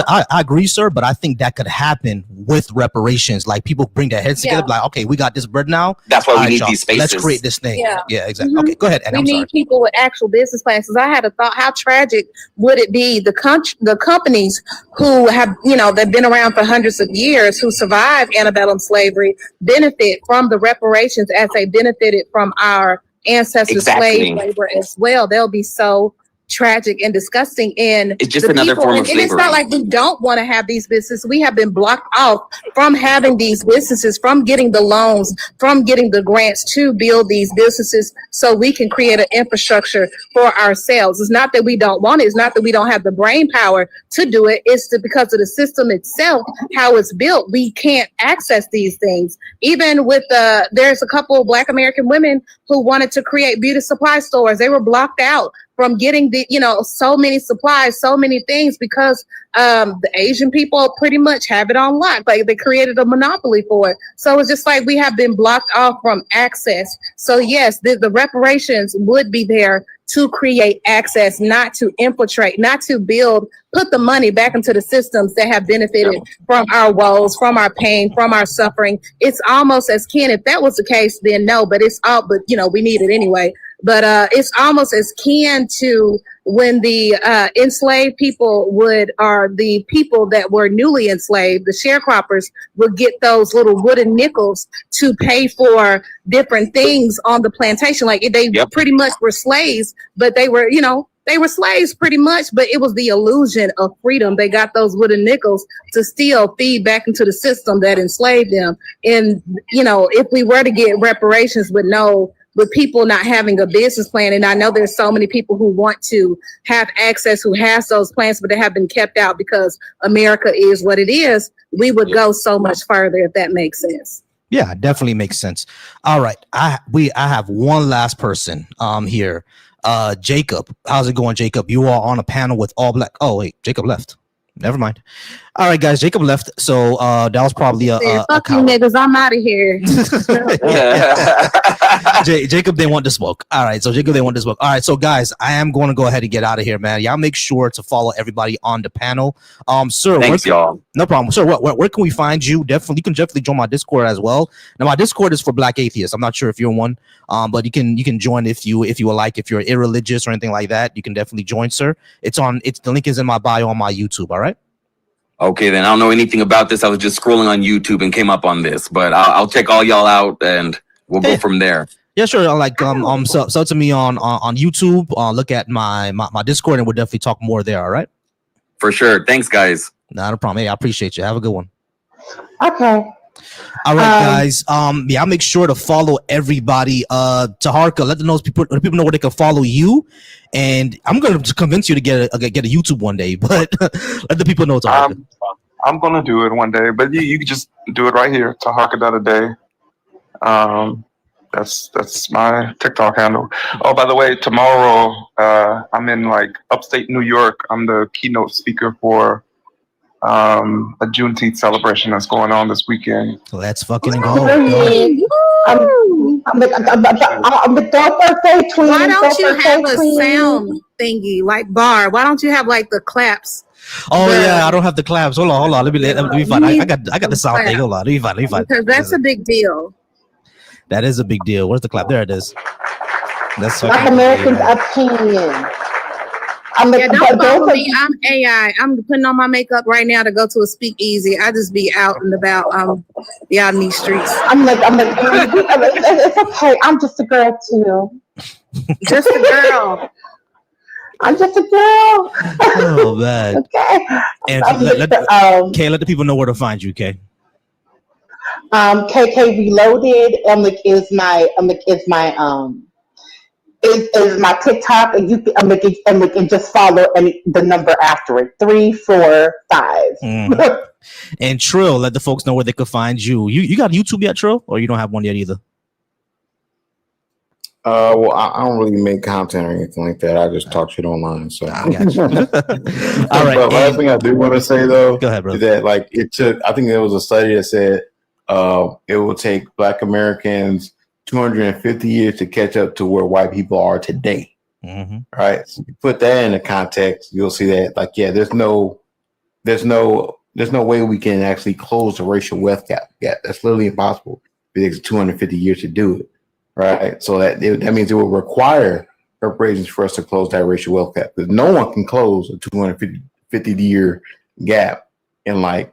I agree, sir, but I think that could happen with reparations. Like people bring their heads together, like, okay, we got this bread now. That's why we need these spaces. Let's create this thing. Yeah, exactly. Okay, go ahead. And we need people with actual business plans. Because I had a thought, how tragic would it be the companies who have, they've been around for hundreds of years, who survived antebellum slavery, benefit from the reparations as they benefited from our ancestors' slave labor as well. They'll be so tragic and disgusting. And it's just another form of slavery. And it's not like we don't want to have these businesses. We have been blocked off from having these businesses, from getting the loans, from getting the grants to build these businesses so we can create an infrastructure for ourselves. It's not that we don't want it. It's not that we don't have the brain power to do it. It's because of the system itself, how it's built. We can't access these things. Even with there's a couple of Black American women who wanted to create beauty supply stores. They were blocked out from getting so many supplies, so many things, because the Asian people pretty much have it on lock. Like they created a monopoly for it. So it's just like we have been blocked off from access. So yes, the reparations would be there to create access, not to infiltrate, not to put the money back into the systems that have benefited from our woes, from our pain, from our suffering. It's almost as kin. If that was the case, then no, but we need it anyway. But it's almost as kin to when the enslaved people or the people that were newly enslaved, the sharecroppers, would get those little wooden nickels to pay for different things on the plantation. Like they pretty much were slaves, but they were, they were slaves pretty much, but it was the illusion of freedom. They got those wooden nickels to still feed back into the system that enslaved them. And, if we were to get reparations with people not having a business plan, and I know there's so many people who want to have access, who has those plans, but they have been kept out because America is what it is, we would go so much further, if that makes sense. Yeah, definitely makes sense. All right. I have one last person here. Jacob. How's it going, Jacob? You are on a panel with all Black. Oh, wait, Jacob left. Never mind. All right, guys, Jacob left. So that was probably fuck you niggas, I'm out of here. Jacob, they want to smoke. All right, so Jacob, they want to smoke. All right, so guys, I am going to go ahead and get out of here, man. Y'all make sure to follow everybody on the panel. Sir, Thanks, y'all. No problem, sir. Where can we find you? Definitely, you can definitely join my Discord as well. Now, my Discord is for Black atheists. I'm not sure if you're one, but you can join if you would like. If you're irreligious or anything like that, you can definitely join, sir. The link is in my bio on my YouTube. All right. Okay, then I don't know anything about this. I was just scrolling on YouTube and came up on this, but I'll check all y'all out and we'll go from there. Yeah, sure. So to me on YouTube. Look at my Discord and we'll definitely talk more there. All right. For sure. Thanks, guys. Not a problem. Hey, I appreciate you. Have a good one. Okay. All right, guys. Yeah, I'll make sure to follow everybody. Taharka, let people know where they can follow you. And I'm going to convince you to get a YouTube one day, but let the people know, Taharka. I'm going to do it one day, but you can just do it right here, Taharka.a day. That's my TikTok handle. Oh, by the way, tomorrow I'm in upstate New York. I'm the keynote speaker for a Juneteenth celebration that's going on this weekend. Let's fucking go. I'm the birthday twin. Why don't you have a sound thingy like bar? Why don't you have the claps? Oh yeah, I don't have the claps. Hold on. Let me find. I got the sound thing. Hold on. Let me find. Because that's a big deal. That is a big deal. Where's the clap? There it is. That's Black Americans' opinion. Don't follow me. I'm AI. I'm putting on my makeup right now to go to a speakeasy. I just be out and about in these streets. I'm like, it's okay. I'm just a girl too. Just a girl. I'm just a girl. Oh man. Okay. And let the people know where to find you, Kay. KK Reloaded is my TikTok, and you can just follow the number after it 345. And Trill, let the folks know where they could find you. You got YouTube yet, Trill, or you don't have one yet either? Well, I don't really make content or anything like that. I just talk shit online. So I got you. All right. But last thing I do want to say though, go ahead, bro. Is that I think there was a study that said it will take Black Americans 250 years to catch up to where white people are today. Mm-hmm. Right. So you put that into context, you'll see that there's no way we can actually close the racial wealth gap. Yeah, that's literally impossible. It takes 250 years to do it. Right. So that means it will require reparations for us to close that racial wealth gap, because no one can close a 250-year gap in less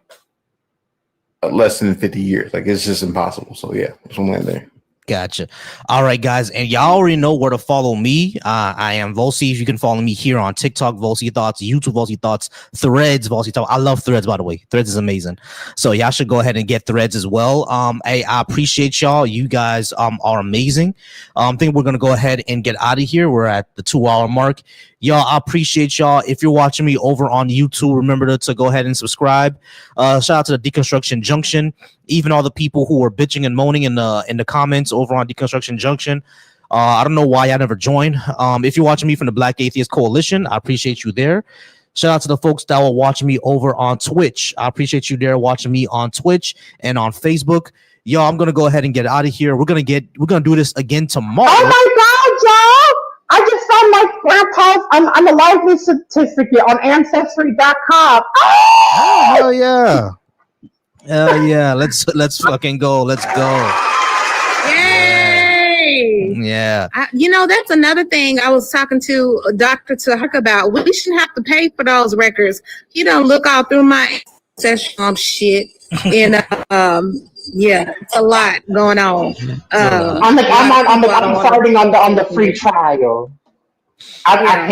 than 50 years. It's just impossible. So yeah, somewhere there. Gotcha. All right, guys, and y'all already know where to follow me. I am Volcy. You can follow me here on TikTok, Volcy Thoughts, YouTube, Volcy Thoughts, Threads, Volcy Thoughts. I love Threads, by the way. Threads is amazing. So y'all should go ahead and get Threads as well. I appreciate y'all. You guys are amazing. I think we're gonna go ahead and get out of here. We're at the 2-hour mark. Y'all, I appreciate y'all. If you're watching me over on YouTube, remember to go ahead and subscribe. Shout out to the Deconstruction Junction. Even all the people who were bitching and moaning in the comments over on Deconstruction Junction. I don't know why I never joined. If you're watching me from the Black Atheist Coalition, I appreciate you there. Shout out to the folks that were watching me over on Twitch. I appreciate you there watching me on Twitch and on Facebook. Y'all, I'm gonna go ahead and get out of here. We're gonna do this again tomorrow. Oh my God, y'all! I just found my grandpa's unaliveness certificate on Ancestry.com. Oh, hell yeah. Hell yeah. Let's fucking go. Let's go. Yay! Yeah. That's another thing I was talking to Dr. Tahak about. We shouldn't have to pay for those records. You don't look all through my ancestral shit. And yeah, it's a lot going on. I'm starting on the free trial. I'm not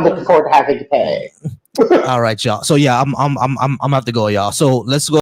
looking forward to having to pay. All right, y'all. So yeah, I'm gonna have to go, y'all. So let's go.